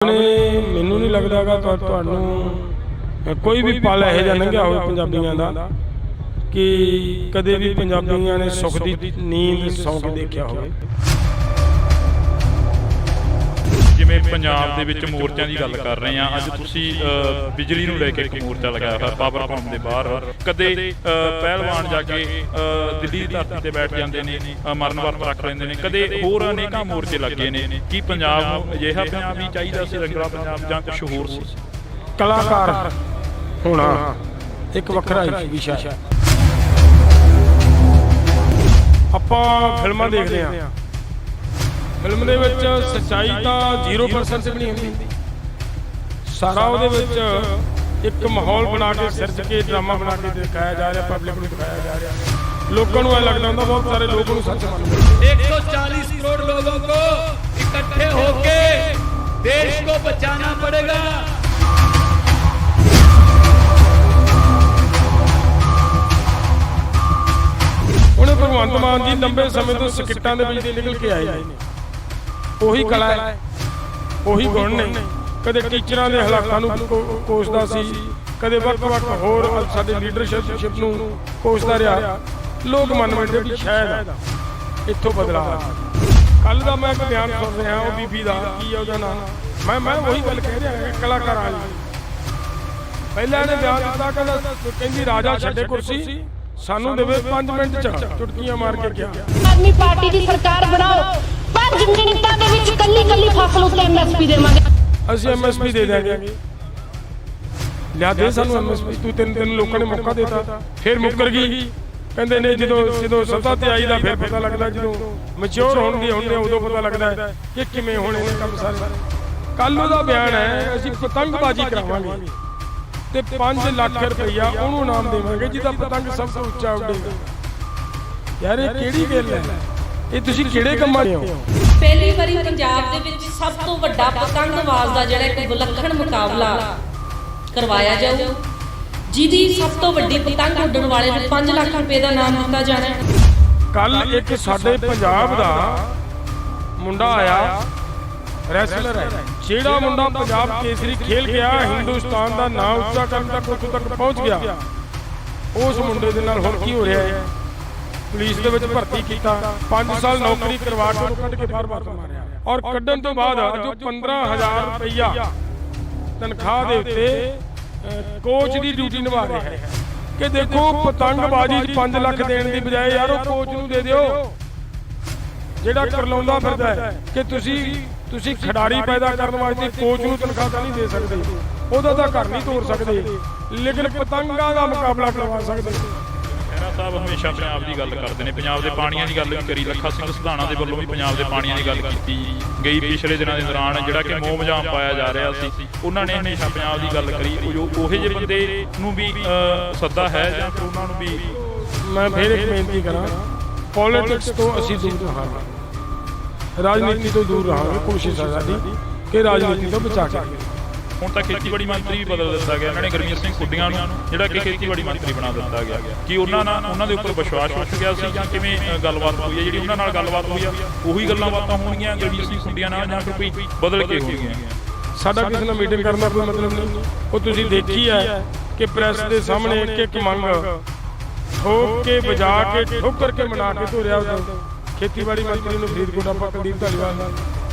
ਮੈਨੂੰ नहीं लगता गा कोई भी पल ਇਹੋ ਜਿਹਾ ਲੰਘਿਆ ਹੋਵੇ ਪੰਜਾਬੀਆਂ ਦਾ कि कदे भी ਪੰਜਾਬੀਆਂ ने सुख की नींद सौ के देखा होवे। ਜਿਵੇਂ ਪੰਜਾਬ ਦੇ ਵਿੱਚ ਮੋਰਚਿਆਂ ਦੀ ਗੱਲ ਕਰ ਰਹੇ ਆ, ਅੱਜ ਤੁਸੀਂ ਬਿਜਲੀ ਨੂੰ ਲੈ ਕੇ ਇੱਕ ਮੋਰਚਾ ਲਗਾਇਆ ਹੋਇਆ ਪਾਵਰਕੌਮ ਦੇ ਬਾਹਰ। ਕਦੇ ਪਹਿਲਵਾਨ ਜਾ ਕੇ ਦਿੱਲੀ ਦੀ ਧਰਤੀ ਤੇ ਬੈਠ ਜਾਂਦੇ ਨੇ, ਮਰਨ ਵਰਤ ਰੱਖ ਲੈਂਦੇ ਨੇ, ਕਦੇ ਹੋਰ ਅਨੇਕਾਂ ਮੋਰਚੇ ਲੱਗੇ ਨੇ। ਕੀ ਪੰਜਾਬ ਨੂੰ ਅਜਿਹਾ ਪੰਜਾਬ ਹੀ ਚਾਹੀਦਾ ਸੀ, ਰੰਗਲਾ ਪੰਜਾਬ, ਜਾਂ ਕੁਛ ਹੋਰ ਸੀ? ਕਲਾਕਾਰ ਹੋਣਾ ਇੱਕ ਵੱਖਰਾ ਵਿਸ਼ਾ ਹੈ। ਆਪਾਂ ਫਿਲਮਾਂ ਦੇਖਦੇ ਹਾਂ, ਫਿਲਮ ਦੇ ਵਿੱਚ ਸੱਚਾਈ ਤਾਂ 0% ਵੀ ਨਹੀਂ ਹੁੰਦੀ। ਸਾਰਾ ਉਹਦੇ ਵਿੱਚ ਇੱਕ ਮਾਹੌਲ ਬਣਾ ਕੇ ਸਿਰਜ ਕੇ ਡਰਾਮਾ ਬਣਾ ਕੇ ਦਿਖਾਇਆ ਜਾ ਰਿਹਾ, ਪਬਲਿਕ ਨੂੰ ਦਿਖਾਇਆ ਜਾ ਰਿਹਾ। ਲੋਕਾਂ ਨੂੰ ਇਹ ਲੱਗਦਾ ਹੁੰਦਾ ਬਹੁਤ ਸਾਰੇ ਲੋਕ ਨੂੰ ਸੱਚ ਮੰਨਦੇ। 140 करोड़ लोगों को इकट्ठे होके देश को बचाना पड़ेगा। ਉਹਨੇ ਭਗਵੰਤ ਮਾਨ ਜੀ ਲੰਬੇ ਸਮੇਂ ਤੋਂ ਸਕਿੱਟਾਂ ਦੇ ਵਿੱਚ ਨਿਕਲ ਕੇ ਆਏ ਨੇ। ਉਹੀ ਕਲਾ ਹੈ, ਉਹੀ ਗੁਣ ਨੇ। ਕਦੇ ਟੀਚਰਾਂ ਦੇ ਹਾਲਾਤਾਂ ਨੂੰ ਕੋਸਦਾ ਸੀ, ਕਦੇ ਵੱਖ-ਵੱਖ ਹੋਰ ਸਾਡੇ ਲੀਡਰਸ਼ਿਪ ਨੂੰ ਕੋਸਦਾ ਰਿਹਾ। ਲੋਕ ਮੰਨ ਬੈਠੇ ਵੀ ਸ਼ਾਇਦ ਇੱਥੋਂ ਬਦਲਾਅ। ਕੱਲ ਦਾ ਮੈਂ ਇੱਕ ਬਿਆਨ ਸੁਣ ਰਿਹਾ, ਉਹ ਬੀਬੀ ਦਾ ਕੀ ਹੈ ਉਹਦਾ ਨਾਮ, ਮੈਂ ਉਹੀ ਗੱਲ ਕਹਿ ਰਿਹਾ ਕਲਾਕਾਰਾਂ ਵਾਲੀ। ਪਹਿਲਾਂ ਇਹਨੇ ਬਿਆਨ ਦਿੱਤਾ, ਕਹਿੰਦੀ ਰਾਜਾ ਛੱਡੇ ਕੁਰਸੀ, ਸਾਨੂੰ ਦੇਵੇ 5 ਮਿੰਟ ਚ ਚੁਟਕੀਆਂ ਮਾਰ ਕੇ ਕਿਹਾ ਆਦਮੀ ਪਾਰਟੀ ਦੀ ਸਰਕਾਰ ਬਣਾਓ, 5 ਮਿੰਟਾਂ ਦੇ ਵਿੱਚ ਕੱਲੀ ਫਸਲ ਉੱਤੇ ਐਮਐਸਪੀ ਦੇਵਾਂਗੇ। ਅਸੀਂ ਐਮਐਸਪੀ ਦੇ ਦਿਆਂਗੇ। ਲਿਆ ਦੇ ਸਾਨੂੰ ਐਮਐਸਪੀ। ਤੂੰ ਤਿੰਨ ਲੋਕਾਂ ਨੇ ਮੌਕਾ ਦਿੱਤਾ, ਫਿਰ ਮੁੱਕਰ ਗਈ। ਕਹਿੰਦੇ ਨੇ ਜਦੋਂ ਸੱਤਾ ਤੇ ਆਈ ਦਾ ਫਿਰ ਪਤਾ ਲੱਗਦਾ, ਜਦੋਂ ਮੈਚੁਰ ਹੁੰਦੇ ਉਦੋਂ ਪਤਾ ਲੱਗਦਾ ਕਿ ਕਿਵੇਂ ਹੋਣੇ ਨੇ ਕੰਮ ਸਾਰੇ। ਕੱਲ ਉਹਦਾ ਬਿਆਨ ਹੈ, ਅਸੀਂ ਪਤੰਗਬਾਜ਼ੀ ਕਰਾਵਾਂਗੇ ਤੇ 5 ਲੱਖ ਰੁਪਈਆ ਉਹਨੂੰ ਇਨਾਮ ਦੇਵਾਂਗੇ ਜਿਹਦਾ ਪਤੰਗ ਸਭ ਤੋਂ ਉੱਚਾ ਉੱਡੇਗਾ। ਯਾਰ ਇਹ ਕਿਹੜੀ ਗੱਲ ਹੈ? ਇਹ ਤੁਸੀਂ ਕਿਹੜੇ ਕੰਮਾਂ 'ਚ ਹੋ? ਪਹਿਲੀ ਵਾਰੀ ਪੰਜਾਬ ਦੇ ਵਿੱਚ ਸਭ ਤੋਂ ਵੱਡਾ ਪਤੰਗਬਾਜ਼ ਦਾ ਜਿਹੜਾ ਇੱਕ ਵਿਲੱਖਣ ਮੁਕਾਬਲਾ ਕਰਵਾਇਆ ਜਾਊ, ਜਿਹਦੀ ਸਭ ਤੋਂ ਵੱਡੀ ਪਤੰਗ ਉੱਡਣ ਵਾਲੇ ਨੂੰ 5 ਲੱਖ ਰੁਪਏ ਦਾ ਇਨਾਮ ਦਿੱਤਾ ਜਾਣਾ। ਕੱਲ ਇੱਕ ਸਾਡੇ ਪੰਜਾਬ ਦਾ ਮੁੰਡਾ ਆਇਆ, ਰੈਸਲਰ ਹੈ, ਜਿਹੜਾ ਮੁੰਡਾ ਪੰਜਾਬ ਕੇਸਰੀ ਖੇਲ ਗਿਆ, ਹਿੰਦੁਸਤਾਨ ਦਾ ਨਾਮ ਉੱਚਾ ਕਰਨ ਤੱਕ ਉੱਥੋਂ ਤੱਕ ਪਹੁੰਚ ਗਿਆ। ਉਸ ਮੁੰਡੇ ਦੇ ਨਾਲ ਹੁਣ ਕੀ ਹੋ ਰਿਹਾ ਹੈ? ਪੁਲਿਸ ਦੇ ਵਿੱਚ ਭਰਤੀ ਕੀਤਾ, 5 ਸਾਲ ਨੌਕਰੀ ਕਰਵਾ ਕੇ ਉਹਨੂੰ ਕੱਢ ਕੇ ਬਾਹਰ ਮਾਰਿਆ, ਔਰ ਕੱਢਣ ਤੋਂ ਬਾਅਦ ਜੋ 15,000 ਰੁਪਈਆ ਤਨਖਾਹ ਦੇ ਉੱਤੇ ਕੋਚ ਦੀ ਡਿਊਟੀ ਨਿਭਾ ਰਿਹਾ ਹੈ। ਕਿ ਦੇਖੋ ਪਤੰਗਬਾਜ਼ੀ 5 ਲੱਖ ਦੇਣ ਦੀ ਬਜਾਏ ਯਾਰ ਉਹ ਕੋਚ ਨੂੰ ਦੇ ਦਿਓ ਜਿਹੜਾ ਕਰਲਾਉਂਦਾ ਫਿਰਦਾ ਹੈ। ਕਿ ਤੁਸੀਂ ਖਿਡਾਰੀ ਪੈਦਾ ਕਰਨ ਵਾਸਤੇ ਕੋਚ ਨੂੰ ਤਨਖਾਹ ਤਾਂ ਨਹੀਂ ਦੇ ਸਕਦੇ, ਉਹਦਾ ਤਾਂ ਘਰ ਨਹੀਂ ਤੋੜ ਸਕਦੇ, ਲੇਕਿਨ ਪਤੰਗਾਂ ਦਾ ਮੁਕਾਬਲਾ ਕਰਵਾ ਸਕਦੇ। ਖਹਿਰਾ ਸਾਹਿਬ ਹਮੇਸ਼ਾ ਪੰਜਾਬ ਦੀ ਗੱਲ ਕਰਦੇ ਨੇ, ਪੰਜਾਬ ਦੇ ਪਾਣੀਆਂ ਦੀ ਗੱਲ ਵੀ ਕਰੀ। ਲੱਖਾ ਸਿੰਘ ਸਿਧਾਣਾ ਦੇ ਵੱਲੋਂ ਵੀ ਪੰਜਾਬ ਦੇ ਪਾਣੀਆਂ ਦੀ ਗੱਲ ਕੀਤੀ ਗਈ ਪਿਛਲੇ ਦਿਨਾਂ ਦੇ ਦੌਰਾਨ, ਜਿਹੜਾ ਕਿ ਮੋਹਮਜਾਮ ਪਾਇਆ ਜਾ ਰਿਹਾ ਸੀ। ਉਹਨਾਂ ਨੇ ਹਮੇਸ਼ਾ ਪੰਜਾਬ ਦੀ ਗੱਲ ਕਰੀ। ਉਹੋ ਜਿਹੇ ਬੰਦੇ ਨੂੰ ਵੀ ਸੱਦਾ ਹੈ ਜਾਂ ਫਿਰ ਉਹਨਾਂ ਨੂੰ ਵੀ? ਮੈਂ ਫਿਰ ਇੱਕ ਬੇਨਤੀ ਕਰਾਂ, ਪੋਲੀਟਿਕਸ ਤੋਂ ਅਸੀਂ ਦੂਰ ਰਹਾਂਗੇ, ਰਾਜਨੀਤੀ ਤੋਂ ਦੂਰ ਰਹਾਂਗੇ। ਕੋਸ਼ਿਸ਼ ਹੈ ਸਾਡੀ ਕਿ ਰਾਜਨੀਤੀ ਤੋਂ ਬਚਾ ਕੇ। ਹੁਣ ਤਾਂ ਖੇਤੀਬਾੜੀ ਮੰਤਰੀ ਵੀ ਬਦਲ ਦਿੱਤਾ ਗਿਆ, ਇਹਨਾਂ ਨੇ ਗੁਰਮੀਤ ਸਿੰਘ ਖੁੱਡੀਆਂ ਨੂੰ ਜਿਹੜਾ ਕਿ ਖੇਤੀਬਾੜੀ ਮੰਤਰੀ ਬਣਾ ਦਿੱਤਾ ਗਿਆ। ਕੀ ਉਹਨਾਂ ਦੇ ਉੱਪਰ ਵਿਸ਼ਵਾਸ ਉੱਠ ਗਿਆ ਸੀ ਜਾਂ ਕਿਵੇਂ ਗੱਲਬਾਤ ਹੋਈ ਹੈ? ਜਿਹੜੀ ਉਹਨਾਂ ਨਾਲ ਗੱਲਬਾਤ ਹੋਈ ਆ, ਉਹੀ ਗੱਲਾਂ ਬਾਤਾਂ ਹੋਣਗੀਆਂ ਗੁਰਮੀਤ ਸਿੰਘ ਖੁੱਡੀਆਂ ਨਾਲ, ਜਾਂ ਫਿਰ ਕੋਈ ਬਦਲ ਕੇ ਹੋਣਗੀਆਂ? ਸਾਡਾ ਕਿਸੇ ਨਾਲ ਮੀਟਿੰਗ ਕਰਨ ਦਾ ਕੋਈ ਮਤਲਬ ਨਹੀਂ। ਉਹ ਤੁਸੀਂ ਦੇਖੀ ਹੈ ਕਿ ਪ੍ਰੈਸ ਦੇ ਸਾਹਮਣੇ ਇੱਕ ਮੰਗ ਠੋਕ ਕੇ ਵਜਾ ਕੇ ਠੋਕਰ ਕੇ ਮਨਾ ਕੇ ਧੋਰਿਆ ਉਹਦਾ ਖੇਤੀਬਾੜੀ ਮੰਤਰੀ ਨੂੰ ਫਰੀਦਕੋਟ ਆਪਾਂ ਕੁਲਦੀਪ ਧਾਲੀਵਾਲ ਨਾਲ।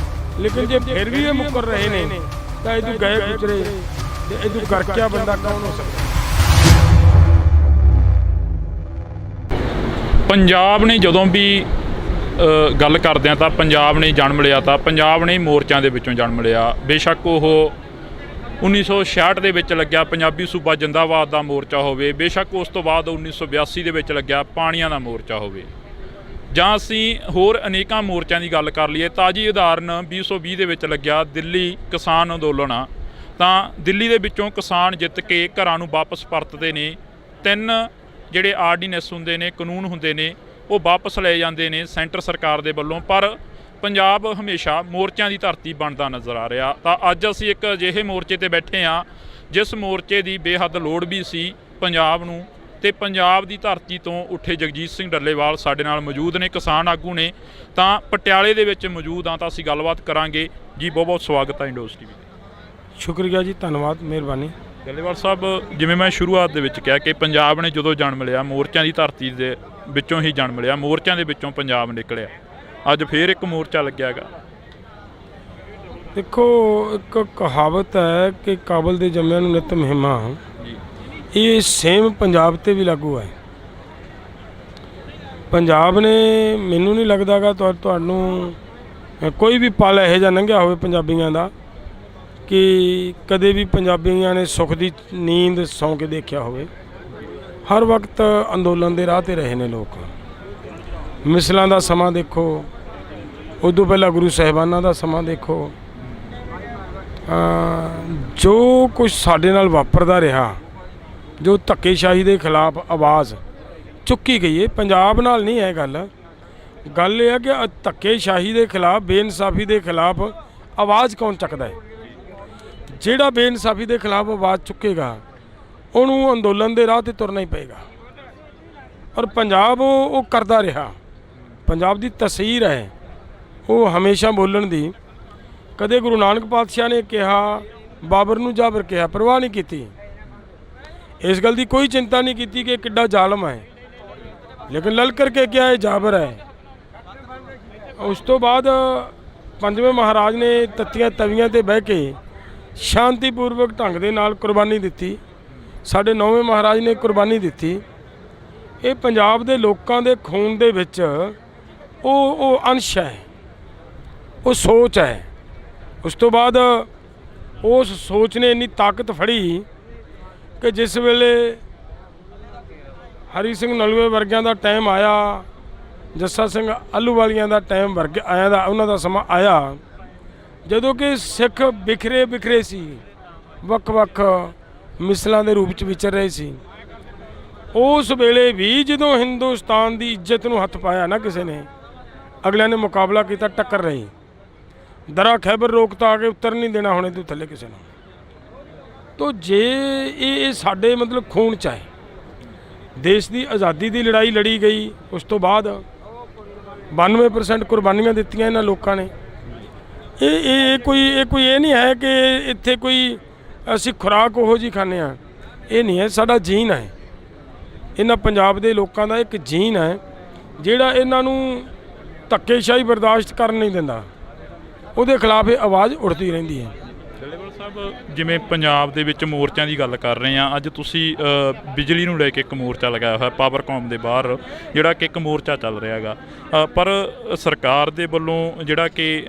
ਲੇਕਿਨ ਜੇ ਫਿਰ ਵੀ ਇਹ ਮੁੱਕਰ ਰਹੇ ਨੇ ਤਾਂ ਇਹਨੂੰ ਗਏ ਗੁਜਰੇ ਤੇ ਇਹਨੂੰ ਕਰਕਿਆ ਬੰਦਾ ਕੌਣ ਹੋ ਸਕਦਾ? ਪੰਜਾਬ ਨੇ ਜਦੋਂ ਵੀ ਗੱਲ ਕਰਦੇ ਆ ਤਾਂ ਪੰਜਾਬ ਨੇ ਜਨਮ ਲਿਆ, ਤਾਂ ਪੰਜਾਬ ਨੇ ਮੋਰਚਿਆਂ ਦੇ ਵਿੱਚੋਂ ਜਨਮ ਲਿਆ। ਬੇਸ਼ੱਕ ਉਹ 1966 ਦੇ ਵਿੱਚ ਲੱਗਿਆ ਪੰਜਾਬੀ ਸੂਬਾ ਜਿੰਦਾਬਾਦ ਦਾ ਮੋਰਚਾ ਹੋਵੇ, ਬੇਸ਼ੱਕ ਉਸ ਤੋਂ ਬਾਅਦ 1982 ਦੇ ਵਿੱਚ ਲੱਗਿਆ ਪਾਣੀਆਂ ਦਾ ਮੋਰਚਾ ਹੋਵੇ, ਜਾਂ ਅਸੀਂ ਹੋਰ ਅਨੇਕਾਂ ਮੋਰਚਿਆਂ ਦੀ ਗੱਲ ਕਰ ਲਈਏ। ਤਾਜ਼ੀ ਉਦਾਹਰਨ 2020 ਦੇ ਵਿੱਚ ਲੱਗਿਆ ਦਿੱਲੀ ਕਿਸਾਨ ਅੰਦੋਲਨ ਆ। ਤਾਂ ਦਿੱਲੀ ਦੇ ਵਿੱਚੋਂ ਕਿਸਾਨ ਜਿੱਤ ਕੇ ਘਰਾਂ ਨੂੰ ਵਾਪਸ ਪਰਤਦੇ ਨੇ। 3 ਜਿਹੜੇ ਆਰਡੀਨੈਂਸ ਹੁੰਦੇ ਨੇ, ਕਾਨੂੰਨ ਹੁੰਦੇ ਨੇ, ਉਹ ਵਾਪਸ ਲਏ ਜਾਂਦੇ ਨੇ ਸੈਂਟਰ ਸਰਕਾਰ ਦੇ ਵੱਲੋਂ। ਪਰ ਪੰਜਾਬ ਹਮੇਸ਼ਾ ਮੋਰਚਿਆਂ ਦੀ ਧਰਤੀ ਬਣਦਾ ਨਜ਼ਰ ਆ ਰਿਹਾ। ਤਾਂ ਅੱਜ ਅਸੀਂ ਇੱਕ ਅਜਿਹੇ ਮੋਰਚੇ 'ਤੇ ਬੈਠੇ ਹਾਂ ਜਿਸ ਮੋਰਚੇ ਦੀ ਬੇਹੱਦ ਲੋੜ ਵੀ ਸੀ ਪੰਜਾਬ ਨੂੰ। ਤੇ ਪੰਜਾਬ ਦੀ ਧਰਤੀ ਤੋਂ ਉੱਠੇ ਜਗਜੀਤ ਸਿੰਘ ਡੱਲੇਵਾਲ ਸਾਡੇ ਨਾਲ ਮੌਜੂਦ ਨੇ, ਕਿਸਾਨ ਆਗੂ ਨੇ। ਤਾਂ ਪਟਿਆਲੇ ਦੇ ਵਿੱਚ ਮੌਜੂਦ ਹਾਂ, ਤਾਂ ਅਸੀਂ ਗੱਲਬਾਤ ਕਰਾਂਗੇ ਜੀ। ਬਹੁਤ ਬਹੁਤ ਸਵਾਗਤ ਹੈ ਇੰਡੋਜ਼ ਟੀਵੀ। ਸ਼ੁਕਰੀਆ ਜੀ, ਧੰਨਵਾਦ, ਮਿਹਰਬਾਨੀ। ਡੱਲੇਵਾਲ ਸਾਹਿਬ, ਜਿਵੇਂ ਮੈਂ ਸ਼ੁਰੂਆਤ ਦੇ ਵਿੱਚ ਕਿਹਾ ਕਿ ਪੰਜਾਬ ਨੇ ਜਦੋਂ ਜਨਮ ਲਿਆ ਮੋਰਚਿਆਂ ਦੀ ਧਰਤੀ ਦੇ ਵਿੱਚੋਂ ਹੀ ਜਨਮ ਲਿਆ, ਮੋਰਚਿਆਂ ਦੇ ਵਿੱਚੋਂ ਪੰਜਾਬ ਨਿਕਲਿਆ। ਅੱਜ ਫੇਰ ਇੱਕ ਮੋਰਚਾ ਲੱਗਿਆ ਗਾ। ਦੇਖੋ, ਇੱਕ ਕਹਾਵਤ ਹੈ ਕਿ ਕਾਬਲ ਦੇ ਜੰਮਿਆਂ ਨੂੰ ਨਿਤ ਮਹਿਮਾ, ਇਹ ਸੇਮ ਪੰਜਾਬ ਤੇ ਵੀ ਲਾਗੂ ਹੈ। ਪੰਜਾਬ ਨੇ, ਮੈਨੂੰ ਨਹੀਂ ਲੱਗਦਾ ਗਾ ਤੁਹਾਨੂੰ ਕੋਈ ਵੀ ਪਲ ਇਹੋ ਜਿਹਾ ਲੰਘਿਆ ਹੋਵੇ ਪੰਜਾਬੀਆਂ ਦਾ ਕਿ ਕਦੇ ਵੀ ਪੰਜਾਬੀਆਂ ਨੇ ਸੁੱਖ ਦੀ ਨੀਂਦ ਸੌਂ ਕੇ ਦੇਖਿਆ ਹੋਵੇ। ਹਰ ਵਕਤ ਅੰਦੋਲਨ ਦੇ ਰਾਹ 'ਤੇ ਰਹੇ ਨੇ ਲੋਕ। ਮਿਸਲਾਂ ਦਾ ਸਮਾਂ ਦੇਖੋ, ਉਦੋਂ ਪਹਿਲਾਂ ਗੁਰੂ ਸਾਹਿਬਾਨਾਂ ਦਾ ਸਮਾਂ ਦੇਖੋ। ਜੋ ਕੁਝ ਸਾਡੇ ਨਾਲ ਵਾਪਰਦਾ ਰਿਹਾ, ਜੋ ਧੱਕੇਸ਼ਾਹੀ ਦੇ ਖਿਲਾਫ ਆਵਾਜ਼ ਚੁੱਕੀ ਗਈ ਹੈ, ਪੰਜਾਬ ਨਾਲ ਨਹੀਂ ਹੈ ਗੱਲ ਇਹ ਹੈ ਕਿ ਧੱਕੇਸ਼ਾਹੀ ਦੇ ਖਿਲਾਫ, ਬੇਇਨਸਾਫੀ ਦੇ ਖਿਲਾਫ ਆਵਾਜ਼ ਕੌਣ ਚੱਕਦਾ ਹੈ। ਜਿਹੜਾ ਬੇਇਨਸਾਫੀ ਦੇ ਖਿਲਾਫ ਆਵਾਜ਼ ਚੁੱਕੇਗਾ ਉਹਨੂੰ ਅੰਦੋਲਨ ਦੇ ਰਾਹ 'ਤੇ ਤੁਰਨਾ ਹੀ ਪਏਗਾ। ਔਰ ਪੰਜਾਬ ਉਹ ਕਰਦਾ ਰਿਹਾ। ਪੰਜਾਬ ਦੀ ਤਸਵੀਰ ਹੈ ਉਹ ਹਮੇਸ਼ਾ ਬੋਲਣ ਦੀ। ਕਦੇ ਗੁਰੂ ਨਾਨਕ ਪਾਤਸ਼ਾਹ ਨੇ ਕਿਹਾ, ਬਾਬਰ ਨੂੰ ਜਾਬਰ ਕਿਹਾ, ਪਰਵਾਹ ਨਹੀਂ ਕੀਤੀ। ਇਸ ਗੱਲ ਦੀ ਕੋਈ ਚਿੰਤਾ ਨਹੀਂ ਕੀਤੀ ਕਿ ਕਿੱਡਾ ਜ਼ਾਲਮ ਹੈ, ਲੇਕਿਨ ਲਲਕਰ ਕੇ ਕਿਹਾ ਇਹ ਜਾਬਰ ਹੈ। ਉਸ ਤੋਂ ਬਾਅਦ ਪੰਜਵੇਂ ਮਹਾਰਾਜ ਨੇ ਤੱਤੀਆਂ ਤਵੀਆਂ ਤੇ ਬਹਿ ਕੇ ਸ਼ਾਂਤੀਪੂਰਵਕ ਢੰਗ ਦੇ ਨਾਲ ਕੁਰਬਾਨੀ ਦਿੱਤੀ। ਸਾਡੇ ਨੌਵੇਂ ਮਹਾਰਾਜ ਨੇ ਕੁਰਬਾਨੀ ਦਿੱਤੀ। ਇਹ ਪੰਜਾਬ ਦੇ ਲੋਕਾਂ ਦੇ ਖੂਨ ਦੇ ਵਿੱਚ ਉਹ ਅੰਸ਼ ਹੈ, ਉਹ ਸੋਚ ਹੈ। ਉਸ ਤੋਂ ਬਾਅਦ ਉਸ ਸੋਚ ਨੇ ਇੰਨੀ ਤਾਕਤ ਫੜੀ ਕਿ ਜਿਸ ਵੇਲੇ ਹਰੀ ਸਿੰਘ ਨਲੂਏ ਵਰਗਿਆਂ ਦਾ ਟਾਈਮ ਆਇਆ, ਜੱਸਾ ਸਿੰਘ ਆਹਲੂਵਾਲੀਆਂ ਦਾ ਟਾਈਮ ਉਹਨਾਂ ਦਾ ਸਮਾਂ ਆਇਆ, ਜਦੋਂ ਕਿ ਸਿੱਖ ਬਿਖਰੇ ਸੀ, ਵੱਖ-ਵੱਖ ਮਿਸਲਾਂ ਦੇ ਰੂਪ 'ਚ ਵਿਚਰ ਰਹੇ ਸੀ। ਉਸ ਵੇਲੇ ਵੀ ਜਦੋਂ ਹਿੰਦੁਸਤਾਨ ਦੀ ਇੱਜ਼ਤ ਨੂੰ ਹੱਥ ਪਾਇਆ ਨਾ ਕਿਸੇ ਨੇ, ਅਗਲਿਆਂ ਨੇ ਮੁਕਾਬਲਾ ਕੀਤਾ, ਟੱਕਰ ਰਹੀ। ਦਰਾ ਖੈਬਰ ਰੋਕਤਾ ਆ ਕੇ ਉੱਤਰ ਨਹੀਂ ਦੇਣਾ ਹੁਣੇ ਤੋਂ ਥੱਲੇ ਕਿਸੇ ਨੂੰ। ਤੋ ਜੇ ਇਹ ਸਾਡੇ ਮਤਲਬ ਖੂਨ 'ਚ ਹੈ। ਦੇਸ਼ ਦੀ ਆਜ਼ਾਦੀ ਦੀ ਲੜਾਈ ਲੜੀ ਗਈ, ਉਸ ਤੋਂ ਬਾਅਦ 92% ਕੁਰਬਾਨੀਆਂ ਦਿੱਤੀਆਂ ਇਹਨਾਂ ਲੋਕਾਂ ਨੇ। ਇਹ ਕੋਈ ਇਹ ਨਹੀਂ ਹੈ ਕਿ ਇੱਥੇ ਕੋਈ ਅਸੀਂ ਖੁਰਾਕ ਉਹੋ ਜਿਹੀ ਖਾਂਦੇ ਹਾਂ, ਇਹ ਨਹੀਂ ਹੈ। ਸਾਡਾ ਜੀਨ ਹੈ, ਇਹਨਾਂ ਪੰਜਾਬ ਦੇ ਲੋਕਾਂ ਦਾ ਇੱਕ ਜੀਨ ਹੈ ਜਿਹੜਾ ਇਹਨਾਂ ਨੂੰ ਧੱਕੇਸ਼ਾਹੀ ਬਰਦਾਸ਼ਤ ਕਰਨ ਨਹੀਂ ਦਿੰਦਾ। ਉਹਦੇ ਖਿਲਾਫ ਇਹ ਆਵਾਜ਼ ਉੱਠਦੀ ਰਹਿੰਦੀ ਹੈ। ਡੱਲੇਵਾਲ ਸਾਹਿਬ, ਜਿਵੇਂ ਪੰਜਾਬ ਦੇ ਵਿੱਚ ਮੋਰਚਿਆਂ ਦੀ ਗੱਲ ਕਰ ਰਹੇ ਆ, ਅੱਜ ਤੁਸੀਂ ਬਿਜਲੀ ਨੂੰ ਲੈ ਕੇ ਇੱਕ ਮੋਰਚਾ ਲਗਾਇਆ ਹੋਇਆ ਪਾਵਰਕੌਮ ਦੇ ਬਾਹਰ, ਜਿਹੜਾ ਕਿ ਇੱਕ ਮੋਰਚਾ ਚੱਲ ਰਿਹਾ ਹੈਗਾ, ਪਰ ਸਰਕਾਰ ਦੇ ਵੱਲੋਂ ਜਿਹੜਾ ਕਿ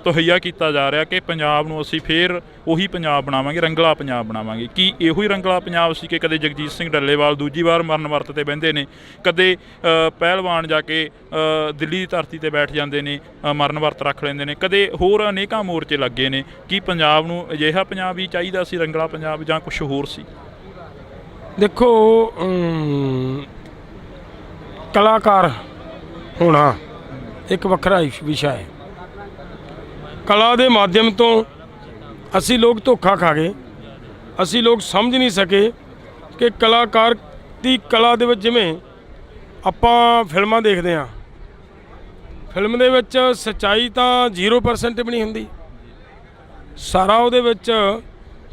ਤਹਈਆ ਕੀਤਾ ਜਾ ਰਿਹਾ ਕਿ ਪੰਜਾਬ ਨੂੰ ਅਸੀਂ ਫੇਰ ਉਹੀ ਪੰਜਾਬ ਬਣਾਵਾਂਗੇ, ਰੰਗਲਾ ਪੰਜਾਬ ਬਣਾਵਾਂਗੇ। ਕੀ ਇਹੋ ਹੀ ਰੰਗਲਾ ਪੰਜਾਬ ਸੀ ਕਿ ਕਦੇ ਜਗਜੀਤ ਸਿੰਘ ਡੱਲੇਵਾਲ ਦੂਜੀ ਵਾਰ ਮਰਨ ਵਰਤ 'ਤੇ ਬਹਿੰਦੇ ਨੇ, ਕਦੇ ਪਹਿਲਵਾਨ ਜਾ ਕੇ ਦਿੱਲੀ ਦੀ ਧਰਤੀ 'ਤੇ ਬੈਠ ਜਾਂਦੇ ਨੇ, ਮਰਨ ਵਰਤ ਰੱਖ ਲੈਂਦੇ ਨੇ, ਕਦੇ ਹੋਰ ਅਨੇਕਾਂ ਮੋਰਚੇ ਲੱਗੇ ਨੇ। ਕੀ ਪੰਜਾਬ ਨੂੰ ਅਜਿਹਾ ਪੰਜਾਬ ਹੀ ਚਾਹੀਦਾ ਸੀ, ਰੰਗਲਾ ਪੰਜਾਬ, ਜਾਂ ਕੁਛ ਹੋਰ ਸੀ? ਦੇਖੋ, ਕਲਾਕਾਰ ਹੋਣਾ ਇੱਕ ਵੱਖਰਾ ਵਿਸ਼ਾ ਹੈ। ਕਲਾ ਦੇ ਮਾਧਿਅਮ ਤੋਂ ਅਸੀਂ ਲੋਕ ਧੋਖਾ ਖਾ ਗਏ। ਅਸੀਂ ਲੋਕ ਸਮਝ ਨਹੀਂ ਸਕੇ ਕਿ ਕਲਾਕਾਰ ਦੀ ਕਲਾ ਦੇ ਵਿੱਚ, ਜਿਵੇਂ ਆਪਾਂ ਫਿਲਮਾਂ ਦੇਖਦੇ ਹਾਂ, ਫਿਲਮ ਦੇ ਵਿੱਚ ਸੱਚਾਈ ਤਾਂ 0% ਵੀ ਨਹੀਂ ਹੁੰਦੀ। ਸਾਰਾ ਉਹਦੇ ਵਿੱਚ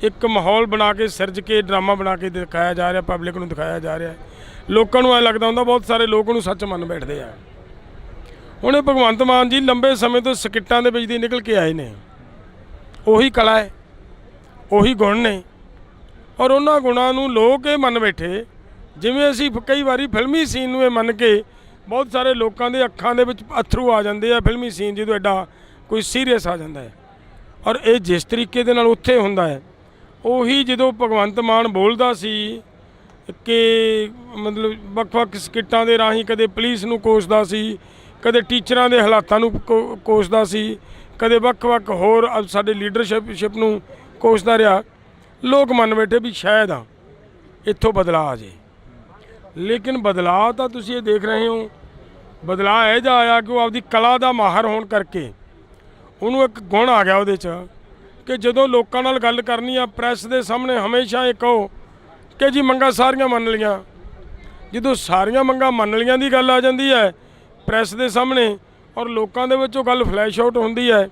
ਇੱਕ ਮਾਹੌਲ ਬਣਾ ਕੇ ਸਿਰਜ ਕੇ ਡਰਾਮਾ ਬਣਾ ਕੇ ਦਿਖਾਇਆ ਜਾ ਰਿਹਾ, ਪਬਲਿਕ ਨੂੰ ਦਿਖਾਇਆ ਜਾ ਰਿਹਾ। ਲੋਕਾਂ ਨੂੰ ਐਂ ਲੱਗਦਾ ਹੁੰਦਾ, ਬਹੁਤ ਸਾਰੇ ਲੋਕ ਉਹਨੂੰ ਸੱਚ ਮੰਨ ਬੈਠਦੇ ਆ। ਹੁਣ ਇਹ ਭਗਵੰਤ ਮਾਨ ਜੀ ਲੰਬੇ ਸਮੇਂ ਤੋਂ ਸਕਿੱਟਾਂ ਦੇ ਵਿੱਚ ਦੀ ਨਿਕਲ ਕੇ ਆਏ ਨੇ। ਉਹੀ ਕਲਾ ਹੈ, ਉਹੀ ਗੁਣ ਨੇ, ਔਰ ਉਹਨਾਂ ਗੁਣਾਂ ਨੂੰ ਲੋਕ ਇਹ ਮੰਨ ਬੈਠੇ। ਜਿਵੇਂ ਅਸੀਂ ਕਈ ਵਾਰੀ ਫਿਲਮੀ ਸੀਨ ਨੂੰ ਇਹ ਮੰਨ ਕੇ, ਬਹੁਤ ਸਾਰੇ ਲੋਕਾਂ ਦੇ ਅੱਖਾਂ ਦੇ ਵਿੱਚ ਅੱਥਰੂ ਆ ਜਾਂਦੇ ਆ ਫਿਲਮੀ ਸੀਨ ਜਦੋਂ ਐਡਾ ਕੋਈ ਸੀਰੀਅਸ ਆ ਜਾਂਦਾ ਹੈ। ਔਰ ਇਹ ਜਿਸ ਤਰੀਕੇ ਦੇ ਨਾਲ ਉੱਥੇ ਹੁੰਦਾ ਹੈ, ਉਹੀ ਜਦੋਂ ਭਗਵੰਤ ਮਾਨ ਬੋਲਦਾ ਸੀ ਕਿ ਮਤਲਬ ਵੱਖ-ਵੱਖ ਸਕਿੱਟਾਂ ਦੇ ਰਾਹੀਂ ਕਦੇ ਪੁਲਿਸ ਨੂੰ ਕੋਸਦਾ ਸੀ, ਕਦੇ ਟੀਚਰਾਂ ਦੇ ਹਾਲਾਤਾਂ ਨੂੰ ਕੋਸਦਾ ਸੀ, ਕਦੇ ਵੱਖ-ਵੱਖ ਹੋਰ ਸਾਡੇ ਲੀਡਰਸ਼ਿਪ ਨੂੰ ਕੋਸਦਾ ਰਿਹਾ। ਲੋਕ ਮੰਨ ਬੈਠੇ ਵੀ ਸ਼ਾਇਦ ਇੱਥੋਂ ਬਦਲਾਅ ਆ ਜੇ। ਲੇਕਿਨ ਬਦਲਾਅ ਤਾਂ ਤੁਸੀਂ ਇਹ ਦੇਖ ਰਹੇ ਹੋ, ਬਦਲਾਅ ਇਹ ਜਿਹਾ ਆਇਆ ਕਿ ਉਹ ਆਪਦੀ ਕਲਾ ਦਾ ਮਾਹਰ ਹੋਣ ਕਰਕੇ ਉਹਨੂੰ ਇੱਕ ਗੁਣ ਆ ਗਿਆ ਉਹਦੇ 'ਚ ਕਿ ਜਦੋਂ ਲੋਕਾਂ ਨਾਲ ਗੱਲ ਕਰਨੀ ਆ, ਪ੍ਰੈਸ ਦੇ ਸਾਹਮਣੇ ਹਮੇਸ਼ਾ ਇਹ ਕਹੋ ਕਿ ਜੀ ਮੰਗਾਂ ਸਾਰੀਆਂ ਮੰਨ ਲਈਆਂ। ਜਦੋਂ ਸਾਰੀਆਂ ਮੰਗਾਂ ਮੰਨ ਲਈਆਂ ਦੀ ਗੱਲ ਆ ਜਾਂਦੀ ਹੈ ਪ੍ਰੈਸ ਦੇ ਸਾਹਮਣੇ, ਔਰ ਲੋਕਾਂ ਦੇ ਵਿੱਚ ਉਹ ਗੱਲ ਫਲੈਸ਼ ਆਊਟ ਹੁੰਦੀ ਹੈ,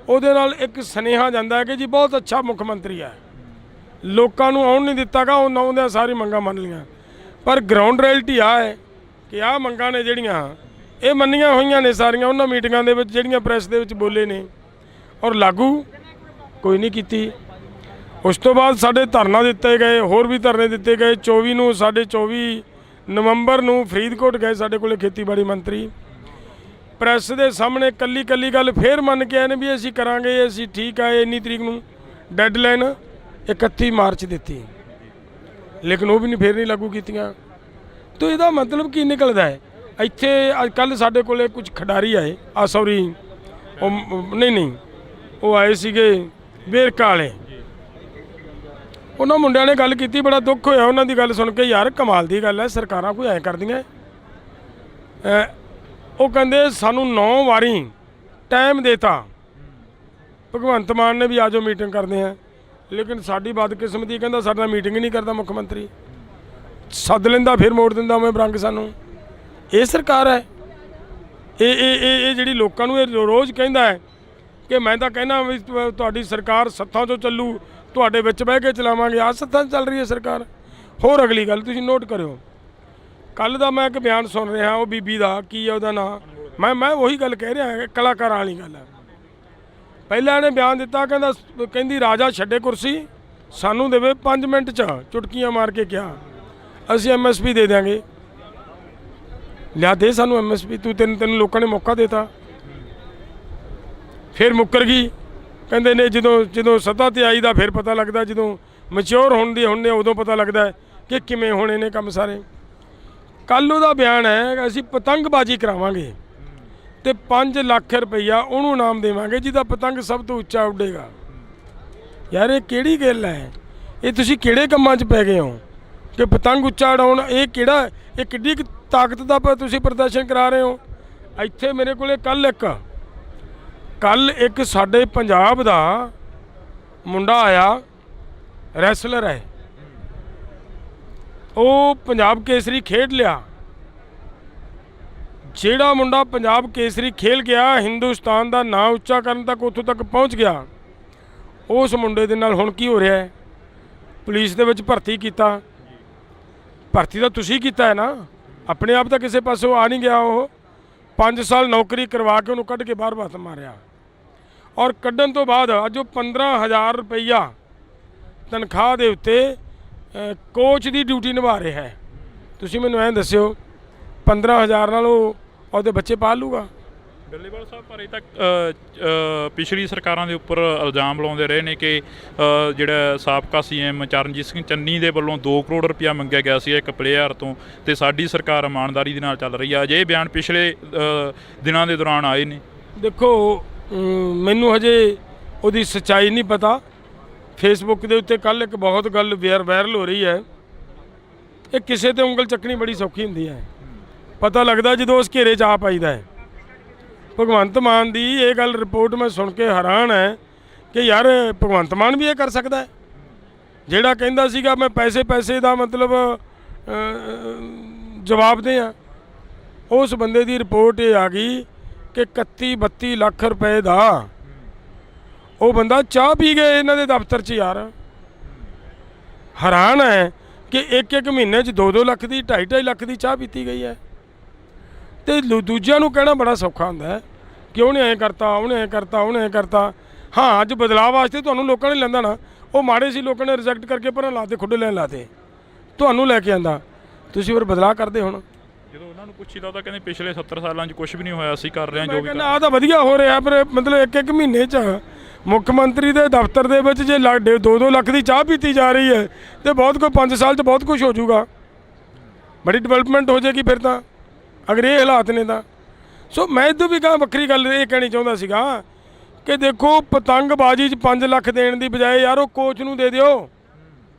ਉਹਦੇ ਨਾਲ ਇੱਕ ਸੁਨੇਹਾ ਜਾਂਦਾ ਹੈ ਕਿ ਜੀ ਬਹੁਤ ਅੱਛਾ ਮੁੱਖ ਮੰਤਰੀ ਹੈ, ਲੋਕਾਂ ਨੂੰ ਆਉਣ ਨਹੀਂ ਦਿੱਤਾਗਾ, ਉਹਨਾਂ ਆਉਂਦਿਆਂ ਸਾਰੀ ਮੰਗਾਂ ਮੰਨ ਲਈਆਂ। ਪਰ ਗਰਾਊਂਡ ਰਿਐਲਿਟੀ ਆ ਹੈ ਕਿ ਆਹ ਮੰਗਾਂ ਨੇ ਜਿਹੜੀਆਂ ਇਹ ਮੰਨੀਆਂ ਹੋਈਆਂ ਨੇ ਸਾਰੀਆਂ ਉਹਨਾਂ ਮੀਟਿੰਗਾਂ ਦੇ ਵਿੱਚ ਜਿਹੜੀਆਂ ਪ੍ਰੈਸ ਦੇ ਵਿੱਚ ਬੋਲੇ ਨੇ, ਔਰ ਲਾਗੂ ਕੋਈ ਨਹੀਂ ਕੀਤੀ। ਉਸ ਤੋਂ ਬਾਅਦ ਸਾਡੇ ਧਰਨਾ ਦਿੱਤੇ ਗਏ, ਹੋਰ ਵੀ ਧਰਨੇ ਦਿੱਤੇ ਗਏ। 24 ਨੂੰ ਸਾਡੇ 24 ਨਵੰਬਰ ਨੂੰ ਫਰੀਦਕੋਟ ਗਏ ਸਾਡੇ ਕੋਲੇ ਖੇਤੀਬਾੜੀ ਮੰਤਰੀ, ਪ੍ਰੈਸ ਦੇ ਸਾਹਮਣੇ ਕੱਲੀ ਕੱਲੀ ਗੱਲ ਫੇਰ ਮੰਨ ਕੇ ਆਏ ਨੇ ਵੀ ਅਸੀਂ ਕਰਾਂਗੇ, ਅਸੀਂ ਠੀਕ ਆ। ਇੰਨੀ ਤਰੀਕ ਨੂੰ ਡੈਡਲਾਈਨ 31 ਮਾਰਚ ਦਿੱਤੀ, ਲੇਕਿਨ ਉਹ ਵੀ ਨਹੀਂ ਫੇਰ ਨਹੀਂ ਲਾਗੂ ਕੀਤੀਆਂ। ਤਾਂ ਇਹਦਾ ਮਤਲਬ ਕੀ ਨਿਕਲਦਾ ਹੈ? ਇੱਥੇ ਅੱਜ ਕੱਲ੍ਹ ਸਾਡੇ ਕੋਲੇ ਕੁਝ ਖਿਡਾਰੀ ਆਏ, ਸੌਰੀ ਉਹ ਨਹੀਂ ਉਹ ਆਏ ਸੀਗੇ ਵੇਰਕਾ ਵਾਲੇ, ਉਹਨਾਂ ਮੁੰਡਿਆਂ ਨੇ ਗੱਲ ਕੀਤੀ, ਬੜਾ ਦੁੱਖ ਹੋਇਆ ਉਹਨਾਂ ਦੀ ਗੱਲ ਸੁਣ ਕੇ। ਯਾਰ ਕਮਾਲ ਦੀ ਗੱਲ ਹੈ, ਸਰਕਾਰਾਂ ਕੋਈ ਐਂ ਕਰਦੀਆਂ। ਉਹ ਕਹਿੰਦੇ ਸਾਨੂੰ 9 ਵਾਰੀ ਟਾਈਮ ਦੇਤਾ ਭਗਵੰਤ ਮਾਨ ਨੇ ਵੀ ਆ ਜਾਓ ਮੀਟਿੰਗ ਕਰਦੇ ਆ, ਲੇਕਿਨ ਸਾਡੀ ਬਦਕਿਸਮਤੀ ਕਹਿੰਦਾ ਸਾਡੇ ਨਾਲ ਮੀਟਿੰਗ ਹੀ ਨਹੀਂ ਕਰਦਾ ਮੁੱਖ ਮੰਤਰੀ, ਸੱਦ ਲੈਂਦਾ ਫਿਰ ਮੋੜ ਦਿੰਦਾ ਉਵੇਂ ਬਰੰਗ ਸਾਨੂੰ। ਇਹ ਸਰਕਾਰ ਹੈ? ਇਹ ਜਿਹੜੀ ਲੋਕਾਂ ਨੂੰ ਇਹ ਰੋਜ਼ ਕਹਿੰਦਾ ਹੈ ਕਿ ਮੈਂ ਤਾਂ ਕਹਿਣਾ ਵੀ ਤੁਹਾਡੀ ਸਰਕਾਰ ਸੱਥਾਂ 'ਚੋਂ ਚੱਲੂ, ਤੁਹਾਡੇ ਵਿੱਚ ਬਹਿ ਕੇ ਚਲਾਵਾਂਗੇ। ਆਹ ਸੱਥਾਂ 'ਚ ਚੱਲ ਰਹੀ ਹੈ ਸਰਕਾਰ। ਹੋਰ ਅਗਲੀ ਗੱਲ ਤੁਸੀਂ ਨੋਟ ਕਰਿਓ, ਕੱਲ੍ਹ ਦਾ ਮੈਂ ਇੱਕ ਬਿਆਨ ਸੁਣ ਰਿਹਾ, ਉਹ ਬੀਬੀ ਦਾ ਕੀ ਹੈ ਉਹਦਾ ਨਾਂ, ਮੈਂ ਉਹੀ ਗੱਲ ਕਹਿ ਰਿਹਾ, ਕਲਾਕਾਰਾਂ ਵਾਲੀ ਗੱਲ ਹੈ। ਪਹਿਲਾਂ ਇਹਨੇ ਬਿਆਨ ਦਿੱਤਾ, ਕਹਿੰਦੀ ਰਾਜਾ ਛੱਡੇ ਕੁਰਸੀ, ਸਾਨੂੰ ਦੇਵੇ 5 ਮਿੰਟ 'ਚ, ਚੁਟਕੀਆਂ ਮਾਰ ਕੇ ਕਿਹਾ ਅਸੀਂ MSP ਦੇ ਦਿਆਂਗੇ। ਲਿਆ ਦੇ ਸਾਨੂੰ MSP, ਤੈਨੂੰ ਲੋਕਾਂ ਨੇ ਮੌਕਾ ਦੇਤਾ। ਫਿਰ ਮੁੱਕਰ ਗਈ, ਕਹਿੰਦੇ ਨੇ ਜਦੋਂ ਸੱਤਾ 'ਤੇ ਆਈ ਦਾ ਫਿਰ ਪਤਾ ਲੱਗਦਾ, ਜਦੋਂ ਮੈਚਿਓਰ ਹੁੰਦੇ ਉਦੋਂ ਪਤਾ ਲੱਗਦਾ ਕਿ ਕਿਵੇਂ ਹੋਣੇ ਨੇ ਕੰਮ ਸਾਰੇ। ਕੱਲ੍ਹ ਉਹਦਾ ਬਿਆਨ ਹੈ ਅਸੀਂ ਪਤੰਗਬਾਜ਼ੀ ਕਰਾਵਾਂਗੇ ਤੇ 5 ਲੱਖ ਰੁਪਈਆ ਉਹਨੂੰ ਇਨਾਮ ਦੇਵਾਂਗੇ ਜਿਹਦਾ ਪਤੰਗ ਸਭ ਤੋਂ ਉੱਚਾ ਉੱਡੇਗਾ। ਯਾਰ ਇਹ ਕਿਹੜੀ ਗੱਲ ਹੈ? ਇਹ ਤੁਸੀਂ ਕਿਹੜੇ ਕੰਮਾਂ 'ਚ ਪੈ ਗਏ ਹੋ ਕਿ ਪਤੰਗ ਉੱਚਾ ਉਡਾਉਣ? ਇਹ ਕਿੱਡੀ ਕੁ ਤਾਕਤ ਦਾ ਤੁਸੀਂ ਪ੍ਰਦਰਸ਼ਨ ਕਰਾ ਰਹੇ ਹੋ? ਇੱਥੇ ਮੇਰੇ ਕੋਲੇ ਕੱਲ ਇੱਕ ਸਾਡੇ ਪੰਜਾਬ ਦਾ ਮੁੰਡਾ ਆਇਆ, ਰੈਸਲਰ ਹੈ, ਉਹ ਪੰਜਾਬ ਕੇਸਰੀ ਖੇਡ ਲਿਆ। ਜਿਹੜਾ ਮੁੰਡਾ ਪੰਜਾਬ ਕੇਸਰੀ ਖੇਲ ਗਿਆ, ਹਿੰਦੁਸਤਾਨ ਦਾ ਨਾਂ ਉੱਚਾ ਕਰਨ ਤੱਕ ਉੱਥੋਂ ਤੱਕ ਪਹੁੰਚ ਗਿਆ, ਉਸ ਮੁੰਡੇ ਦੇ ਨਾਲ ਹੁਣ ਕੀ ਹੋ ਰਿਹਾ ਹੈ? ਪੁਲਿਸ ਦੇ ਵਿੱਚ ਭਰਤੀ ਕੀਤਾ। ਭਰਤੀ ਤਾਂ ਤੁਸੀਂ ਕੀਤਾ ਹੈ ਨਾ, ਆਪਣੇ ਆਪ ਤਾਂ ਕਿਸੇ ਪਾਸੋਂ ਆ ਨਹੀਂ ਗਿਆ। ਉਹ 5 ਸਾਲ ਨੌਕਰੀ ਕਰਵਾ ਕੇ ਉਹਨੂੰ ਕੱਢ ਕੇ ਬਾਹਰ ਹੱਥ ਮਾਰਿਆ, ਔਰ ਕੱਢਣ ਤੋਂ ਬਾਅਦ ਅੱਜ ਉਹ 15,000 ਰੁਪਈਆ ਤਨਖਾਹ ਦੇ ਉੱਤੇ ਕੋਚ ਦੀ ਡਿਊਟੀ ਨਿਭਾ ਰਿਹਾ ਹੈ। ਤੁਸੀਂ ਮੈਨੂੰ ਐਂ ਦੱਸਿਓ 15,000 ਨਾਲ ਉਹ ਉਹਦੇ ਬੱਚੇ ਪਾਲ ਲੂਗਾ? ਡੱਲੇਵਾਲ ਸਾਹਿਬ ਪਰ ਇਹ ਤੱਕ ਪਿਛਲੀ ਸਰਕਾਰਾਂ ਦੇ ਉੱਪਰ ਇਲਜ਼ਾਮ ਲਾਉਂਦੇ ਰਹੇ ਨੇ ਕਿ ਜਿਹੜਾ ਸਾਬਕਾ CM ਚਰਨਜੀਤ ਸਿੰਘ ਚੰਨੀ ਦੇ ਵੱਲੋਂ 2 ਕਰੋੜ ਰੁਪਇਆ ਮੰਗਿਆ ਗਿਆ ਸੀ ਇੱਕ ਪਲੇਅਰ ਤੋਂ, ਤੇ ਸਾਡੀ ਸਰਕਾਰ ਇਮਾਨਦਾਰੀ ਦੇ ਨਾਲ ਚੱਲ ਰਹੀ ਆ। ਅਜੇ ਬਿਆਨ ਪਿਛਲੇ ਦਿਨਾਂ ਦੇ ਦੌਰਾਨ ਆਏ ਨੇ। ਦੇਖੋ ਮੈਨੂੰ ਹਜੇ ਉਹਦੀ ਸੱਚਾਈ ਨਹੀਂ ਪਤਾ। ਫੇਸਬੁੱਕ ਦੇ ਉੱਤੇ ਕੱਲ੍ਹ ਇੱਕ ਬਹੁਤ ਗੱਲ ਵਾਇਰਲ ਹੋ ਰਹੀ ਹੈ। ਇਹ ਕਿਸੇ ਤੇ ਉਂਗਲ ਚੱਕਣੀ ਬੜੀ ਸੌਖੀ ਹੁੰਦੀ ਹੈ, ਪਤਾ ਲੱਗਦਾ ਜਦੋਂ ਉਸ ਘੇਰੇ 'ਚ ਆ ਪਾਈਦਾ ਹੈ। ਭਗਵੰਤ ਮਾਨ ਦੀ ਇਹ ਗੱਲ ਰਿਪੋਰਟ ਮੈਂ ਸੁਣ ਕੇ ਹੈਰਾਨ ਹੈ ਕਿ ਯਾਰ ਭਗਵੰਤ ਮਾਨ ਵੀ ਇਹ ਕਰ ਸਕਦਾ ਹੈ। ਜਿਹੜਾ ਕਹਿੰਦਾ ਸੀਗਾ ਮੈਂ ਪੈਸੇ ਦਾ ਮਤਲਬ ਜਵਾਬ ਦੇ ਆ, ਉਸ ਬੰਦੇ ਦੀ ਰਿਪੋਰਟ ਇਹ ਆ ਗਈ ਕਿ 31-32 ਲੱਖ ਰੁਪਏ ਦਾ ਉਹ ਬੰਦਾ ਚਾਹ ਪੀ ਗਏ ਇਹਨਾਂ ਦੇ ਦਫ਼ਤਰ 'ਚ। ਯਾਰ ਹੈਰਾਨ ਹੈ ਕਿ ਇੱਕ ਮਹੀਨੇ 'ਚ 2-2 ਲੱਖ ਦੀ 2.5 ਲੱਖ ਦੀ ਚਾਹ ਪੀਤੀ ਗਈ ਹੈ। ਤੇ ਦੂਜਿਆਂ ਨੂੰ ਕਹਿਣਾ ਬੜਾ ਸੌਖਾ ਹੁੰਦਾ ਹੈ ਕਿ ਉਹਨੇ ਐਂ ਕਰਤਾ, ਉਹਨੇ ਐਂ ਕਰਤਾ। ਹਾਂ, ਅੱਜ ਬਦਲਾਅ ਵਾਸਤੇ ਤੁਹਾਨੂੰ ਲੋਕਾਂ ਨੇ ਲੈਂਦਾ ਨਾ, ਉਹ ਮਾੜੇ ਸੀ ਲੋਕਾਂ ਨੇ ਰਿਜੈਕਟ ਕਰਕੇ ਪਰਾਂ ਲਾਤੇ, ਖੁੱਡੇ ਲੈਣ ਲਾਤੇ, ਤੁਹਾਨੂੰ ਲੈ ਕੇ ਆਂਦਾ, ਤੁਸੀਂ ਫਿਰ ਬਦਲਾਅ ਕਰਦੇ। ਹੁਣ ਜਦੋਂ ਉਹਨਾਂ ਨੂੰ ਪੁੱਛੀਦਾ ਤਾਂ ਕਹਿੰਦੇ ਪਿਛਲੇ 70 ਸਾਲਾਂ 'ਚ ਕੁਝ ਵੀ ਨਹੀਂ ਹੋਇਆ, ਅਸੀਂ ਕਰ ਰਹੇ ਹਾਂ ਜੋ ਵੀ। ਕਹਿੰਦਾ ਆਹ ਤਾਂ ਵਧੀਆ ਹੋ ਰਿਹਾ, ਪਰ ਮਤਲਬ ਇੱਕ ਮਹੀਨੇ 'ਚ ਮੁੱਖ ਮੰਤਰੀ ਦੇ ਦਫ਼ਤਰ ਦੇ ਵਿੱਚ ਜੇ 2-2 ਲੱਖ ਦੀ ਚਾਹ ਪੀਤੀ ਜਾ ਰਹੀ ਹੈ ਤੇ ਬਹੁਤ ਕੋਈ 5 ਸਾਲ 'ਚ ਬਹੁਤ ਕੁਝ ਹੋ ਜਾਊਗਾ, ਬੜੀ ਡਿਵੈਲਪਮੈਂਟ ਹੋ ਜਾਏਗੀ ਫਿਰ ਤਾਂ, ਅਗਰ ਇਹ ਹਾਲਾਤ ਨੇ ਤਾਂ। ਸੋ ਮੈਂ ਇੱਦੋਂ ਵੀ ਵੱਖਰੀ ਗੱਲ ਇਹ ਕਹਿਣੀ ਚਾਹੁੰਦਾ ਸੀਗਾ ਕਿ ਦੇਖੋ ਪਤੰਗਬਾਜ਼ੀ 'ਚ 5 ਲੱਖ ਦੇਣ ਦੀ ਬਜਾਏ ਯਾਰ ਉਹ ਕੋਚ ਨੂੰ ਦੇ ਦਿਓ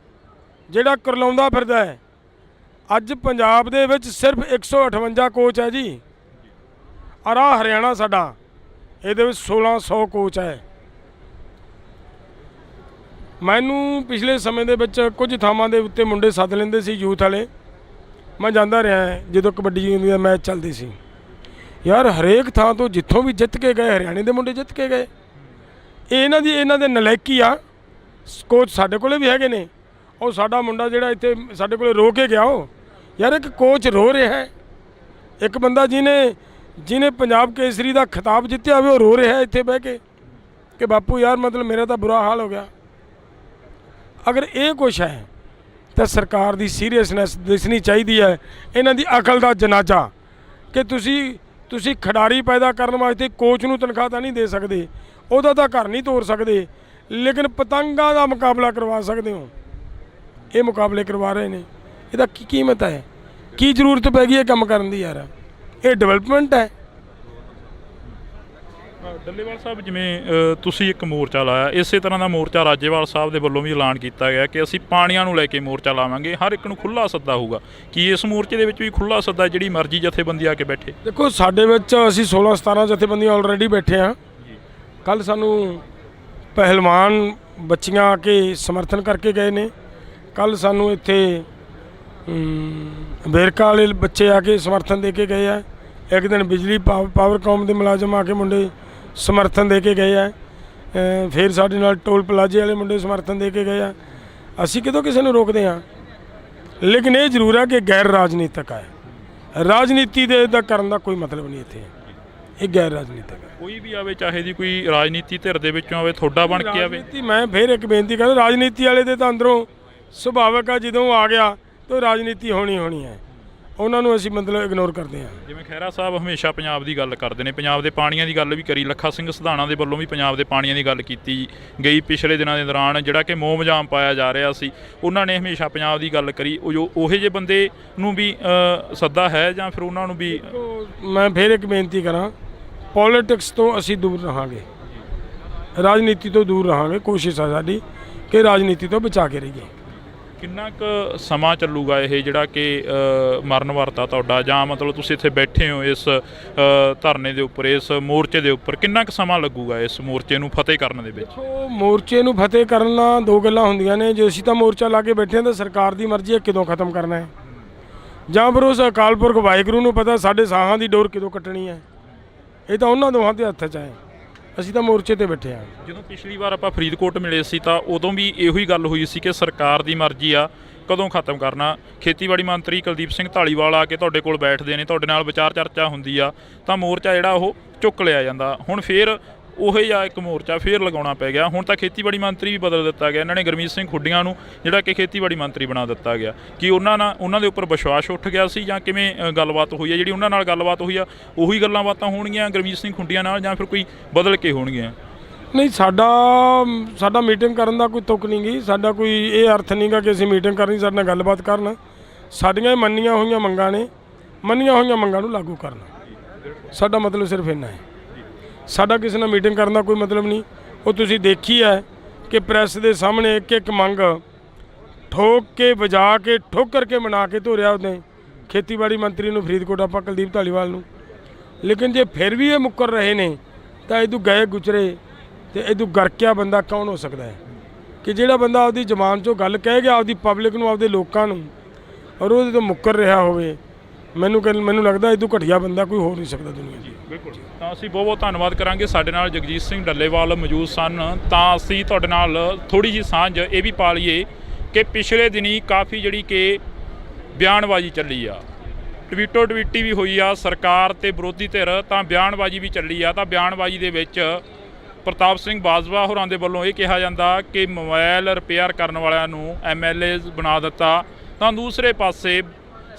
ਜਿਹੜਾ ਕਰਲਾਉਂਦਾ ਫਿਰਦਾ ਹੈ। ਅੱਜ ਪੰਜਾਬ ਦੇ ਵਿੱਚ ਸਿਰਫ 158 ਕੋਚ ਹੈ ਜੀ, ਔਰ ਆਹ ਹਰਿਆਣਾ ਸਾਡਾ, ਇਹਦੇ ਵਿੱਚ 1600 ਕੋਚ ਹੈ। ਮੈਨੂੰ ਪਿਛਲੇ ਸਮੇਂ ਦੇ ਵਿੱਚ ਕੁਝ ਥਾਵਾਂ ਦੇ ਉੱਤੇ ਮੁੰਡੇ ਸੱਦ ਲੈਂਦੇ ਸੀ ਯੂਥ ਵਾਲੇ, ਮੈਂ ਜਾਂਦਾ ਰਿਹਾ ਜਦੋਂ ਕਬੱਡੀ ਦੇ ਮੈਚ ਚੱਲਦੇ ਸੀ। ਯਾਰ ਹਰੇਕ ਥਾਂ ਤੋਂ ਜਿੱਥੋਂ ਵੀ ਜਿੱਤ ਕੇ ਗਏ, ਹਰਿਆਣੇ ਦੇ ਮੁੰਡੇ ਜਿੱਤ ਕੇ ਗਏ। ਇਹਨਾਂ ਦੇ ਨਲਾਇਕੀ ਆ। ਕੋਚ ਸਾਡੇ ਕੋਲੇ ਵੀ ਹੈਗੇ ਨੇ। ਉਹ ਸਾਡਾ ਮੁੰਡਾ ਜਿਹੜਾ ਇੱਥੇ ਸਾਡੇ ਕੋਲੇ ਰੋ ਕੇ ਗਿਆ, ਉਹ ਯਾਰ ਇੱਕ ਕੋਚ ਰੋ ਰਿਹਾ ਹੈ, ਇੱਕ ਬੰਦਾ ਜਿਹਨੇ ਪੰਜਾਬ ਕੇਸਰੀ ਦਾ ਖਿਤਾਬ ਜਿੱਤਿਆ ਹੋਵੇ ਉਹ ਰੋ ਰਿਹਾ ਇੱਥੇ ਬਹਿ ਕੇ ਕਿ ਬਾਪੂ ਯਾਰ ਮਤਲਬ ਮੇਰਾ ਤਾਂ ਬੁਰਾ ਹਾਲ ਹੋ ਗਿਆ। ਅਗਰ ਇਹ ਕੁਛ ਹੈ ਤਾਂ ਸਰਕਾਰ ਦੀ ਸੀਰੀਅਸਨੈਸ ਦਿਸਣੀ ਚਾਹੀਦੀ ਹੈ। ਇਹਨਾਂ ਦੀ ਅਕਲ ਦਾ ਜਨਾਜ਼ਾ ਕਿ ਤੁਸੀਂ ਖਿਡਾਰੀ ਪੈਦਾ ਕਰਨ ਵਾਸਤੇ ਕੋਚ ਨੂੰ ਤਨਖਾਹ ਤਾਂ ਨਹੀਂ ਦੇ ਸਕਦੇ, ਉਹਦਾ ਤਾਂ ਘਰ ਨਹੀਂ ਤੋਰ ਸਕਦੇ, ਲੇਕਿਨ ਪਤੰਗਾਂ ਦਾ ਮੁਕਾਬਲਾ ਕਰਵਾ ਸਕਦੇ ਹੋ। ਇਹ ਮੁਕਾਬਲੇ ਕਰਵਾ ਰਹੇ ਨੇ, ਇਹਦਾ ਕੀ ਕੀਮਤ ਹੈ? ਕੀ ਜ਼ਰੂਰਤ ਪੈ ਗਈ ਇਹ ਕੰਮ ਕਰਨ ਦੀ ਯਾਰ? ਇਹ ਡਿਵੈਲਪਮੈਂਟ ਹੈ। ਡੱਲੇਵਾਲ ਸਾਹਿਬ, ਜਿਵੇਂ ਤੁਸੀਂ ਇੱਕ ਮੋਰਚਾ ਲਾਇਆ, ਇਸੇ ਤਰ੍ਹਾਂ ਦਾ ਮੋਰਚਾ ਰਾਜੇਵਾਲ ਸਾਹਿਬ ਦੇ ਵੱਲੋਂ ਵੀ ਐਲਾਨ ਕੀਤਾ ਗਿਆ ਕਿ ਅਸੀਂ ਪਾਣੀਆਂ ਨੂੰ ਲੈ ਕੇ ਮੋਰਚਾ ਲਾਵਾਂਗੇ, ਹਰ ਇੱਕ ਨੂੰ ਖੁੱਲ੍ਹਾ ਸੱਦਾ ਹੋਊਗਾ। ਕੀ ਇਸ ਮੋਰਚੇ ਦੇ ਵਿੱਚ ਵੀ ਖੁੱਲ੍ਹਾ ਸੱਦਾ ਜਿਹੜੀ ਮਰਜ਼ੀ ਜਥੇਬੰਦੀ ਆ ਕੇ ਬੈਠੇ? ਦੇਖੋ ਸਾਡੇ ਵਿੱਚ ਅਸੀਂ 16-17 ਜਥੇਬੰਦੀਆਂ ਆਲਰੇਡੀ ਬੈਠੇ ਹਾਂ। ਕੱਲ੍ਹ ਸਾਨੂੰ ਪਹਿਲਵਾਨ ਬੱਚੀਆਂ ਆ ਕੇ ਸਮਰਥਨ ਕਰਕੇ ਗਏ ਨੇ। ਕੱਲ੍ਹ ਸਾਨੂੰ ਇੱਥੇ ਵੇਰਕਾ ਵਾਲੇ ਬੱਚੇ ਆ ਕੇ ਸਮਰਥਨ ਦੇ ਕੇ ਗਏ ਆ। ਇੱਕ ਦਿਨ ਬਿਜਲੀ ਪਾਵਰਕਾਮ ਦੇ ਮੁਲਾਜ਼ਮ ਆ ਕੇ ਮੁੰਡੇ ਸਮਰਥਨ ਦੇ ਕੇ ਗਏ ਆ। ਫਿਰ ਸਾਡੇ ਨਾਲ ਟੋਲ ਪਲਾਜ਼ੇ ਵਾਲੇ ਮੁੰਡੇ ਸਮਰਥਨ ਦੇ ਕੇ ਗਏ ਆ। ਅਸੀਂ ਕਿਦੋਂ ਕਿਸੇ ਨੂੰ ਰੋਕਦੇ ਹਾਂ, ਲੇਕਿਨ ਇਹ ਜ਼ਰੂਰ ਹੈ ਕਿ ਗੈਰ ਰਾਜਨੀਤਿਕ ਹੈ। ਰਾਜਨੀਤੀ ਦੇ ਦਾ ਕਰਨ ਦਾ ਕੋਈ ਮਤਲਬ ਨਹੀਂ ਇੱਥੇ। ਇਹ ਗੈਰ ਰਾਜਨੀਤਿਕ ਹੈ। ਕੋਈ ਵੀ ਆਵੇ, ਚਾਹੇ ਦੀ ਕੋਈ ਰਾਜਨੀਤੀ ਧਿਰ ਦੇ ਵਿੱਚੋਂ ਆਵੇ, ਤੁਹਾਡਾ ਬਣ ਕੇ ਆਵੇ। ਮੈਂ ਫਿਰ ਇੱਕ ਬੇਨਤੀ ਕਰਦਾ, ਰਾਜਨੀਤੀ ਵਾਲੇ ਦੇ ਤਾਂ ਅੰਦਰੋਂ ਸੁਭਾਵਿਕ ਆ, ਜਦੋਂ ਆ ਗਿਆ ਤਾਂ ਰਾਜਨੀਤੀ ਹੋਣੀ ਹੈ। ਉਹਨਾਂ ਨੂੰ ਅਸੀਂ ਮਤਲਬ ਇਗਨੋਰ ਕਰਦੇ ਹਾਂ। ਜਿਵੇਂ ਖਹਿਰਾ ਸਾਹਿਬ ਹਮੇਸ਼ਾ ਪੰਜਾਬ ਦੀ ਗੱਲ ਕਰਦੇ ਨੇ, ਪੰਜਾਬ ਦੇ ਪਾਣੀਆਂ ਦੀ ਗੱਲ ਵੀ ਕਰੀ, ਲੱਖਾ ਸਿੰਘ ਸਿਧਾਣਾ ਦੇ ਵੱਲੋਂ ਵੀ ਪੰਜਾਬ ਦੇ ਪਾਣੀਆਂ ਦੀ ਗੱਲ ਕੀਤੀ ਗਈ ਪਿਛਲੇ ਦਿਨਾਂ ਦੇ ਦੌਰਾਨ, ਜਿਹੜਾ ਕਿ ਮੋਮਜਾਮ ਪਾਇਆ ਜਾ ਰਿਹਾ ਸੀ। ਉਹਨਾਂ ਨੇ ਹਮੇਸ਼ਾ ਪੰਜਾਬ ਦੀ ਗੱਲ ਕਰੀ। ਉਹੇ ਜਿਹੇ ਬੰਦੇ ਨੂੰ ਵੀ ਸੱਦਾ ਹੈ ਜਾਂ ਫਿਰ ਉਹਨਾਂ ਨੂੰ ਵੀ? ਮੈਂ ਫਿਰ ਇੱਕ ਬੇਨਤੀ ਕਰਾਂ, ਪੋਲੀਟਿਕਸ ਤੋਂ ਅਸੀਂ ਦੂਰ ਰਹਾਂਗੇ, ਰਾਜਨੀਤੀ ਤੋਂ ਦੂਰ ਰਹਾਂਗੇ। ਕੋਸ਼ਿਸ਼ ਹੈ ਸਾਡੀ ਕਿ ਰਾਜਨੀਤੀ ਤੋਂ ਬਚਾ ਕੇ ਰਹੀਏ। ਕਿੰਨਾ ਕੁ ਸਮਾਂ ਚੱਲੂਗਾ ਇਹ ਜਿਹੜਾ ਕਿ ਮਰਨ ਵਰਤਾ ਤੁਹਾਡਾ, ਜਾਂ ਮਤਲਬ ਤੁਸੀਂ ਇੱਥੇ ਬੈਠੇ ਹੋ ਇਸ ਧਰਨੇ ਦੇ ਉੱਪਰ, ਇਸ ਮੋਰਚੇ ਦੇ ਉੱਪਰ, ਕਿੰਨਾ ਕੁ ਸਮਾਂ ਲੱਗੂਗਾ ਇਸ ਮੋਰਚੇ ਨੂੰ ਫਤਿਹ ਕਰਨ ਦੇ ਵਿੱਚ? ਦੇਖੋ, ਮੋਰਚੇ ਨੂੰ ਫਤਿਹ ਕਰਨ ਨਾਲ ਦੋ ਗੱਲਾਂ ਹੁੰਦੀਆਂ ਨੇ। ਜੇ ਅਸੀਂ ਤਾਂ ਮੋਰਚਾ ਲਾ ਕੇ ਬੈਠੇ ਹਾਂ ਤਾਂ ਸਰਕਾਰ ਦੀ ਮਰਜ਼ੀ ਹੈ ਕਦੋਂ ਖਤਮ ਕਰਨਾ ਹੈ, ਜਾਂ ਫਿਰ ਉਸ ਅਕਾਲ ਪੁਰਖ ਵਾਹਿਗੁਰੂ ਨੂੰ ਪਤਾ ਸਾਡੇ ਸਾਹਾਂ ਦੀ ਡੋਰ ਕਦੋਂ ਕੱਟਣੀ ਹੈ। ਇਹ ਤਾਂ ਉਹਨਾਂ ਦੋਹਾਂ ਦੇ ਹੱਥ 'ਚ ਹੈ। ਅਸੀਂ ਤਾਂ ਮੋਰਚੇ ਤੇ ਬੈਠੇ ਹਾਂ। ਜਦੋਂ ਪਿਛਲੀ ਵਾਰ ਆਪਾਂ ਫਰੀਦਕੋਟ ਮਿਲੇ ਸੀ ਤਾਂ ਉਦੋਂ ਵੀ ਇਹੋ ਹੀ ਗੱਲ ਹੋਈ ਸੀ ਕਿ ਸਰਕਾਰ ਦੀ ਮਰਜ਼ੀ ਆ ਕਦੋਂ ਖਤਮ ਕਰਨਾ। ਖੇਤੀਬਾੜੀ ਮੰਤਰੀ ਕੁਲਦੀਪ ਸਿੰਘ ਧਾਲੀਵਾਲ ਆ ਕੇ ਤੁਹਾਡੇ ਕੋਲ ਬੈਠਦੇ ਨੇ, ਤੁਹਾਡੇ ਨਾਲ ਵਿਚਾਰ ਚਰਚਾ ਹੁੰਦੀ ਆ, ਤਾਂ ਮੋਰਚਾ ਜਿਹੜਾ ਉਹ ਚੁੱਕ ਲਿਆ ਜਾਂਦਾ। ਹੁਣ ਫੇਰ ਉਹੀ ਜਿਹਾ ਇੱਕ ਮੋਰਚਾ ਫੇਰ ਲਗਾਉਣਾ ਪੈ ਗਿਆ। ਹੁਣ ਤਾਂ ਖੇਤੀਬਾੜੀ ਮੰਤਰੀ ਵੀ ਬਦਲ ਦਿੱਤਾ ਗਿਆ। ਇਹਨਾਂ ਨੇ ਗੁਰਮੀਤ ਸਿੰਘ ਖੁੱਡੀਆਂ ਨੂੰ ਜਿਹੜਾ ਕਿ ਖੇਤੀਬਾੜੀ ਮੰਤਰੀ ਬਣਾ ਦਿੱਤਾ ਗਿਆ। ਕੀ ਉਹਨਾਂ ਦੇ ਉੱਪਰ ਵਿਸ਼ਵਾਸ ਉੱਠ ਗਿਆ ਸੀ, ਜਾਂ ਕਿਵੇਂ ਗੱਲਬਾਤ ਹੋਈ ਹੈ? ਜਿਹੜੀ ਉਹਨਾਂ ਨਾਲ ਗੱਲਬਾਤ ਹੋਈ ਆ ਉਹੀ ਗੱਲਾਂ ਬਾਤਾਂ ਹੋਣਗੀਆਂ ਗੁਰਮੀਤ ਸਿੰਘ ਖੁੱਡੀਆਂ ਨਾਲ, ਜਾਂ ਫਿਰ ਕੋਈ ਬਦਲ ਕੇ ਹੋਣਗੀਆਂ? ਨਹੀਂ, ਸਾਡਾ ਮੀਟਿੰਗ ਕਰਨ ਦਾ ਕੋਈ ਤੁਕ ਨਹੀਂ ਗਈ। ਸਾਡਾ ਕੋਈ ਇਹ ਅਰਥ ਨਹੀਂ ਗਾ ਕਿ ਅਸੀਂ ਮੀਟਿੰਗ ਕਰਨੀ, ਸਾਡੇ ਨਾਲ ਗੱਲਬਾਤ ਕਰਨ। ਸਾਡੀਆਂ ਮੰਨੀਆਂ ਹੋਈਆਂ ਮੰਗਾਂ ਨੇ, ਮੰਨੀਆਂ ਹੋਈਆਂ ਮੰਗਾਂ ਨੂੰ ਲਾਗੂ ਕਰਨਾ ਸਾਡਾ ਮਤਲਬ ਸਿਰਫ ਇੰਨਾ ਹੈ। ਸਾਡਾ ਕਿਸੇ ਨਾਲ ਮੀਟਿੰਗ ਕਰਨ ਦਾ ਕੋਈ ਮਤਲਬ ਨਹੀਂ। ਉਹ ਤੁਸੀਂ ਦੇਖੀ ਹੈ ਕਿ ਪ੍ਰੈਸ ਦੇ ਸਾਹਮਣੇ ਇੱਕ ਮੰਗ ਠੋਕ ਕੇ ਵਜਾ ਕੇ ਠੋਕਰ ਕੇ ਮਨਾ ਕੇ ਧੋਰਿਆ ਉਹਨੇ ਖੇਤੀਬਾੜੀ ਮੰਤਰੀ ਨੂੰ, ਫਰੀਦਕੋਟ ਆਪਾਂ ਕੁਲਦੀਪ ਧਾਲੀਵਾਲ ਨੂੰ। ਲੇਕਿਨ ਜੇ ਫਿਰ ਵੀ ਇਹ ਮੁੱਕਰ ਰਹੇ ਨੇ ਤਾਂ ਇਹਦੋਂ ਗਏ ਗੁਜ਼ਰੇ ਤੇ ਇਹਦੋਂ ਗਰਕਿਆ ਬੰਦਾ ਕੌਣ ਹੋ ਸਕਦਾ ਹੈ ਕਿ ਜਿਹੜਾ ਬੰਦਾ ਆਪਦੀ ਜ਼ਬਾਨ 'ਚੋਂ ਗੱਲ ਕਹਿ ਗਿਆ ਆਪਦੀ ਪਬਲਿਕ ਨੂੰ, ਆਪਦੇ ਲੋਕਾਂ ਨੂੰ, ਔਰ ਉਹਦੇ ਤੋਂ ਮੁੱਕਰ ਰਿਹਾ ਹੋਵੇ, ਮੈਨੂੰ ਲੱਗਦਾ ਇਹਦੋਂ ਘਟੀਆ ਬੰਦਾ ਕੋਈ ਹੋ ਨਹੀਂ ਸਕਦਾ ਦੁਨੀਆ 'ਚ। ਬਿਲਕੁਲ। ਤਾਂ ਅਸੀਂ ਬਹੁਤ ਧੰਨਵਾਦ ਕਰਾਂਗੇ। ਸਾਡੇ ਨਾਲ ਜਗਜੀਤ ਸਿੰਘ ਡੱਲੇਵਾਲ ਮੌਜੂਦ ਸਨ। ਤਾਂ ਅਸੀਂ ਤੁਹਾਡੇ ਨਾਲ ਥੋੜ੍ਹੀ ਜਿਹੀ ਸਾਂਝ ਇਹ ਵੀ ਪਾ ਲਈਏ ਕਿ ਪਿਛਲੇ ਦਿਨੀ ਕਾਫੀ ਜਿਹੜੀ ਕਿ ਬਿਆਨਬਾਜ਼ੀ ਚੱਲੀ ਆ, ਟਵੀਟੀ ਵੀ ਹੋਈ ਆ ਸਰਕਾਰ ਤੇ ਵਿਰੋਧੀ ਧਿਰ, ਤਾਂ ਬਿਆਨਬਾਜ਼ੀ ਵੀ ਚੱਲੀ ਆ। ਤਾਂ ਬਿਆਨਬਾਜ਼ੀ ਦੇ ਵਿੱਚ ਪ੍ਰਤਾਪ ਸਿੰਘ ਬਾਜਵਾ ਹੋਰਾਂ ਦੇ ਵੱਲੋਂ ਇਹ ਕਿਹਾ ਜਾਂਦਾ ਕਿ ਮੋਬਾਈਲ ਰਿਪੇਅਰ ਕਰਨ ਵਾਲਿਆਂ ਨੂੰ MLAs ਬਣਾ ਦਿੱਤਾ, ਤਾਂ ਦੂਸਰੇ ਪਾਸੇ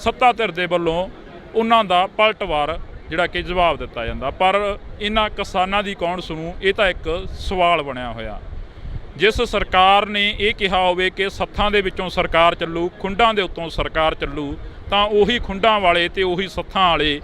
ਸੱਤਾ ਧਿਰ ਦੇ ਵੱਲੋਂ ਉਹਨਾਂ ਦਾ ਪਲਟਵਾਰ ਜਿਹੜਾ ਕਿ ਜਵਾਬ ਦਿੱਤਾ ਜਾਂਦਾ। ਪਰ ਇਹਨਾਂ ਕਿਸਾਨਾਂ ਦੀ ਕੌਣ ਸੁਣੂ, ਇਹ ਤਾਂ ਇੱਕ ਸਵਾਲ ਬਣਿਆ ਹੋਇਆ। ਜਿਸ ਸਰਕਾਰ ਨੇ ਇਹ ਕਿਹਾ ਹੋਵੇ ਕਿ ਸੱਥਾਂ ਦੇ ਵਿੱਚੋਂ ਸਰਕਾਰ ਚੱਲੂ, ਖੁੰਡਾਂ ਦੇ ਉੱਤੋਂ ਸਰਕਾਰ ਚੱਲੂ, ਤਾਂ ਉਹੀ ਖੁੰਡਾਂ ਵਾਲੇ ਤੇ ਉਹੀ ਸੱਥਾਂ ਵਾਲੇ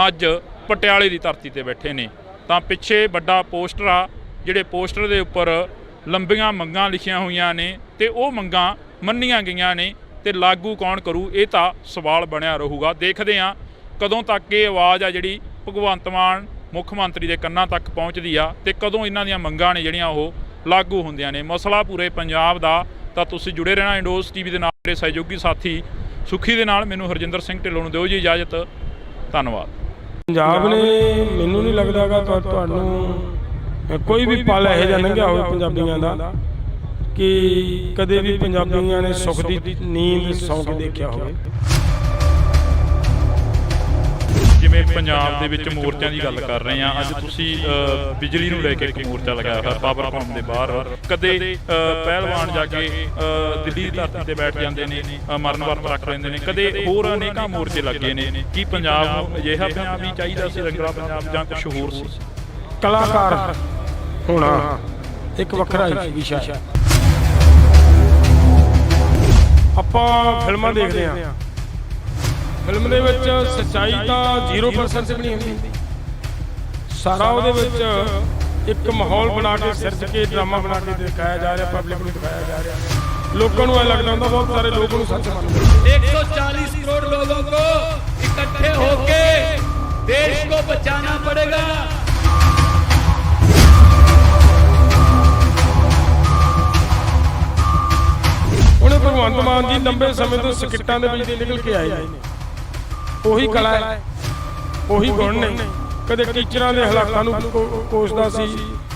ਅੱਜ ਪਟਿਆਲੇ ਦੀ ਧਰਤੀ ਤੇ ਬੈਠੇ ਨੇ। ਤਾਂ ਪਿੱਛੇ ਵੱਡਾ ਪੋਸਟਰ ਆ, ਜਿਹੜੇ ਪੋਸਟਰ ਦੇ ਉੱਪਰ ਲੰਬੀਆਂ ਮੰਗਾਂ ਲਿਖੀਆਂ ਹੋਈਆਂ ਨੇ ਤੇ ਉਹ ਮੰਗਾਂ ਮੰਨੀਆਂ ਗਈਆਂ ਨੇ, ਤੇ ਲਾਗੂ ਕੌਣ ਕਰੂ, ਇਹ ਤਾਂ ਸਵਾਲ ਬਣਿਆ ਰਹੂਗਾ। ਦੇਖਦੇ ਹਾਂ ਕਦੋਂ ਤੱਕ ਇਹ ਆਵਾਜ਼ ਆ ਜਿਹੜੀ ਭਗਵੰਤ ਮਾਨ ਮੁੱਖ ਮੰਤਰੀ ਦੇ ਕੰਨਾਂ ਤੱਕ ਪਹੁੰਚਦੀ ਆ, ਤੇ ਕਦੋਂ ਇਹਨਾਂ ਦੀਆਂ ਮੰਗਾਂ ਨੇ ਜਿਹੜੀਆਂ ਉਹ ਲਾਗੂ ਹੁੰਦੀਆਂ ਨੇ। ਮਸਲਾ ਪੂਰੇ ਪੰਜਾਬ ਦਾ। ਤਾਂ ਤੁਸੀਂ ਜੁੜੇ ਰਹਿਣਾ ਇੰਡੋਜ਼ TV ਦੇ ਨਾਲ। ਮੇਰੇ ਸਹਿਯੋਗੀ ਸਾਥੀ ਸੁਖੀ ਦੇ ਨਾਲ ਮੈਨੂੰ ਹਰਜਿੰਦਰ ਸਿੰਘ ਢਿੱਲੋਂ ਨੂੰ ਦਿਓ ਜੀ ਇਜਾਜ਼ਤ। ਧੰਨਵਾਦ। ਪੰਜਾਬ ਨੇ ਮੈਨੂੰ ਨਹੀਂ ਲੱਗਦਾਗਾ ਤੁਹਾਨੂੰ ਕੋਈ ਵੀ ਪਲ ਇਹੋ ਜਿਹਾ ਲੰਘਿਆ ਹੋਵੇ ਪੰਜਾਬੀਆਂ ਦਾ ਕਿ ਕਦੇ ਵੀ ਪੰਜਾਬੀਆਂ ਨੇ ਸੁੱਖ ਦੀ ਨੀਂਦ ਸੌਂ ਕੇ ਦੇਖਿਆ ਹੋਵੇ। ਜਿਵੇਂ ਪੰਜਾਬ ਦੇ ਵਿੱਚ ਮੋਰਚਿਆਂ ਦੀ ਗੱਲ ਕਰ ਰਹੇ ਆ, ਅੱਜ ਤੁਸੀਂ ਬਿਜਲੀ ਨੂੰ ਲੈ ਕੇ ਇੱਕ ਮੋਰਚਾ ਲਗਾਇਆ ਹੋਇਆ ਪਾਵਰਕਾਮ ਦੇ ਬਾਹਰ। ਕਦੇ ਪਹਿਲਵਾਨ ਜਾ ਕੇ ਦਿੱਲੀ ਦੀ ਧਰਤੀ ਤੇ ਬੈਠ ਜਾਂਦੇ ਨੇ, ਮਰਨ ਵਰਤ ਰੱਖ ਲੈਂਦੇ ਨੇ, ਕਦੇ ਹੋਰ ਅਨੇਕਾਂ ਮੋਰਚੇ ਲੱਗੇ ਨੇ। ਕੀ ਪੰਜਾਬ ਨੂੰ ਅਜਿਹਾ ਪੰਜਾਬ ਹੀ ਚਾਹੀਦਾ ਸੀ, ਰੰਗਲਾ ਪੰਜਾਬ, ਜਾਂ ਕੁਝ ਹੋਰ ਸੀ? ਕਲਾਕਾਰ ਹੋਣਾ ਇੱਕ ਵੱਖਰਾ ਵਿਸ਼ਾ ਹੈ। ਆਪਾਂ ਫਿਲਮਾਂ ਦੇਖਦੇ ਹਾਂ, ਫਿਲਮ ਦੇ ਵਿੱਚ ਸੱਚਾਈ ਤਾਂ 0% ਵੀ ਨਹੀਂ ਹੁੰਦੀ। ਸਾਰਾ ਉਹਦੇ ਵਿੱਚ ਇੱਕ ਮਾਹੌਲ ਬਣਾ ਕੇ ਸਿਰਜ ਕੇ ਡਰਾਮਾ ਬਣਾ ਕੇ ਦਿਖਾਇਆ ਜਾ ਰਿਹਾ, ਪਬਲਿਕ ਨੂੰ ਦਿਖਾਇਆ ਜਾ ਰਿਹਾ। ਲੋਕਾਂ ਨੂੰ ਇਹ ਲੱਗਦਾ ਹੁੰਦਾ, ਬਹੁਤ ਸਾਰੇ ਲੋਕ ਨੂੰ ਸੱਚ ਮੰਨਦੇ। 140 करोड़ लोगों को इकट्ठे होके देश को बचाना पड़ेगा। ਉਹਨੇ ਭਗਵੰਤ ਮਾਨ ਜੀ ਲੰਬੇ ਸਮੇਂ ਤੋਂ ਸਕਿੱਟਾਂ ਦੇ ਵਿੱਚ ਨਿਕਲ ਕੇ ਆਏ ਨੇ। ਉਹੀ ਕਲਾ ਹੈ, ਉਹੀ ਗੁਣ ਨੇ। ਕਦੇ ਟੀਚਰਾਂ ਦੇ ਹਾਲਾਤਾਂ ਨੂੰ ਕੋਸਦਾ ਸੀ,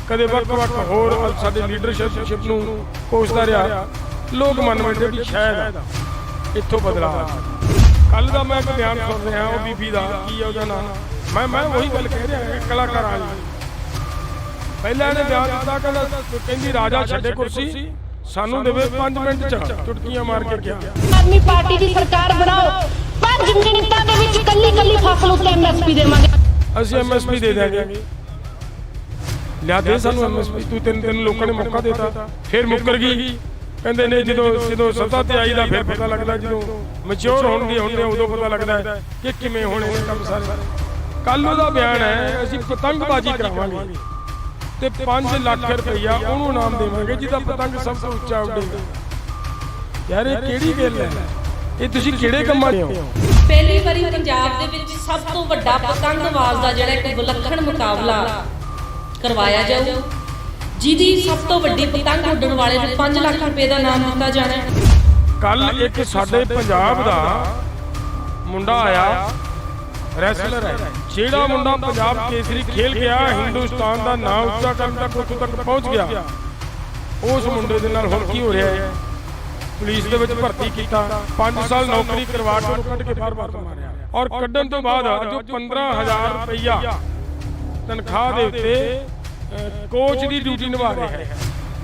ਕਦੇ ਵੱਖ-ਵੱਖ ਹੋਰ ਸਾਡੇ ਲੀਡਰਸ਼ਿਪ ਨੂੰ ਕੋਸਦਾ ਰਿਹਾ। ਲੋਕ ਮੰਨ ਬੈਠੇ ਵੀ ਸ਼ਾਇਦ ਇੱਥੋਂ ਬਦਲਾਅ। ਕੱਲ ਦਾ ਮੈਂ ਇੱਕ ਬਿਆਨ ਸੁਣ ਰਿਹਾ, ਉਹ ਬੀਬੀ ਦਾ, ਕੀ ਹੈ ਉਹਦਾ ਨਾਮ, ਮੈਂ ਉਹੀ ਗੱਲ ਕਹਿ ਰਿਹਾ, ਕਲਾਕਾਰਾਂ ਵਾਲੀ। ਪਹਿਲਾਂ ਇਹਨੇ ਬਿਆਨ ਦਿੱਤਾ, ਕਹਿੰਦੀ ਰਾਜਾ ਛੱਡੇ ਕੁਰਸੀ, ਸਾਨੂੰ ਦੇਵੇ 5 ਮਿੰਟ ਚ ਚੁਟਕੀਆਂ ਮਾਰ ਕੇ ਕਿਹਾ ਆਦਮੀ ਪਾਰਟੀ ਦੀ ਸਰਕਾਰ ਬਣਾਓ, 5 ਮਿੰਟਾਂ ਦੇ ਵਿੱਚ ਕੱਲੀ ਫਸਲ ਉੱਤੇ ਐਮਐਸਪੀ ਦੇਵਾਂਗੇ। ਅਸੀਂ ਐਮਐਸਪੀ ਦੇ ਦਿਆਂਗੇ। ਲਿਆ ਦੇ ਸਾਨੂੰ ਐਮਐਸਪੀ। ਤੂੰ ਤਿੰਨ ਲੋਕਾਂ ਨੇ ਮੌਕਾ ਦਿੱਤਾ, ਫਿਰ ਮੁੱਕਰ ਗਈ। ਕਹਿੰਦੇ ਨੇ ਜਦੋਂ ਸੱਤਾ ਤੇ ਆਈ ਦਾ ਫਿਰ ਪਤਾ ਲੱਗਦਾ, ਜਦੋਂ ਮੈਚਿਓਰ ਹੋਣਗੇ ਹੁੰਦੇ ਉਦੋਂ ਪਤਾ ਲੱਗਦਾ ਹੈ ਕਿ ਕਿਵੇਂ ਹੋਣੇ ਨੇ ਕੰਮ ਸਾਰੇ। ਕੱਲ ਉਹਦਾ ਬਿਆਨ ਹੈ, ਅਸੀਂ ਪਤੰਗਬਾਜ਼ੀ ਕਰਾਵਾਂਗੇ ਤੇ 5 ਲੱਖ ਰੁਪਈਆ ਉਹਨੂੰ ਇਨਾਮ ਦੇਵਾਂਗੇ ਜਿਹਦਾ ਪਤੰਗ ਸਭ ਤੋਂ ਉੱਚਾ ਉੱਡੇਗਾ। ਯਾਰ ਇਹ ਕਿਹੜੀ ਗੱਲ ਹੈ? ਇਹ ਤੁਸੀਂ ਕਿਹੜੇ ਕੰਮਾਂ 'ਚ ਹੋ? ਪਹਿਲੀ ਵਾਰੀ ਪੰਜਾਬ ਦੇ ਵਿੱਚ ਸਭ ਤੋਂ ਵੱਡਾ ਪਤੰਗਬਾਜ਼ ਦਾ ਜਿਹੜਾ ਇੱਕ ਵਿਲੱਖਣ ਮੁਕਾਬਲਾ ਕਰਵਾਇਆ ਜਾਊ, ਜਿਹਦੀ ਸਭ ਤੋਂ ਵੱਡੀ ਪਤੰਗ ਉੱਡਣ ਵਾਲੇ ਨੂੰ 5 ਲੱਖ ਰੁਪਏ ਦਾ ਇਨਾਮ ਦਿੱਤਾ ਜਾਣਾ। ਕੱਲ ਇੱਕ ਸਾਡੇ ਪੰਜਾਬ ਦਾ ਮੁੰਡਾ ਆਇਆ, ਰੈਸਲਰ ਹੈ, ਜਿਹੜਾ ਮੁੰਡਾ ਪੰਜਾਬ ਕੇਸਰੀ ਖੇਲ ਕੇ ਆ, ਹਿੰਦੁਸਤਾਨ ਦਾ ਨਾਮ ਉੱਚਾ ਕਰਨ ਤੱਕ ਉੱਥੋਂ ਤੱਕ ਪਹੁੰਚ ਗਿਆ। ਉਸ ਮੁੰਡੇ ਦੇ ਨਾਲ ਹੁਣ ਕੀ ਹੋ ਰਿਹਾ ਹੈ? ਪੁਲਿਸ ਦੇ ਵਿੱਚ ਭਰਤੀ ਕੀਤਾ, 5 ਸਾਲ ਨੌਕਰੀ ਕਰਵਾ ਕੇ ਉਹਨੂੰ ਕੱਢ ਕੇ ਬਾਹਰ ਮਾਰਿਆ, ਔਰ ਕੱਢਣ ਤੋਂ ਬਾਅਦ ਜੋ 15,000 ਰੁਪਈਆ ਤਨਖਾਹ ਦੇ ਉੱਤੇ ਕੋਚ ਦੀ ਡਿਊਟੀ ਨਿਭਾ ਰਿਹਾ ਹੈ।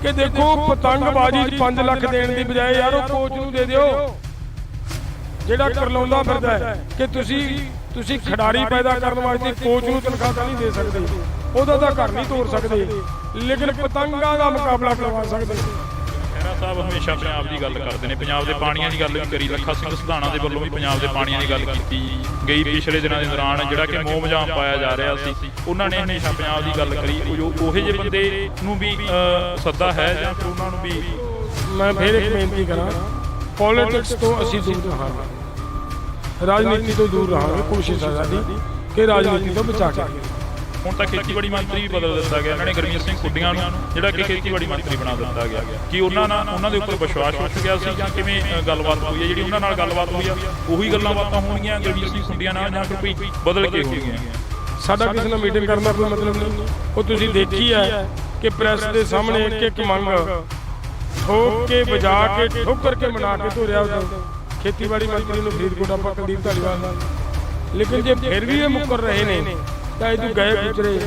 ਕਿ ਦੇਖੋ, ਪਤੰਗਬਾਜ਼ੀ 'ਚ 5 ਲੱਖ ਦੇਣ ਦੀ ਬਜਾਏ ਯਾਰ ਉਹ ਕੋਚ ਨੂੰ ਦੇ ਦਿਓ ਜਿਹੜਾ ਕਰਲਾਉਂਦਾ ਫਿਰਦਾ ਹੈ। ਕਿ ਤੁਸੀਂ ਖਿਡਾਰੀ ਪੈਦਾ ਕਰਨ ਵਾਸਤੇ ਕੋਚ ਨੂੰ ਤਨਖਾਹ ਤਾਂ ਨਹੀਂ ਦੇ ਸਕਦੇ, ਉਹਦਾ ਤਾਂ ਘਰ ਨਹੀਂ ਤੋੜ ਸਕਦੇ, ਲੇਕਿਨ ਪਤੰਗਾਂ ਦਾ ਮੁਕਾਬਲਾ ਕਰਵਾ ਸਕਦੇ। ਖਹਿਰਾ ਸਾਹਿਬ ਹਮੇਸ਼ਾ ਪੰਜਾਬ ਦੀ ਗੱਲ ਕਰਦੇ ਨੇ, ਪੰਜਾਬ ਦੇ ਪਾਣੀਆਂ ਦੀ ਗੱਲ ਵੀ ਕਰੀ। ਲੱਖਾ ਸਿੰਘ ਸਿਧਾਣਾ ਦੇ ਵੱਲੋਂ ਵੀ ਪੰਜਾਬ ਦੇ ਪਾਣੀਆਂ ਦੀ ਗੱਲ ਕੀਤੀ ਗਈ ਪਿਛਲੇ ਦਿਨਾਂ ਦੇ ਦੌਰਾਨ, ਜਿਹੜਾ ਕਿ ਮੋਮਜਾਮ ਪਾਇਆ ਜਾ ਰਿਹਾ ਸੀ। ਉਹਨਾਂ ਨੇ ਹਮੇਸ਼ਾ ਪੰਜਾਬ ਦੀ ਗੱਲ ਕਰੀ। ਉਹੇ ਜਿਹੇ ਬੰਦੇ ਨੂੰ ਵੀ ਸੱਦਾ ਹੈ ਜਾਂ ਫਿਰ ਉਹਨਾਂ ਨੂੰ ਵੀ? ਮੈਂ ਫਿਰ ਇੱਕ ਬੇਨਤੀ ਕਰਾਂ, ਪੋਲੀਟਿਕਸ ਤੋਂ ਅਸੀਂ ਦੂਰ ਰਹਾਂਗੇ, ਰਾਜਨੀਤੀ ਤੋਂ ਦੂਰ ਰਹਾਂਗੇ। ਕੋਸ਼ਿਸ਼ ਹੈ ਸਾਡੀ ਕਿ ਰਾਜਨੀਤੀ ਤੋਂ ਬਚਾ ਕੇ। ਹੁਣ ਤਾਂ ਖੇਤੀਬਾੜੀ ਮੰਤਰੀ ਵੀ ਬਦਲ ਦਿੱਤਾ ਗਿਆ, ਇਹਨਾਂ ਨੇ ਗੁਰਮੀਤ ਸਿੰਘ ਖੁੱਡੀਆਂ ਨੂੰ ਜਿਹੜਾ ਕਿ ਖੇਤੀਬਾੜੀ ਮੰਤਰੀ ਬਣਾ ਦਿੱਤਾ ਗਿਆ। ਕਿ ਉਹਨਾਂ ਦੇ ਉੱਪਰ ਵਿਸ਼ਵਾਸ ਉੱਠ ਗਿਆ ਸੀ ਜਾਂ ਕਿਵੇਂ ਗੱਲਬਾਤ ਹੋਈ ਹੈ? ਜਿਹੜੀ ਉਹਨਾਂ ਨਾਲ ਗੱਲਬਾਤ ਹੋਈ ਆ, ਉਹੀ ਗੱਲਾਂ ਬਾਤਾਂ ਹੋਣਗੀਆਂ ਗੁਰਮੀਤ ਸਿੰਘ ਖੁੱਡੀਆਂ ਨਾਲ, ਜਾਂ ਫਿਰ ਕੋਈ ਬਦਲ ਕੇ ਹੋਣਗੀਆਂ? ਸਾਡਾ ਕਿਸੇ ਨਾਲ ਮੀਟਿੰਗ ਕਰਨ ਦਾ ਕੋਈ ਮਤਲਬ ਨਹੀਂ। ਉਹ ਤੁਸੀਂ ਦੇਖੀ ਹੈ ਕਿ ਪ੍ਰੈਸ ਦੇ ਸਾਹਮਣੇ ਇੱਕ ਮੰਗ ਠੋਕ ਕੇ ਵਜਾ ਕੇ ਠੋਕਰ ਕੇ ਮਨਾ ਕੇ ਧੋਰਿਆ ਖੇਤੀਬਾੜੀ ਮੰਤਰੀ ਨੂੰ ਫਰੀਦਕੋਟ ਆਪਾਂ ਕੁਲਦੀਪ ਧਾਲੀਵਾਲ ਨਾਲ। ਲੇਕਿਨ ਜੇ ਫਿਰ ਵੀ ਇਹ ਮੁੱਕਰ ਰਹੇ ਨੇ ਤਾਂ ਇਹਨੂੰ ਗਏ ਗੁਜਰੇ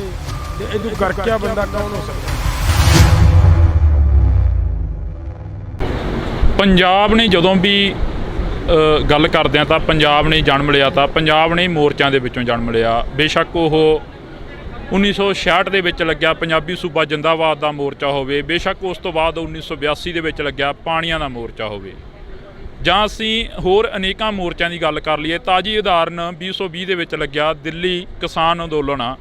ਤੇ ਇਹਨੂੰ ਕਰਕਿਆ ਬੰਦਾ ਕੌਣ ਹੋ ਸਕਦਾ? ਪੰਜਾਬ ਨੇ ਜਦੋਂ ਵੀ ਗੱਲ ਕਰਦੇ ਆ ਤਾਂ ਪੰਜਾਬ ਨੇ ਜਨਮ ਲਿਆ, ਤਾਂ ਪੰਜਾਬ ਨੇ ਮੋਰਚਿਆਂ ਦੇ ਵਿੱਚੋਂ ਜਨਮ ਲਿਆ। ਬੇਸ਼ੱਕ ਉਹ 1966 ਦੇ ਵਿੱਚ ਲੱਗਿਆ ਪੰਜਾਬੀ ਸੂਬਾ ਜਿੰਦਾਬਾਦ ਦਾ ਮੋਰਚਾ ਹੋਵੇ, ਬੇਸ਼ੱਕ ਉਸ ਤੋਂ ਬਾਅਦ 1982 ਦੇ ਵਿੱਚ ਲੱਗਿਆ ਪਾਣੀਆਂ ਦਾ ਮੋਰਚਾ ਹੋਵੇ, ਜਾਂ ਅਸੀਂ ਹੋਰ ਅਨੇਕਾਂ ਮੋਰਚਿਆਂ ਦੀ ਗੱਲ ਕਰ ਲਈਏ। ਤਾਜ਼ੀ ਉਦਾਹਰਨ 2020 ਦੇ ਵਿੱਚ ਲੱਗਿਆ ਦਿੱਲੀ ਕਿਸਾਨ ਅੰਦੋਲਨ ਆ।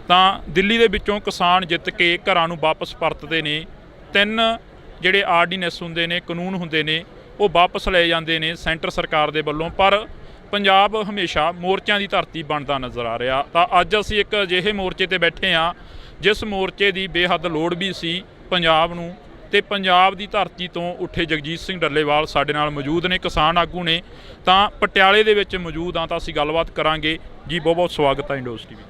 ਤਾਂ ਦਿੱਲੀ ਦੇ ਵਿੱਚੋਂ ਕਿਸਾਨ ਜਿੱਤ ਕੇ ਘਰਾਂ ਨੂੰ ਵਾਪਸ ਪਰਤਦੇ ਨੇ। 3 ਜਿਹੜੇ ਆਰਡੀਨੈਂਸ ਹੁੰਦੇ ਨੇ, ਕਾਨੂੰਨ ਹੁੰਦੇ ਨੇ, ਉਹ ਵਾਪਸ ਲਏ ਜਾਂਦੇ ਨੇ ਸੈਂਟਰ ਸਰਕਾਰ ਦੇ ਵੱਲੋਂ। ਪਰ ਪੰਜਾਬ ਹਮੇਸ਼ਾ ਮੋਰਚਿਆਂ ਦੀ ਧਰਤੀ ਬਣਦਾ ਨਜ਼ਰ ਆ ਰਿਹਾ। ਤਾਂ ਅੱਜ ਅਸੀਂ ਇੱਕ ਅਜਿਹੇ ਮੋਰਚੇ ਤੇ ਬੈਠੇ ਹਾਂ ਜਿਸ ਮੋਰਚੇ ਦੀ ਬੇਹੱਦ ਲੋੜ ਵੀ ਸੀ ਪੰਜਾਬ ਨੂੰ, ਤੇ ਪੰਜਾਬ ਦੀ ਧਰਤੀ ਤੋਂ ਉੱਠੇ ਜਗਜੀਤ ਸਿੰਘ ਡੱਲੇਵਾਲ ਸਾਡੇ ਨਾਲ ਮੌਜੂਦ ਨੇ, ਕਿਸਾਨ ਆਗੂ ਨੇ। ਤਾਂ ਪਟਿਆਲੇ ਦੇ ਵਿੱਚ ਮੌਜੂਦ ਹਾਂ, ਤਾਂ ਅਸੀਂ ਗੱਲਬਾਤ ਕਰਾਂਗੇ ਜੀ। ਬਹੁਤ ਬਹੁਤ ਸਵਾਗਤ ਹੈ ਇੰਡੋਜ਼ ਟੀਵੀ।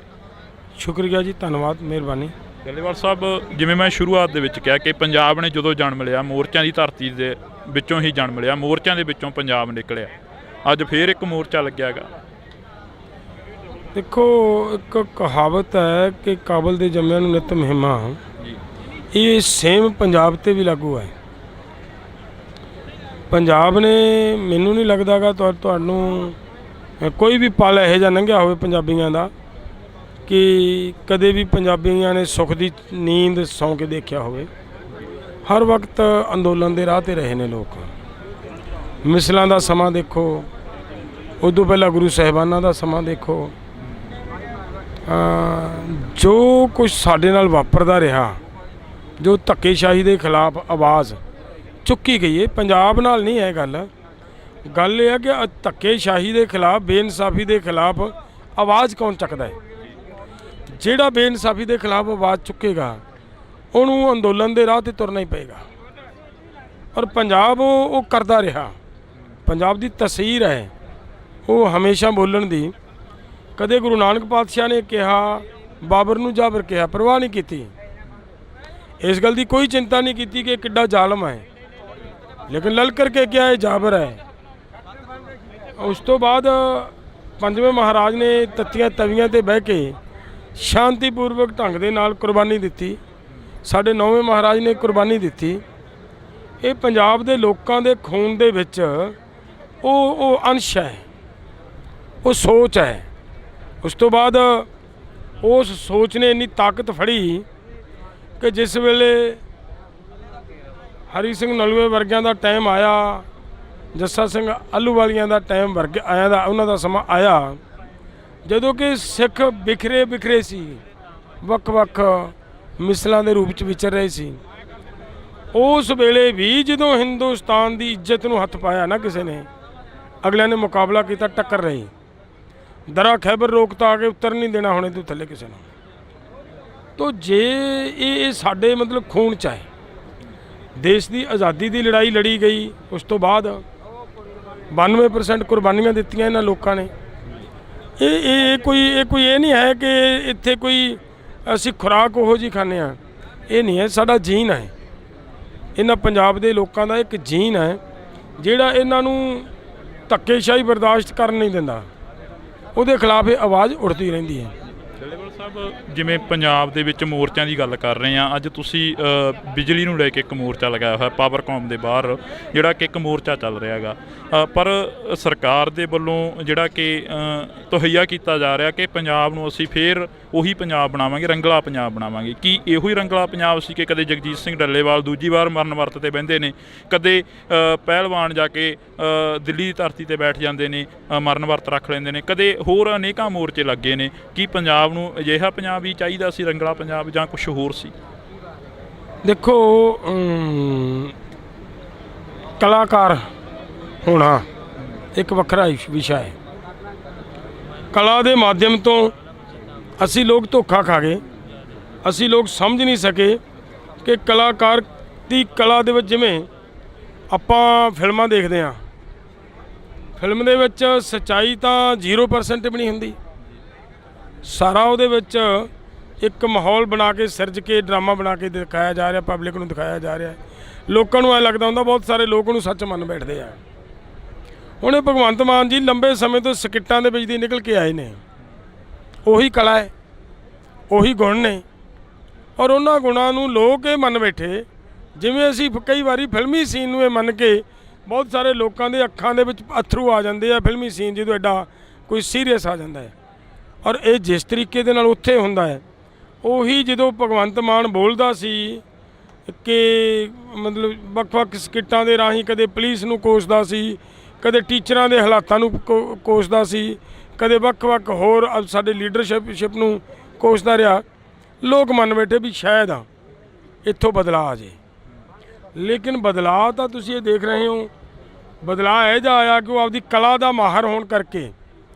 ਸ਼ੁਕਰੀਆ ਜੀ, ਧੰਨਵਾਦ, ਮਿਹਰਬਾਨੀ। ਡੱਲੇਵਾਲ ਸਾਹਿਬ, ਜਿਵੇਂ ਮੈਂ ਸ਼ੁਰੂਆਤ ਦੇ ਵਿੱਚ ਕਿਹਾ ਕਿ ਪੰਜਾਬ ਨੇ ਜਦੋਂ ਜਨਮ ਲਿਆ ਮੋਰਚਿਆਂ ਦੀ ਧਰਤੀ ਦੇ ਵਿੱਚੋਂ ਹੀ ਜਨਮ ਲਿਆ, ਮੋਰਚਿਆਂ ਦੇ ਵਿੱਚੋਂ ਪੰਜਾਬ ਨਿਕਲਿਆ। ਅੱਜ ਫੇਰ ਇੱਕ ਮੋਰਚਾ ਲੱਗਿਆ ਹੈਗਾ। ਦੇਖੋ, ਇੱਕ ਕਹਾਵਤ ਹੈ ਕਿ ਕਾਬਲ ਦੇ ਜੰਮਿਆਂ ਨੂੰ ਨਿਤ ਮਹਿਮਾ, ਇਹ ਸੇਮ ਪੰਜਾਬ ਤੇ ਵੀ ਲਾਗੂ ਹੈ। ਪੰਜਾਬ ਨੇ, ਮੈਨੂੰ ਨਹੀਂ ਲੱਗਦਾਗਾ ਤੁਹਾਨੂੰ ਕੋਈ ਵੀ ਪਲ ਇਹੋ ਜਿਹਾ ਲੰਘਿਆ ਹੋਵੇ ਪੰਜਾਬੀਆਂ ਦਾ ਕਿ ਕਦੇ ਵੀ ਪੰਜਾਬੀਆਂ ਨੇ ਸੁੱਖ ਦੀ ਨੀਂਦ ਸੌਂ ਕੇ ਦੇਖਿਆ ਹੋਵੇ। ਹਰ ਵਕਤ ਅੰਦੋਲਨ ਦੇ ਰਾਹ ਤੇ ਰਹੇ ਨੇ ਲੋਕ। ਮਿਸਲਾਂ ਦਾ ਸਮਾਂ ਦੇਖੋ, ਉਦੋਂ ਪਹਿਲਾਂ ਗੁਰੂ ਸਾਹਿਬਾਨਾਂ ਦਾ ਸਮਾਂ ਦੇਖੋ। ਜੋ ਕੁਝ ਸਾਡੇ ਨਾਲ ਵਾਪਰਦਾ ਰਿਹਾ, ਜੋ ਧੱਕੇਸ਼ਾਹੀ ਦੇ ਖਿਲਾਫ ਆਵਾਜ਼ ਚੁੱਕੀ ਗਈ ਹੈ, ਪੰਜਾਬ ਨਾਲ ਨਹੀਂ ਹੈ ਗੱਲ ਇਹ ਹੈ ਕਿ ਧੱਕੇਸ਼ਾਹੀ ਦੇ ਖਿਲਾਫ, ਬੇਇਨਸਾਫੀ ਦੇ ਖਿਲਾਫ ਆਵਾਜ਼ ਕੌਣ ਚੱਕਦਾ ਹੈ। ਜਿਹੜਾ ਬੇਇਨਸਾਫੀ ਦੇ ਖਿਲਾਫ ਆਵਾਜ਼ ਚੁੱਕੇਗਾ ਉਹਨੂੰ ਅੰਦੋਲਨ ਦੇ ਰਾਹ ਤੇ ਤੁਰਨਾ ਹੀ ਪਏਗਾ। ਔਰ ਪੰਜਾਬ ਉਹ ਕਰਦਾ ਰਿਹਾ। ਪੰਜਾਬ ਦੀ ਤਸਵੀਰ ਹੈ ਉਹ ਹਮੇਸ਼ਾ ਬੋਲਣ ਦੀ। ਕਦੇ ਗੁਰੂ ਨਾਨਕ ਪਾਤਸ਼ਾਹ ਨੇ ਕਿਹਾ, ਬਾਬਰ ਨੂੰ ਜਾਬਰ ਕਿਹਾ, ਪਰਵਾਹ ਨਹੀਂ ਕੀਤੀ। ਇਸ ਗੱਲ ਦੀ ਕੋਈ ਚਿੰਤਾ ਨਹੀਂ ਕੀਤੀ ਕਿ ਕਿੱਡਾ ਜ਼ਾਲਮ ਹੈ, ਲੇਕਿਨ ਲਲਕਰ ਕੇ ਕਿਹਾ ਇਹ ਜਾਬਰ ਹੈ। ਉਸ ਤੋਂ ਬਾਅਦ ਪੰਜਵੇਂ ਮਹਾਰਾਜ ਨੇ ਤੱਤੀਆਂ ਤਵੀਆਂ ਤੇ ਬਹਿ ਕੇ ਸ਼ਾਂਤੀਪੂਰਵਕ ਢੰਗ ਦੇ ਨਾਲ ਕੁਰਬਾਨੀ ਦਿੱਤੀ। ਸਾਡੇ ਨੌਵੇਂ ਮਹਾਰਾਜ ਨੇ ਕੁਰਬਾਨੀ ਦਿੱਤੀ। ਇਹ ਪੰਜਾਬ ਦੇ ਲੋਕਾਂ ਦੇ ਖੂਨ ਦੇ ਵਿੱਚ ਉਹ ਅੰਸ਼ ਹੈ, ਉਹ ਸੋਚ ਹੈ। ਉਸ ਤੋਂ ਬਾਅਦ ਉਸ ਸੋਚ ਨੇ ਇੰਨੀ ਤਾਕਤ ਫੜੀ ਕਿ ਜਿਸ ਵੇਲੇ ਹਰੀ ਸਿੰਘ ਨਲੂਏ ਵਰਗਿਆਂ ਦਾ ਟਾਈਮ ਆਇਆ, ਜੱਸਾ ਸਿੰਘ ਆਹਲੂਵਾਲੀਆਂ ਦਾ ਟਾਈਮ ਉਹਨਾਂ ਦਾ ਸਮਾਂ ਆਇਆ, ਜਦੋਂ ਕਿ ਸਿੱਖ ਬਿਖਰੇ ਸੀ, ਵੱਖ-ਵੱਖ ਮਿਸਲਾਂ ਦੇ ਰੂਪ 'ਚ ਵਿਚਰ ਰਹੇ ਸੀ। ਉਸ ਵੇਲੇ ਵੀ ਜਦੋਂ ਹਿੰਦੁਸਤਾਨ ਦੀ ਇੱਜ਼ਤ ਨੂੰ ਹੱਥ ਪਾਇਆ ਨਾ ਕਿਸੇ ਨੇ, ਅਗਲਿਆਂ ਨੇ ਮੁਕਾਬਲਾ ਕੀਤਾ, ਟੱਕਰ ਰਹੀ। ਦਰਾ ਖੈਬਰ ਰੋਕਤਾ ਆ ਕੇ ਉੱਤਰ ਨਹੀਂ ਦੇਣਾ ਹੁਣੇ ਤੋਂ ਥੱਲੇ ਕਿਸੇ ਨੂੰ। ਤੋ ਜੇ ਇਹ ਸਾਡੇ ਮਤਲਬ ਖੂਨ 'ਚ ਹੈ। ਦੇਸ਼ ਦੀ ਆਜ਼ਾਦੀ ਦੀ ਲੜਾਈ ਲੜੀ ਗਈ, ਉਸ ਤੋਂ ਬਾਅਦ 92% ਕੁਰਬਾਨੀਆਂ ਦਿੱਤੀਆਂ ਇਹਨਾਂ ਲੋਕਾਂ ਨੇ। ਇਹ ਕੋਈ ਇਹ ਨਹੀਂ ਹੈ ਕਿ ਇੱਥੇ ਕੋਈ ਅਸੀਂ ਖੁਰਾਕ ਉਹੋ ਜਿਹੀ ਖਾਂਦੇ ਹਾਂ, ਇਹ ਨਹੀਂ ਹੈ। ਸਾਡਾ ਜੀਨ ਹੈ, ਇਹਨਾਂ ਪੰਜਾਬ ਦੇ ਲੋਕਾਂ ਦਾ ਇੱਕ ਜੀਨ ਹੈ ਜਿਹੜਾ ਇਹਨਾਂ ਨੂੰ ਧੱਕੇਸ਼ਾਹੀ ਬਰਦਾਸ਼ਤ ਕਰਨ ਨਹੀਂ ਦਿੰਦਾ। ਉਹਦੇ ਖਿਲਾਫ ਇਹ ਆਵਾਜ਼ ਉੱਠਦੀ ਰਹਿੰਦੀ ਹੈ। ਡੱਲੇਵਾਲ ਸਾਹਿਬ, ਜਿਵੇਂ ਪੰਜਾਬ ਦੇ ਵਿੱਚ ਮੋਰਚਿਆਂ ਦੀ ਗੱਲ ਕਰ ਰਹੇ ਆ, ਅੱਜ ਤੁਸੀਂ ਬਿਜਲੀ ਨੂੰ ਲੈ ਕੇ ਇੱਕ ਮੋਰਚਾ ਲਗਾਇਆ ਹੋਇਆ ਪਾਵਰਕੌਮ ਦੇ ਬਾਹਰ, ਜਿਹੜਾ ਕਿ ਇੱਕ ਮੋਰਚਾ ਚੱਲ ਰਿਹਾ ਹੈਗਾ, ਪਰ ਸਰਕਾਰ ਦੇ ਵੱਲੋਂ ਜਿਹੜਾ ਕਿ ਤਹਈਆ ਕੀਤਾ ਜਾ ਰਿਹਾ ਕਿ ਪੰਜਾਬ ਨੂੰ ਅਸੀਂ ਫੇਰ ਉਹੀ ਪੰਜਾਬ ਬਣਾਵਾਂਗੇ, ਰੰਗਲਾ ਪੰਜਾਬ ਬਣਾਵਾਂਗੇ। ਕੀ ਇਹੋ ਹੀ ਰੰਗਲਾ ਪੰਜਾਬ ਸੀ ਕਿ ਕਦੇ ਜਗਜੀਤ ਸਿੰਘ ਡੱਲੇਵਾਲ ਦੂਜੀ ਵਾਰ ਮਰਨ ਵਰਤ ਤੇ ਬਹਿੰਦੇ ਨੇ, ਕਦੇ ਪਹਿਲਵਾਨ ਜਾ ਕੇ ਦਿੱਲੀ ਦੀ ਧਰਤੀ ਤੇ ਬੈਠ ਜਾਂਦੇ ਨੇ, ਮਰਨ ਵਰਤ ਰੱਖ ਲੈਂਦੇ ਨੇ, ਕਦੇ ਹੋਰ ਅਨੇਕਾਂ ਮੋਰਚੇ ਲੱਗੇ ਨੇ। ਕੀ ਪੰਜਾਬ ਨੂੰ ਅਜਿਹਾ ਪੰਜਾਬ ਹੀ ਚਾਹੀਦਾ ਸੀ, ਰੰਗਲਾ ਪੰਜਾਬ, ਜਾਂ ਕੁਛ ਹੋਰ ਸੀ? ਦੇਖੋ, ਕਲਾਕਾਰ ਹੋਣਾ ਇੱਕ ਵੱਖਰਾ ਵਿਸ਼ਾ ਹੈ। ਕਲਾ ਦੇ ਮਾਧਿਅਮ ਤੋਂ ਅਸੀਂ ਲੋਕ ਧੋਖਾ ਖਾ ਗਏ। ਅਸੀਂ ਲੋਕ ਸਮਝ ਨਹੀਂ ਸਕੇ ਕਿ ਕਲਾਕਾਰ ਦੀ ਕਲਾ ਦੇ ਵਿੱਚ, ਜਿਵੇਂ ਆਪਾਂ ਫਿਲਮਾਂ ਦੇਖਦੇ ਹਾਂ, ਫਿਲਮ ਦੇ ਵਿੱਚ ਸੱਚਾਈ ਤਾਂ 0% ਵੀ ਨਹੀਂ ਹੁੰਦੀ। ਸਾਰਾ ਉਹਦੇ ਵਿੱਚ ਇੱਕ ਮਾਹੌਲ ਬਣਾ ਕੇ, ਸਿਰਜ ਕੇ, ਡਰਾਮਾ ਬਣਾ ਕੇ ਦਿਖਾਇਆ ਜਾ ਰਿਹਾ, ਪਬਲਿਕ ਨੂੰ ਦਿਖਾਇਆ ਜਾ ਰਿਹਾ। ਲੋਕਾਂ ਨੂੰ ਐਂ ਲੱਗਦਾ ਹੁੰਦਾ, ਬਹੁਤ ਸਾਰੇ ਲੋਕ ਉਹਨੂੰ ਸੱਚ ਮੰਨ ਬੈਠਦੇ ਆ। ਹੁਣ ਇਹ ਭਗਵੰਤ ਮਾਨ ਜੀ ਲੰਬੇ ਸਮੇਂ ਤੋਂ ਸਕਿੱਟਾਂ ਦੇ ਵਿੱਚ ਦੀ ਨਿਕਲ ਕੇ ਆਏ ਨੇ। ਉਹੀ ਕਲਾ ਹੈ, ਉਹੀ ਗੁਣ ਨੇ, ਔਰ ਉਹਨਾਂ ਗੁਣਾਂ ਨੂੰ ਲੋਕ ਇਹ ਮੰਨ ਬੈਠੇ। ਜਿਵੇਂ ਅਸੀਂ ਕਈ ਵਾਰੀ ਫਿਲਮੀ ਸੀਨ ਨੂੰ ਇਹ ਮੰਨ ਕੇ, ਬਹੁਤ ਸਾਰੇ ਲੋਕਾਂ ਦੇ ਅੱਖਾਂ ਦੇ ਵਿੱਚ ਅੱਥਰੂ ਆ ਜਾਂਦੇ ਆ ਫਿਲਮੀ ਸੀਨ ਜਦੋਂ ਐਡਾ ਕੋਈ ਸੀਰੀਅਸ ਆ ਜਾਂਦਾ ਹੈ। ਔਰ ਇਹ ਜਿਸ ਤਰੀਕੇ ਦੇ ਨਾਲ ਉੱਥੇ ਹੁੰਦਾ ਹੈ, ਉਹੀ ਜਦੋਂ ਭਗਵੰਤ ਮਾਨ ਬੋਲਦਾ ਸੀ ਕਿ ਮਤਲਬ ਵੱਖ-ਵੱਖ ਸਕਿੱਟਾਂ ਦੇ ਰਾਹੀਂ ਕਦੇ ਪੁਲਿਸ ਨੂੰ ਕੋਸਦਾ ਸੀ, ਕਦੇ ਟੀਚਰਾਂ ਦੇ ਹਾਲਾਤਾਂ ਨੂੰ ਕੋਸਦਾ ਸੀ, ਕਦੇ ਵੱਖ-ਵੱਖ ਹੋਰ ਸਾਡੇ ਲੀਡਰਸ਼ਿਪ ਨੂੰ ਕੋਸਦਾ ਰਿਹਾ। ਲੋਕ ਮੰਨ ਬੈਠੇ ਵੀ ਸ਼ਾਇਦ ਇੱਥੋਂ ਬਦਲਾਅ ਆ ਜੇ। ਲੇਕਿਨ ਬਦਲਾਅ ਤਾਂ ਤੁਸੀਂ ਇਹ ਦੇਖ ਰਹੇ ਹੋ, ਬਦਲਾਅ ਇਹ ਜਿਹਾ ਆਇਆ ਕਿ ਉਹ ਆਪਦੀ ਕਲਾ ਦਾ ਮਾਹਰ ਹੋਣ ਕਰਕੇ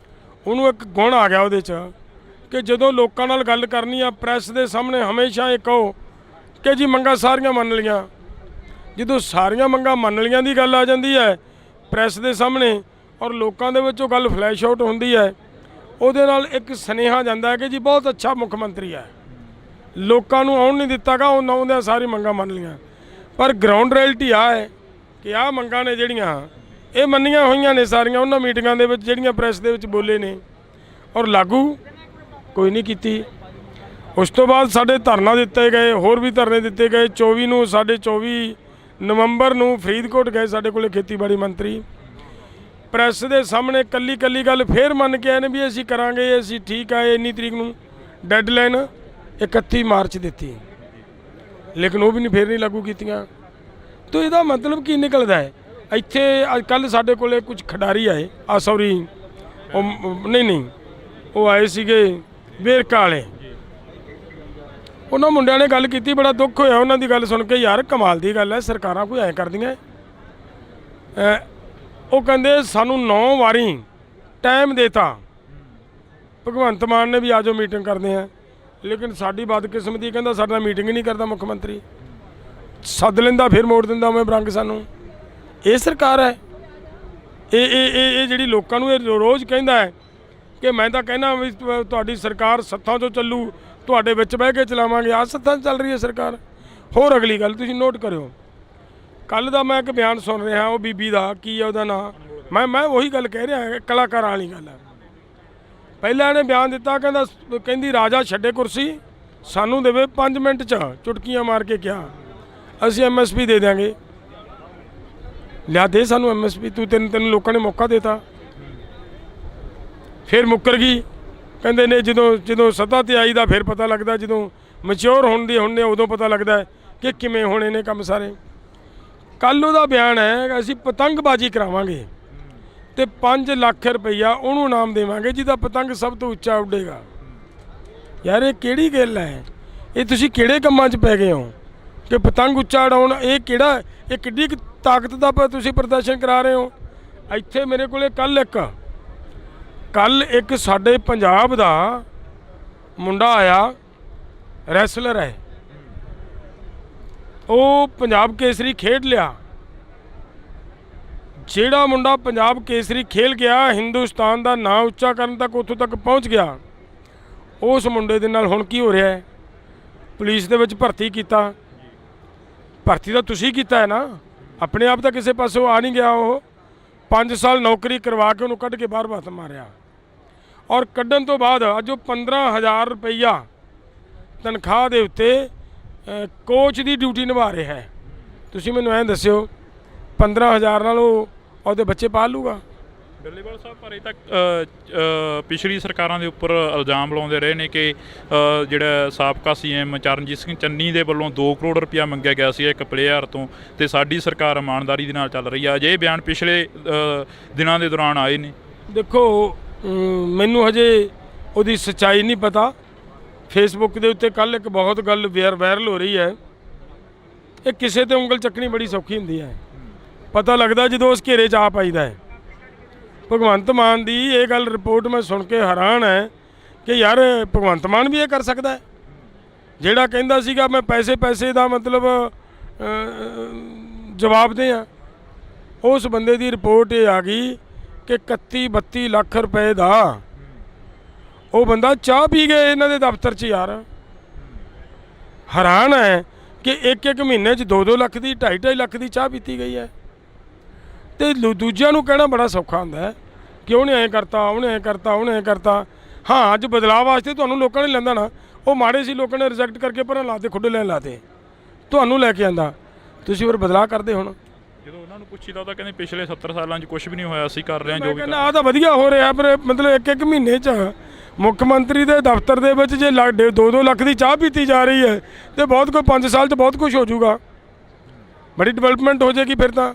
ਉਹਨੂੰ ਇੱਕ ਗੁਣ ਆ ਗਿਆ ਉਹਦੇ 'ਚ ਕਿ ਜਦੋਂ ਲੋਕਾਂ ਨਾਲ ਗੱਲ ਕਰਨੀ ਆ, ਪ੍ਰੈਸ ਦੇ ਸਾਹਮਣੇ ਹਮੇਸ਼ਾ ਇਹ ਕਹੋ ਕਿ ਜੀ ਮੰਗਾਂ ਸਾਰੀਆਂ ਮੰਨ ਲਈਆਂ। ਜਦੋਂ ਸਾਰੀਆਂ ਮੰਗਾਂ ਮੰਨ ਲਈਆਂ ਦੀ ਗੱਲ ਆ ਜਾਂਦੀ ਹੈ ਪ੍ਰੈਸ ਦੇ ਸਾਹਮਣੇ, ਔਰ ਲੋਕਾਂ ਦੇ ਵਿੱਚ ਉਹ ਗੱਲ ਫਲੈਸ਼ ਆਊਟ ਹੁੰਦੀ ਹੈ, ਉਹਦੇ ਨਾਲ ਇੱਕ ਸੁਨੇਹਾ ਜਾਂਦਾ ਹੈ ਕਿ ਜੀ ਬਹੁਤ ਅੱਛਾ ਮੁੱਖ ਮੰਤਰੀ ਹੈ। ਲੋਕਾਂ ਨੂੰ ਆਉਣ ਨਹੀਂ ਦਿੱਤਾਗਾ, ਉਹਨਾਂ ਆਉਂਦਿਆਂ ਸਾਰੀ ਮੰਗਾਂ ਮੰਨ ਲਈਆਂ। ਪਰ ਗਰਾਊਂਡ ਰਿਐਲਿਟੀ ਆ ਹੈ ਕਿ ਆਹ ਮੰਗਾਂ ਨੇ ਜਿਹੜੀਆਂ ਇਹ ਮੰਨੀਆਂ ਹੋਈਆਂ ਨੇ ਸਾਰੀਆਂ ਉਹਨਾਂ ਮੀਟਿੰਗਾਂ ਦੇ ਵਿੱਚ ਜਿਹੜੀਆਂ ਪ੍ਰੈਸ ਦੇ ਵਿੱਚ ਬੋਲੇ ਨੇ, ਔਰ ਲਾਗੂ ਕੋਈ ਨਹੀਂ ਕੀਤੀ। ਉਸ ਤੋਂ ਬਾਅਦ ਸਾਡੇ ਧਰਨਾ ਦਿੱਤੇ ਗਏ, ਹੋਰ ਵੀ ਧਰਨੇ ਦਿੱਤੇ ਗਏ। 24 ਨੂੰ ਸਾਡੇ 24 ਨਵੰਬਰ ਨੂੰ ਫਰੀਦਕੋਟ ਗਏ ਸਾਡੇ ਕੋਲੇ ਖੇਤੀਬਾੜੀ ਮੰਤਰੀ, ਪ੍ਰੈਸ ਦੇ ਸਾਹਮਣੇ ਕੱਲੀ ਗੱਲ ਫੇਰ ਮੰਨ ਕੇ ਆਏ ਨੇ ਵੀ ਅਸੀਂ ਕਰਾਂਗੇ, ਅਸੀਂ ਠੀਕ ਆ। ਇੰਨੀ ਤਰੀਕ ਨੂੰ ਡੈਡਲਾਈਨ 31 ਮਾਰਚ ਦਿੱਤੀ, ਲੇਕਿਨ ਉਹ ਵੀ ਨਹੀਂ ਫੇਰ ਨਹੀਂ ਲਾਗੂ ਕੀਤੀਆਂ। ਤਾਂ ਇਹਦਾ ਮਤਲਬ ਕੀ ਨਿਕਲਦਾ ਹੈ? ਇੱਥੇ ਅੱਜ ਕੱਲ੍ਹ ਸਾਡੇ ਕੋਲੇ ਕੁਝ ਖਿਡਾਰੀ ਆਏ, ਸੌਰੀ ਉਹ ਨਹੀਂ ਉਹ ਆਏ ਸੀਗੇ ਵੇਰਕਾ ਵਾਲੇ, ਉਹਨਾਂ ਮੁੰਡਿਆਂ ਨੇ ਗੱਲ ਕੀਤੀ, ਬੜਾ ਦੁੱਖ ਹੋਇਆ ਉਹਨਾਂ ਦੀ ਗੱਲ ਸੁਣ ਕੇ। ਯਾਰ ਕਮਾਲ ਦੀ ਗੱਲ ਹੈ, ਸਰਕਾਰਾਂ ਕੋਈ ਐਂ ਕਰਦੀਆਂ। ਉਹ ਕਹਿੰਦੇ ਸਾਨੂੰ 9 ਵਾਰੀ ਟਾਈਮ ਦੇਤਾ ਭਗਵੰਤ ਮਾਨ ਨੇ ਵੀ ਆ ਜਾਓ ਮੀਟਿੰਗ ਕਰਦੇ ਆ, ਲੇਕਿਨ ਸਾਡੀ ਬਦਕਿਸਮਤੀ ਕਹਿੰਦਾ ਸਾਡਾ ਮੀਟਿੰਗ ਹੀ ਨਹੀਂ ਕਰਦਾ ਮੁੱਖ ਮੰਤਰੀ, ਸੱਦ ਲੈਂਦਾ ਫਿਰ ਮੋੜ ਦਿੰਦਾ ਉਵੇਂ ਬਰੰਗ ਸਾਨੂੰ। ਇਹ ਸਰਕਾਰ ਹੈ? ਇਹ ਜਿਹੜੀ ਲੋਕਾਂ ਨੂੰ ਇਹ ਰੋਜ਼ ਕਹਿੰਦਾ ਹੈ ਕਿ ਮੈਂ ਤਾਂ ਕਹਿਣਾ ਵੀ ਤੁਹਾਡੀ ਸਰਕਾਰ ਸੱਥਾਂ 'ਚੋਂ ਚੱਲੂ, ਤੁਹਾਡੇ ਵਿੱਚ ਬਹਿ ਕੇ ਚਲਾਵਾਂਗੇ। ਆਹ ਸੱਥਾਂ 'ਚ ਚੱਲ ਰਹੀ ਹੈ ਸਰਕਾਰ। ਹੋਰ ਅਗਲੀ ਗੱਲ ਤੁਸੀਂ ਨੋਟ ਕਰਿਓ, ਕੱਲ੍ਹ ਦਾ ਮੈਂ ਇੱਕ ਬਿਆਨ ਸੁਣ ਰਿਹਾ ਉਹ ਬੀਬੀ ਦਾ, ਕੀ ਹੈ ਉਹਦਾ ਨਾਂ, ਮੈਂ ਉਹੀ ਗੱਲ ਕਹਿ ਰਿਹਾ, ਕਲਾਕਾਰਾਂ ਵਾਲੀ ਗੱਲ ਹੈ। ਪਹਿਲਾਂ ਇਹਨੇ ਬਿਆਨ ਦਿੱਤਾ, ਕਹਿੰਦੀ ਰਾਜਾ ਛੱਡੇ ਕੁਰਸੀ, ਸਾਨੂੰ ਦੇਵੇ 5 ਮਿੰਟ 'ਚ, ਚੁਟਕੀਆਂ ਮਾਰ ਕੇ ਕਿਹਾ ਅਸੀਂ MSP ਦੇ ਦਿਆਂਗੇ। ਲਿਆ ਦੇ ਸਾਨੂੰ MSP, ਤੈਨੂੰ ਲੋਕਾਂ ਨੇ ਮੌਕਾ ਦੇਤਾ। ਫਿਰ ਮੁੱਕਰ ਗਈ, ਕਹਿੰਦੇ ਨੇ ਜਦੋਂ ਸੱਤਾ 'ਤੇ ਆਈ ਦਾ ਫਿਰ ਪਤਾ ਲੱਗਦਾ, ਜਦੋਂ ਮੈਚਿਓਰ ਹੁੰਦੇ ਉਦੋਂ ਪਤਾ ਲੱਗਦਾ ਕਿ ਕਿਵੇਂ ਹੋਣੇ ਨੇ ਕੰਮ ਸਾਰੇ। ਕੱਲ੍ਹ ਉਹਦਾ ਬਿਆਨ ਹੈ ਅਸੀਂ ਪਤੰਗਬਾਜ਼ੀ ਕਰਾਵਾਂਗੇ ਤੇ 5 ਲੱਖ ਰੁਪਈਆ ਉਹਨੂੰ ਇਨਾਮ ਦੇਵਾਂਗੇ ਜਿਹਦਾ ਪਤੰਗ ਸਭ ਤੋਂ ਉੱਚਾ ਉੱਡੇਗਾ। ਯਾਰ ਇਹ ਕਿਹੜੀ ਗੱਲ ਹੈ? ਇਹ ਤੁਸੀਂ ਕਿਹੜੇ ਕੰਮਾਂ 'ਚ ਪੈ ਗਏ ਹੋ ਕਿ ਪਤੰਗ ਉੱਚਾ ਉਡਾਉਣ? ਇਹ ਕਿੱਡੀ ਤਾਕਤ ਦਾ ਤੁਸੀਂ ਪ੍ਰਦਰਸ਼ਨ ਕਰਾ ਰਹੇ ਹੋ? ਇੱਥੇ ਮੇਰੇ ਕੋਲੇ ਕੱਲ ਇੱਕ ਸਾਡੇ ਪੰਜਾਬ ਦਾ ਮੁੰਡਾ ਆਇਆ, ਰੈਸਲਰ ਹੈ, ਉਹ ਪੰਜਾਬ ਕੇਸਰੀ ਖੇਡ ਲਿਆ। ਜਿਹੜਾ ਮੁੰਡਾ ਪੰਜਾਬ ਕੇਸਰੀ ਖੇਲ ਗਿਆ, ਹਿੰਦੁਸਤਾਨ ਦਾ ਨਾਂ ਉੱਚਾ ਕਰਨ ਤੱਕ ਉੱਥੋਂ ਤੱਕ ਪਹੁੰਚ ਗਿਆ, ਉਸ ਮੁੰਡੇ ਦੇ ਨਾਲ ਹੁਣ ਕੀ ਹੋ ਰਿਹਾ ਹੈ? ਪੁਲਿਸ ਦੇ ਵਿੱਚ ਭਰਤੀ ਕੀਤਾ। ਭਰਤੀ ਤਾਂ ਤੁਸੀਂ ਕੀਤਾ ਹੈ ਨਾ, ਆਪਣੇ ਆਪ ਤਾਂ ਕਿਸੇ ਪਾਸੋਂ ਆ ਨਹੀਂ ਗਿਆ। ਉਹ 5 ਸਾਲ ਨੌਕਰੀ ਕਰਵਾ ਕੇ ਉਹਨੂੰ ਕੱਢ ਕੇ ਬਾਹਰ ਬਾਤ ਮਾਰਿਆ, ਔਰ ਕੱਢਣ ਤੋਂ ਬਾਅਦ ਅੱਜ ਉਹ 15,000 ਰੁਪਈਆ ਤਨਖਾਹ ਦੇ ਉੱਤੇ ਕੋਚ ਦੀ ਡਿਊਟੀ ਨਿਭਾ ਰਿਹਾ ਹੈ। ਤੁਸੀਂ ਮੈਨੂੰ ਐਂ ਦੱਸਿਓ 15,000 ਨਾਲ ਉਹ ਉਹਦੇ ਬੱਚੇ ਪਾਲ ਲੂਗਾ? ਡੱਲੇਵਾਲ ਸਾਹਿਬ ਪਰ ਇਹ ਤੱਕ ਪਿਛਲੀ ਸਰਕਾਰਾਂ ਦੇ ਉੱਪਰ ਇਲਜ਼ਾਮ ਲਾਉਂਦੇ ਰਹੇ ਨੇ ਕਿ ਜਿਹੜਾ ਸਾਬਕਾ CM ਚਰਨਜੀਤ ਸਿੰਘ ਚੰਨੀ ਦੇ ਵੱਲੋਂ 2 ਕਰੋੜ ਰੁਪਇਆ ਮੰਗਿਆ ਗਿਆ ਸੀ ਇੱਕ ਪਲੇਅਰ ਤੋਂ, ਤੇ ਸਾਡੀ ਸਰਕਾਰ ਇਮਾਨਦਾਰੀ ਦੇ ਨਾਲ ਚੱਲ ਰਹੀ ਆ। ਅਜੇ ਬਿਆਨ ਪਿਛਲੇ ਦਿਨਾਂ ਦੇ ਦੌਰਾਨ ਆਏ ਨੇ। ਦੇਖੋ ਮੈਨੂੰ ਹਜੇ ਉਹਦੀ ਸੱਚਾਈ ਨਹੀਂ ਪਤਾ। ਫੇਸਬੁੱਕ ਦੇ ਉੱਤੇ ਕੱਲ੍ਹ ਇੱਕ ਬਹੁਤ ਗੱਲ ਵਾਇਰਲ ਹੋ ਰਹੀ ਹੈ। ਇਹ ਕਿਸੇ ਤੇ ਉਂਗਲ ਚੱਕਣੀ ਬੜੀ ਸੌਖੀ ਹੁੰਦੀ ਹੈ, ਪਤਾ ਲੱਗਦਾ ਜਦੋਂ ਉਸ ਘੇਰੇ 'ਚ ਆ ਪਾਈਦਾ ਹੈ। ਭਗਵੰਤ ਮਾਨ ਦੀ ਇਹ ਗੱਲ ਰਿਪੋਰਟ ਮੈਂ ਸੁਣ ਕੇ ਹੈਰਾਨ ਹੈ ਕਿ ਯਾਰ ਭਗਵੰਤ ਮਾਨ ਵੀ ਇਹ ਕਰ ਸਕਦਾ ਹੈ। ਜਿਹੜਾ ਕਹਿੰਦਾ ਸੀਗਾ ਮੈਂ ਪੈਸੇ ਦਾ ਮਤਲਬ ਜਵਾਬ ਦੇ ਆ, ਉਸ ਬੰਦੇ ਦੀ ਰਿਪੋਰਟ ਇਹ ਆ ਗਈ ਕਿ 31-32 ਲੱਖ ਰੁਪਏ ਦਾ ਉਹ ਬੰਦਾ ਚਾਹ ਪੀ ਗਏ ਇਹਨਾਂ ਦੇ ਦਫ਼ਤਰ 'ਚ। ਯਾਰ ਹੈਰਾਨ ਹੈ ਕਿ ਇੱਕ ਮਹੀਨੇ 'ਚ 2-2 ਲੱਖ ਦੀ 2.5 ਲੱਖ ਦੀ ਚਾਹ ਪੀਤੀ ਗਈ ਹੈ। ਤੇ ਦੂਜਿਆਂ ਨੂੰ ਕਹਿਣਾ ਬੜਾ ਸੌਖਾ ਹੁੰਦਾ ਹੈ ਕਿ ਉਹਨੇ ਐਂ ਕਰਤਾ, ਉਹਨੇ ਐਂ ਕਰਤਾ। ਹਾਂ, ਅੱਜ ਬਦਲਾਅ ਵਾਸਤੇ ਤੁਹਾਨੂੰ ਲੋਕਾਂ ਨੇ ਲੈਂਦਾ ਨਾ, ਉਹ ਮਾੜੇ ਸੀ ਲੋਕਾਂ ਨੇ ਰਿਜੈਕਟ ਕਰਕੇ ਪਰਾਂ ਲਾਤੇ, ਖੁੱਡੇ ਲੈਣ ਲਾਤੇ, ਤੁਹਾਨੂੰ ਲੈ ਕੇ ਆਂਦਾ, ਤੁਸੀਂ ਫਿਰ ਬਦਲਾਅ ਕਰਦੇ। ਹੁਣ ਜਦੋਂ ਉਹਨਾਂ ਨੂੰ ਪੁੱਛੀਦਾ ਤਾਂ ਕਹਿੰਦੇ ਪਿਛਲੇ 70 ਸਾਲਾਂ 'ਚ ਕੁਝ ਵੀ ਨਹੀਂ ਹੋਇਆ, ਅਸੀਂ ਕਰ ਰਹੇ ਹਾਂ ਜੋ ਵੀ। ਕਹਿੰਦਾ ਆਹ ਤਾਂ ਵਧੀਆ ਹੋ ਰਿਹਾ, ਪਰ ਮਤਲਬ ਇੱਕ ਮਹੀਨੇ 'ਚ ਮੁੱਖ ਮੰਤਰੀ ਦੇ ਦਫ਼ਤਰ ਦੇ ਵਿੱਚ ਜੇ 2-2 ਲੱਖ ਦੀ ਚਾਹ ਪੀਤੀ ਜਾ ਰਹੀ ਹੈ ਤੇ ਬਹੁਤ ਕੋਈ 5 ਸਾਲ 'ਚ ਬਹੁਤ ਕੁਝ ਹੋ ਜਾਊਗਾ, ਬੜੀ ਡਿਵੈਲਪਮੈਂਟ ਹੋ ਜਾਏਗੀ ਫਿਰ ਤਾਂ,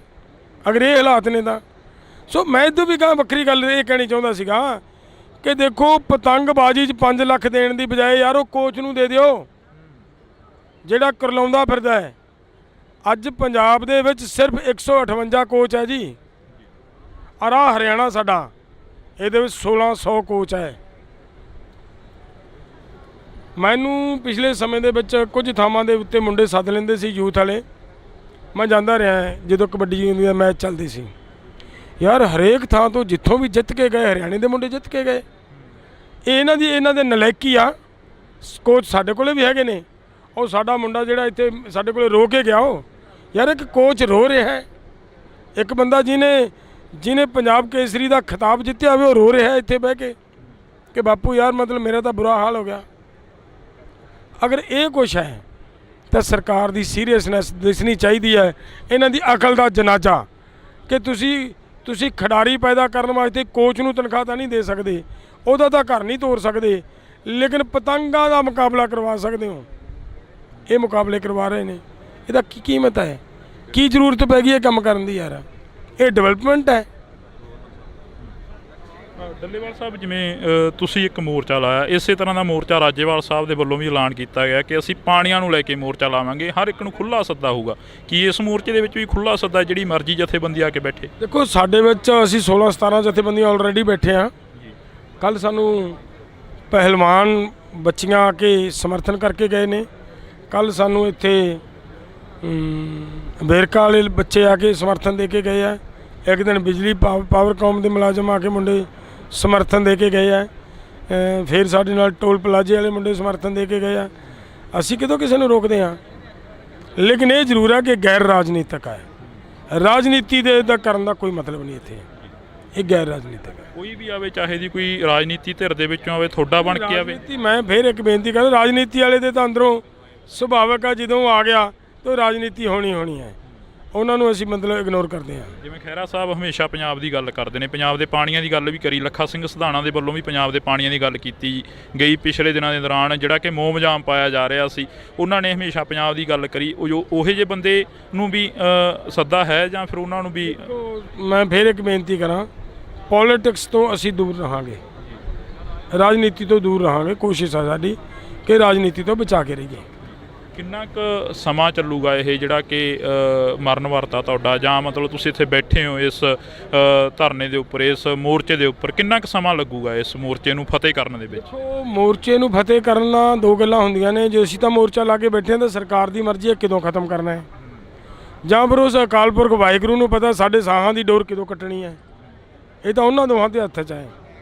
ਅਗਰ ਇਹ ਹਾਲਾਤ ਨੇ ਤਾਂ। ਸੋ ਮੈਂ ਇੱਦੋਂ ਵੀ ਕਹਾਂ ਵੱਖਰੀ ਗੱਲ ਇਹ ਕਹਿਣੀ ਚਾਹੁੰਦਾ ਸੀਗਾ ਕਿ ਦੇਖੋ ਪਤੰਗਬਾਜ਼ੀ 'ਚ 5 ਲੱਖ ਦੇਣ ਦੀ ਬਜਾਏ ਯਾਰ ਉਹ ਕੋਚ ਨੂੰ ਦੇ ਦਿਓ ਜਿਹੜਾ ਕਰਲਾਉਂਦਾ ਫਿਰਦਾ ਹੈ। ਅੱਜ ਪੰਜਾਬ ਦੇ ਵਿੱਚ ਸਿਰਫ 158 ਕੋਚ ਹੈ ਜੀ, ਔਰ ਆਹ ਹਰਿਆਣਾ ਸਾਡਾ, ਇਹਦੇ ਵਿੱਚ 1600 ਕੋਚ ਹੈ। ਮੈਨੂੰ ਪਿਛਲੇ ਸਮੇਂ ਦੇ ਵਿੱਚ ਕੁਝ ਥਾਵਾਂ ਦੇ ਉੱਤੇ ਮੁੰਡੇ ਸੱਦ ਲੈਂਦੇ ਸੀ ਯੂਥ ਵਾਲੇ, ਮੈਂ ਜਾਂਦਾ ਰਿਹਾ ਜਦੋਂ ਕਬੱਡੀ ਦਾ ਮੈਚ ਚੱਲਦੇ ਸੀ। ਯਾਰ ਹਰੇਕ ਥਾਂ ਤੋਂ ਜਿੱਥੋਂ ਵੀ ਜਿੱਤ ਕੇ ਗਏ, ਹਰਿਆਣੇ ਦੇ ਮੁੰਡੇ ਜਿੱਤ ਕੇ ਗਏ। ਇਹ ਇਹਨਾਂ ਦੇ ਨਲਾਇਕੀ ਆ। ਕੋਚ ਸਾਡੇ ਕੋਲੇ ਵੀ ਹੈਗੇ ਨੇ, ਉਹ ਸਾਡਾ ਮੁੰਡਾ ਜਿਹੜਾ ਇੱਥੇ ਸਾਡੇ ਕੋਲੇ ਰੋ ਕੇ ਗਿਆ, ਉਹ ਯਾਰ ਇੱਕ ਕੋਚ ਰੋ ਰਿਹਾ ਹੈ, ਇੱਕ ਬੰਦਾ ਜਿਹਨੇ ਪੰਜਾਬ ਕੇਸਰੀ ਦਾ ਖਿਤਾਬ ਜਿੱਤਿਆ ਹੋਵੇ ਉਹ ਰੋ ਰਿਹਾ ਇੱਥੇ ਬਹਿ ਕੇ ਕਿ ਬਾਪੂ ਯਾਰ ਮਤਲਬ ਮੇਰਾ ਤਾਂ ਬੁਰਾ ਹਾਲ ਹੋ ਗਿਆ। ਅਗਰ ਇਹ ਕੁਛ ਹੈ ਤਾਂ ਸਰਕਾਰ ਦੀ ਸੀਰੀਅਸਨੈਸ ਦਿਸਣੀ ਚਾਹੀਦੀ ਹੈ, ਇਹਨਾਂ ਦੀ ਅਕਲ ਦਾ ਜਨਾਜ਼ਾ ਕਿ ਤੁਸੀਂ ਖਿਡਾਰੀ ਪੈਦਾ ਕਰਨ ਵਾਸਤੇ ਕੋਚ ਨੂੰ ਤਨਖਾਹ ਤਾਂ ਨਹੀਂ ਦੇ ਸਕਦੇ, ਉਹਦਾ ਤਾਂ ਘਰ ਨਹੀਂ ਤੋਰ ਸਕਦੇ, ਲੇਕਿਨ ਪਤੰਗਾਂ ਦਾ ਮੁਕਾਬਲਾ ਕਰਵਾ ਸਕਦੇ ਹੋ। ਇਹ ਮੁਕਾਬਲੇ ਕਰਵਾ ਰਹੇ ਨੇ, ਇਹਦਾ ਕੀ ਕੀਮਤ ਹੈ? ਕੀ ਜ਼ਰੂਰਤ ਪੈ ਗਈ ਇਹ ਕੰਮ ਕਰਨ ਦੀ ਯਾਰ? ਇਹ ਡਿਵੈਲਪਮੈਂਟ ਹੈ। ਡੱਲੇਵਾਲ ਸਾਹਿਬ, ਜਿਵੇਂ ਤੁਸੀਂ ਇੱਕ ਮੋਰਚਾ ਲਾਇਆ, ਇਸੇ ਤਰ੍ਹਾਂ ਦਾ ਮੋਰਚਾ ਰਾਜੇਵਾਲ ਸਾਹਿਬ ਦੇ ਵੱਲੋਂ ਵੀ ਐਲਾਨ ਕੀਤਾ ਗਿਆ ਕਿ ਅਸੀਂ ਪਾਣੀਆਂ ਨੂੰ ਲੈ ਕੇ ਮੋਰਚਾ ਲਾਵਾਂਗੇ, ਹਰ ਇੱਕ ਨੂੰ ਖੁੱਲ੍ਹਾ ਸੱਦਾ ਹੋਊਗਾ। ਕੀ ਇਸ ਮੋਰਚੇ ਦੇ ਵਿੱਚ ਵੀ ਖੁੱਲ੍ਹਾ ਸੱਦਾ, ਜਿਹੜੀ ਮਰਜ਼ੀ ਜਥੇਬੰਦੀ ਆ ਕੇ ਬੈਠੇ? ਦੇਖੋ ਸਾਡੇ ਵਿੱਚ ਅਸੀਂ 16-17 ਜਥੇਬੰਦੀਆਂ ਆਲਰੇਡੀ ਬੈਠੇ ਹਾਂ। ਕੱਲ੍ਹ ਸਾਨੂੰ ਪਹਿਲਵਾਨ ਬੱਚੀਆਂ ਆ ਕੇ ਸਮਰਥਨ ਕਰਕੇ ਗਏ ਨੇ। ਕੱਲ੍ਹ ਸਾਨੂੰ ਇੱਥੇ ਵੇਰਕਾ ਵਾਲੇ ਬੱਚੇ ਆ ਕੇ ਸਮਰਥਨ ਦੇ ਕੇ ਗਏ ਆ। ਇੱਕ ਦਿਨ ਬਿਜਲੀ ਪਾਵਰਕਾਮ ਦੇ ਮੁਲਾਜ਼ਮ ਆ ਕੇ ਮੁੰਡੇ ਸਮਰਥਨ ਦੇ ਕੇ ਗਏ ਆ। ਫਿਰ ਸਾਡੇ ਨਾਲ ਟੋਲ ਪਲਾਜ਼ੇ ਵਾਲੇ ਮੁੰਡੇ ਸਮਰਥਨ ਦੇ ਕੇ ਗਏ ਆ। ਅਸੀਂ ਕਿਦੋਂ ਕਿਸੇ ਨੂੰ ਰੋਕਦੇ ਹਾਂ, ਲੇਕਿਨ ਇਹ ਜ਼ਰੂਰ ਹੈ ਕਿ ਗੈਰ ਰਾਜਨੀਤਿਕ ਹੈ। ਰਾਜਨੀਤੀ ਦੇ ਦਾ ਕਰਨ ਦਾ ਕੋਈ ਮਤਲਬ ਨਹੀਂ ਇੱਥੇ, ਇਹ ਗੈਰ ਰਾਜਨੀਤਿਕ ਹੈ। ਕੋਈ ਵੀ ਆਵੇ, ਚਾਹੇ ਦੀ ਕੋਈ ਰਾਜਨੀਤੀ ਧਿਰ ਦੇ ਵਿੱਚੋਂ ਆਵੇ, ਤੁਹਾਡਾ ਬਣ ਕੇ ਆਵੇ। ਮੈਂ ਫਿਰ ਇੱਕ ਬੇਨਤੀ ਕਰਦਾ, ਰਾਜਨੀਤੀ ਵਾਲੇ ਦੇ ਤਾਂ ਅੰਦਰੋਂ ਸੁਭਾਵਿਕ ਆ, ਜਦੋਂ ਆ ਗਿਆ ਤਾਂ ਰਾਜਨੀਤੀ ਹੋਣੀ ਹੈ, ਉਹਨਾਂ ਨੂੰ ਅਸੀਂ ਮਤਲਬ ਇਗਨੋਰ ਕਰਦੇ ਹਾਂ। ਜਿਵੇਂ ਖਹਿਰਾ ਸਾਹਿਬ ਹਮੇਸ਼ਾ ਪੰਜਾਬ ਦੀ ਗੱਲ ਕਰਦੇ ਨੇ, ਪੰਜਾਬ ਦੇ ਪਾਣੀਆਂ ਦੀ ਗੱਲ ਵੀ ਕਰੀ, ਲੱਖਾ ਸਿੰਘ ਸਿਧਾਣਾ ਦੇ ਵੱਲੋਂ ਵੀ ਪੰਜਾਬ ਦੇ ਪਾਣੀਆਂ ਦੀ ਗੱਲ ਕੀਤੀ ਗਈ ਪਿਛਲੇ ਦਿਨਾਂ ਦੇ ਦੌਰਾਨ, ਜਿਹੜਾ ਕਿ ਮੋਮਜਾਮ ਪਾਇਆ ਜਾ ਰਿਹਾ ਸੀ। ਉਹਨਾਂ ਨੇ ਹਮੇਸ਼ਾ ਪੰਜਾਬ ਦੀ ਗੱਲ ਕਰੀ। ਉਹੋ ਜਿਹੇ ਬੰਦੇ ਨੂੰ ਵੀ ਸੱਦਾ ਹੈ ਜਾਂ ਫਿਰ ਉਹਨਾਂ ਨੂੰ ਵੀ? ਮੈਂ ਫਿਰ ਇੱਕ ਬੇਨਤੀ ਕਰਾਂ, ਪੋਲੀਟਿਕਸ ਤੋਂ ਅਸੀਂ ਦੂਰ ਰਹਾਂਗੇ, ਰਾਜਨੀਤੀ ਤੋਂ ਦੂਰ ਰਹਾਂਗੇ। ਕੋਸ਼ਿਸ਼ ਹੈ ਸਾਡੀ ਕਿ ਰਾਜਨੀਤੀ ਤੋਂ ਬਚਾ ਕੇ ਰਹੀਏ। ਕਿੰਨਾ ਕੁ ਸਮਾਂ ਚੱਲੂਗਾ ਇਹ ਜਿਹੜਾ ਕਿ ਮਰਨ ਵਰਤਾ ਤੁਹਾਡਾ, ਜਾਂ ਮਤਲਬ ਤੁਸੀਂ ਇੱਥੇ ਬੈਠੇ ਹੋ ਇਸ ਧਰਨੇ ਦੇ ਉੱਪਰ, ਇਸ ਮੋਰਚੇ ਦੇ ਉੱਪਰ, ਕਿੰਨਾ ਕੁ ਸਮਾਂ ਲੱਗੂਗਾ ਇਸ ਮੋਰਚੇ ਨੂੰ ਫਤਿਹ ਕਰਨ ਦੇ ਵਿੱਚ? ਦੇਖੋ, ਮੋਰਚੇ ਨੂੰ ਫਤਿਹ ਕਰਨ ਨਾਲ ਦੋ ਗੱਲਾਂ ਹੁੰਦੀਆਂ ਨੇ। ਜੇ ਅਸੀਂ ਤਾਂ ਮੋਰਚਾ ਲਾ ਕੇ ਬੈਠੇ ਹਾਂ ਤਾਂ ਸਰਕਾਰ ਦੀ ਮਰਜ਼ੀ ਹੈ ਕਦੋਂ ਖਤਮ ਕਰਨਾ ਹੈ, ਜਾਂ ਫਿਰ ਉਸ ਅਕਾਲ ਪੁਰਖ ਵਾਹਿਗੁਰੂ ਨੂੰ ਪਤਾ ਸਾਡੇ ਸਾਹਾਂ ਦੀ ਡੋਰ ਕਦੋਂ ਕੱਟਣੀ ਹੈ। ਇਹ ਤਾਂ ਉਹਨਾਂ ਦੋਹਾਂ ਦੇ ਹੱਥ 'ਚ ਹੈ।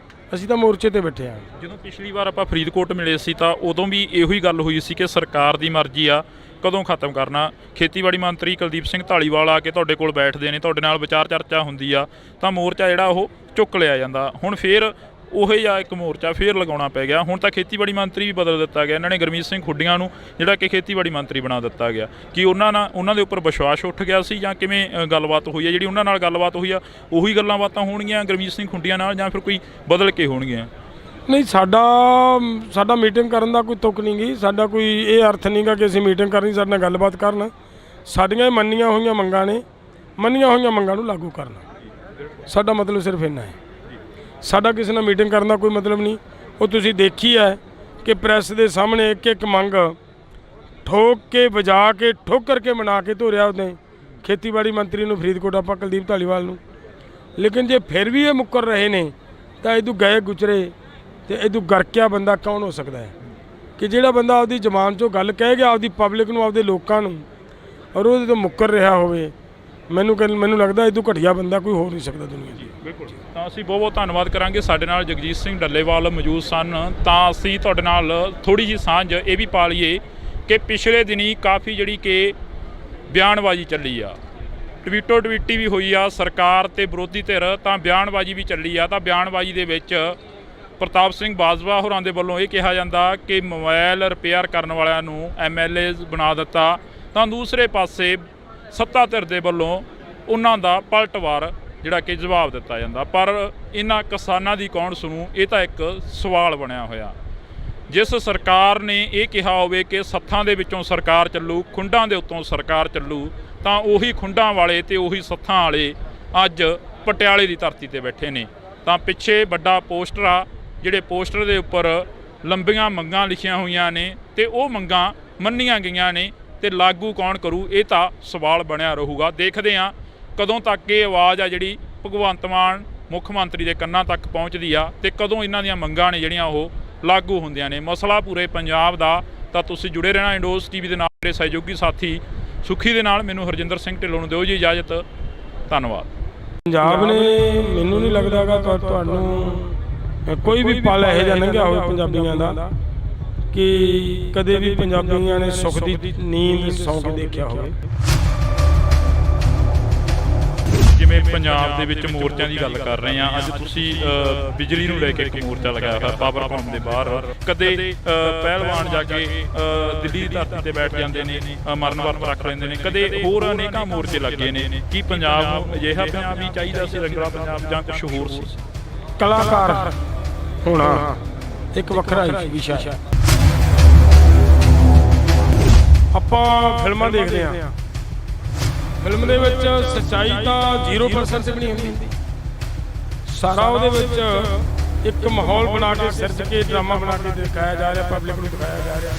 ਅਸੀਂ ਤਾਂ ਮੋਰਚੇ ਤੇ ਬੈਠੇ ਹਾਂ। ਜਦੋਂ ਪਿਛਲੀ ਵਾਰ ਆਪਾਂ ਫਰੀਦਕੋਟ ਮਿਲੇ ਸੀ ਤਾਂ ਉਦੋਂ ਵੀ ਇਹੋ ਹੀ ਗੱਲ ਹੋਈ ਸੀ ਕਿ ਸਰਕਾਰ ਦੀ ਮਰਜ਼ੀ ਆ ਕਦੋਂ ਖਤਮ ਕਰਨਾ। ਖੇਤੀਬਾੜੀ ਮੰਤਰੀ ਕੁਲਦੀਪ ਸਿੰਘ ਧਾਲੀਵਾਲ ਆ ਕੇ ਤੁਹਾਡੇ ਕੋਲ ਬੈਠਦੇ ਨੇ, ਤੁਹਾਡੇ ਨਾਲ ਵਿਚਾਰ ਚਰਚਾ ਹੁੰਦੀ ਆ, ਤਾਂ ਮੋਰਚਾ ਜਿਹੜਾ ਉਹ ਚੁੱਕ ਲਿਆ ਜਾਂਦਾ। ਹੁਣ ਫੇਰ ਉਹੀ ਜਿਹਾ ਇੱਕ ਮੋਰਚਾ ਫੇਰ ਲਗਾਉਣਾ ਪੈ ਗਿਆ। ਹੁਣ ਤਾਂ ਖੇਤੀਬਾੜੀ ਮੰਤਰੀ ਵੀ ਬਦਲ ਦਿੱਤਾ ਗਿਆ, ਇਹਨਾਂ ਨੇ ਗੁਰਮੀਤ ਸਿੰਘ ਖੁੱਡੀਆਂ ਨੂੰ ਜਿਹੜਾ ਕਿ ਖੇਤੀਬਾੜੀ ਮੰਤਰੀ ਬਣਾ ਦਿੱਤਾ ਗਿਆ। ਕੀ ਉਹਨਾਂ ਦੇ ਉੱਪਰ ਵਿਸ਼ਵਾਸ ਉੱਠ ਗਿਆ ਸੀ, ਜਾਂ ਕਿਵੇਂ ਗੱਲਬਾਤ ਹੋਈ ਹੈ? ਜਿਹੜੀ ਉਹਨਾਂ ਨਾਲ ਗੱਲਬਾਤ ਹੋਈ ਆ ਉਹੀ ਗੱਲਾਂ ਬਾਤਾਂ ਹੋਣਗੀਆਂ ਗੁਰਮੀਤ ਸਿੰਘ ਖੁੱਡੀਆਂ ਨਾਲ, ਜਾਂ ਫਿਰ ਕੋਈ ਬਦਲ ਕੇ ਹੋਣਗੀਆਂ? ਨਹੀਂ, ਸਾਡਾ ਮੀਟਿੰਗ ਕਰਨ ਦਾ ਕੋਈ ਤੁਕ ਨਹੀਂ ਗੀ। ਸਾਡਾ ਕੋਈ ਇਹ ਅਰਥ ਨਹੀਂ ਗਾ ਕਿ ਅਸੀਂ ਮੀਟਿੰਗ ਕਰਨੀ, ਸਾਡੇ ਨਾਲ ਗੱਲਬਾਤ ਕਰਨ। ਸਾਡੀਆਂ ਮੰਨੀਆਂ ਹੋਈਆਂ ਮੰਗਾਂ ਨੇ, ਮੰਨੀਆਂ ਹੋਈਆਂ ਮੰਗਾਂ ਨੂੰ ਲਾਗੂ ਕਰਨਾ ਸਾਡਾ ਮਤਲਬ ਸਿਰਫ ਇੰਨਾ ਹੈ। ਸਾਡਾ ਕਿਸੇ ਨਾਲ ਮੀਟਿੰਗ ਕਰਨ ਦਾ ਕੋਈ ਮਤਲਬ ਨਹੀਂ। ਉਹ ਤੁਸੀਂ ਦੇਖੀ ਹੈ ਕਿ ਪ੍ਰੈਸ ਦੇ ਸਾਹਮਣੇ ਇੱਕ ਇੱਕ ਮੰਗ ਠੋਕ ਕੇ ਵਜਾ ਕੇ ਠੋਕਰ ਕੇ ਮਨਾ ਕੇ ਧੋਰਿਆ ਉਹਨੇ ਖੇਤੀਬਾੜੀ ਮੰਤਰੀ ਨੂੰ, ਫਰੀਦਕੋਟ ਆਪਾਂ ਕੁਲਦੀਪ ਧਾਲੀਵਾਲ ਨੂੰ। ਲੇਕਿਨ ਜੇ ਫਿਰ ਵੀ ਇਹ ਮੁੱਕਰ ਰਹੇ ਨੇ ਤਾਂ ਇਹਦੂ ਗਏ ਗੁਜ਼ਰੇ ਤੇ ਇਹਦੂ ਗਰਕਿਆ ਬੰਦਾ ਕੌਣ ਹੋ ਸਕਦਾ ਹੈ ਕਿ ਜਿਹੜਾ ਬੰਦਾ ਆਪਦੀ ਜ਼ਬਾਨ 'ਚੋਂ ਗੱਲ ਕਹਿ ਗਿਆ ਆਪਦੀ ਪਬਲਿਕ ਨੂੰ, ਆਪਦੇ ਲੋਕਾਂ ਨੂੰ, ਔਰ ਉਹਦੇ ਤੋਂ ਮੁੱਕਰ ਰਿਹਾ ਹੋਵੇ, ਮੈਨੂੰ ਲੱਗਦਾ ਇਹਦੂ ਘਟੀਆ ਬੰਦਾ ਕੋਈ ਹੋ ਨਹੀਂ ਸਕਦਾ ਦੁਨੀਆ 'ਚ। ਬਿਲਕੁਲ। ਤਾਂ ਅਸੀਂ ਬਹੁਤ ਬਹੁਤ ਧੰਨਵਾਦ ਕਰਾਂਗੇ। ਸਾਡੇ ਨਾਲ ਜਗਜੀਤ ਸਿੰਘ ਡੱਲੇਵਾਲ ਮੌਜੂਦ ਸਨ। ਤਾਂ ਅਸੀਂ ਤੁਹਾਡੇ ਨਾਲ ਥੋੜ੍ਹੀ ਜਿਹੀ ਸਾਂਝ ਇਹ ਵੀ ਪਾ ਲਈਏ ਕਿ ਪਿਛਲੇ ਦਿਨੀ ਕਾਫੀ ਜਿਹੜੀ ਕਿ ਬਿਆਨਬਾਜ਼ੀ ਚੱਲੀ ਆ, ਟਵੀਟੀ ਵੀ ਹੋਈ ਆ ਸਰਕਾਰ ਤੇ ਵਿਰੋਧੀ ਧਿਰ, ਤਾਂ ਬਿਆਨਬਾਜ਼ੀ ਵੀ ਚੱਲੀ ਆ। ਤਾਂ ਬਿਆਨਬਾਜ਼ੀ ਦੇ ਵਿੱਚ ਪ੍ਰਤਾਪ ਸਿੰਘ ਬਾਜਵਾ ਹੋਰਾਂ ਦੇ ਵੱਲੋਂ ਇਹ ਕਿਹਾ ਜਾਂਦਾ ਕਿ ਮੋਬਾਈਲ ਰਿਪੇਅਰ ਕਰਨ ਵਾਲਿਆਂ ਨੂੰ MLAs ਬਣਾ ਦਿੱਤਾ, ਤਾਂ ਦੂਸਰੇ ਪਾਸੇ ਸੱਤਾ ਧਿਰ ਦੇ ਵੱਲੋਂ ਉਹਨਾਂ ਦਾ ਪਲਟਵਾਰ ਜਿਹੜਾ ਕਿ ਜਵਾਬ ਦਿੱਤਾ ਜਾਂਦਾ। ਪਰ ਇਹਨਾਂ ਕਿਸਾਨਾਂ ਦੀ ਕੌਣ ਸੁਣੂ, ਇਹ ਤਾਂ ਇੱਕ ਸਵਾਲ ਬਣਿਆ ਹੋਇਆ। ਜਿਸ ਸਰਕਾਰ ਨੇ ਇਹ ਕਿਹਾ ਹੋਵੇ ਕਿ ਸੱਥਾਂ ਦੇ ਵਿੱਚੋਂ ਸਰਕਾਰ ਚੱਲੂ, ਖੁੰਡਾਂ ਦੇ ਉੱਤੋਂ ਸਰਕਾਰ ਚੱਲੂ, ਤਾਂ ਉਹੀ ਖੁੰਡਾਂ ਵਾਲੇ ਤੇ ਉਹੀ ਸੱਥਾਂ ਵਾਲੇ ਅੱਜ ਪਟਿਆਲੇ ਦੀ ਧਰਤੀ ਤੇ ਬੈਠੇ ਨੇ। ਤਾਂ ਪਿੱਛੇ ਵੱਡਾ ਪੋਸਟਰ ਆ, ਜਿਹੜੇ ਪੋਸਟਰ ਦੇ ਉੱਪਰ ਲੰਬੀਆਂ ਮੰਗਾਂ ਲਿਖੀਆਂ ਹੋਈਆਂ ਨੇ ਤੇ ਉਹ ਮੰਗਾਂ ਮੰਨੀਆਂ ਗਈਆਂ ਨੇ, ਤੇ ਲਾਗੂ ਕੌਣ ਕਰੂ, ਇਹ ਤਾਂ ਸਵਾਲ ਬਣਿਆ ਰਹੂਗਾ। ਦੇਖਦੇ ਹਾਂ ਕਦੋਂ ਤੱਕ ਇਹ ਆਵਾਜ਼ ਆ ਜਿਹੜੀ ਭਗਵੰਤ ਮਾਨ ਮੁੱਖ ਮੰਤਰੀ ਦੇ ਕੰਨਾਂ ਤੱਕ ਪਹੁੰਚਦੀ ਆ, ਤੇ ਕਦੋਂ ਇਹਨਾਂ ਦੀਆਂ ਮੰਗਾਂ ਨੇ ਜਿਹੜੀਆਂ ਉਹ ਲਾਗੂ ਹੁੰਦੀਆਂ ਨੇ। ਮਸਲਾ ਪੂਰੇ ਪੰਜਾਬ ਦਾ। ਤਾਂ ਤੁਸੀਂ ਜੁੜੇ ਰਹਿਣਾ ਇੰਡੋਜ਼ TV ਦੇ ਨਾਲ। ਮੇਰੇ ਸਹਿਯੋਗੀ ਸਾਥੀ ਸੁਖੀ ਦੇ ਨਾਲ ਮੈਨੂੰ ਹਰਜਿੰਦਰ ਸਿੰਘ ਢਿੱਲੋਂ ਨੂੰ ਦਿਓ ਜੀ ਇਜਾਜ਼ਤ। ਧੰਨਵਾਦ। ਪੰਜਾਬ ਨੇ ਮੈਨੂੰ ਨਹੀਂ ਲੱਗਦਾਗਾ ਤੁਹਾਨੂੰ ਕੋਈ ਵੀ ਪਲ ਇਹੋ ਜਿਹਾ ਲੰਘਿਆ ਹੋਵੇ ਪੰਜਾਬੀਆਂ ਦਾ ਕਿ ਕਦੇ ਵੀ ਪੰਜਾਬੀਆਂ ਨੇ ਸੁੱਖ ਦੀ ਨੀਂਦ ਸੌਂ ਕੇ ਦੇਖਿਆ ਹੋਵੇ। ਜਿਵੇਂ ਪੰਜਾਬ ਦੇ ਵਿੱਚ ਮੋਰਚਿਆਂ ਦੀ ਗੱਲ ਕਰ ਰਹੇ ਆ, ਅੱਜ ਤੁਸੀਂ ਬਿਜਲੀ ਨੂੰ ਲੈ ਕੇ ਇੱਕ ਮੋਰਚਾ ਲਗਾਇਆ ਹੋਇਆ ਪਾਵਰਕਾਮ ਦੇ ਬਾਹਰ। ਕਦੇ ਪਹਿਲਵਾਨ ਜਾ ਕੇ ਦਿੱਲੀ ਦੀ ਧਰਤੀ ਤੇ ਬੈਠ ਜਾਂਦੇ ਨੇ, ਮਰਨ ਵਰਤ ਰੱਖ ਲੈਂਦੇ ਨੇ, ਕਦੇ ਹੋਰ ਅਨੇਕਾਂ ਮੋਰਚੇ ਲੱਗੇ ਨੇ। ਕੀ ਪੰਜਾਬ ਨੂੰ ਅਜਿਹਾ ਪੰਜਾਬ ਹੀ ਚਾਹੀਦਾ ਸੀ, ਰੰਗਲਾ ਪੰਜਾਬ, ਜਾਂ ਕੁਛ ਹੋਰ ਸੀ? ਕਲਾਕਾਰ ਹੋਣਾ ਇੱਕ ਵੱਖਰਾ ਵਿਸ਼ਾ ਹੈ। ਆਪਾਂ ਫਿਲਮਾਂ ਦੇਖਦੇ ਹਾਂ, ਫਿਲਮ ਦੇ ਵਿੱਚ ਸੱਚਾਈ ਤਾਂ 0% ਵੀ ਨਹੀਂ ਹੁੰਦੀ। ਸਾਰਾ ਉਹਦੇ ਵਿੱਚ ਇੱਕ ਮਾਹੌਲ ਬਣਾ ਕੇ ਸਿਰਜ ਕੇ ਡਰਾਮਾ ਬਣਾ ਕੇ ਦਿਖਾਇਆ ਜਾ ਰਿਹਾ, ਪਬਲਿਕ ਨੂੰ ਦਿਖਾਇਆ ਜਾ ਰਿਹਾ।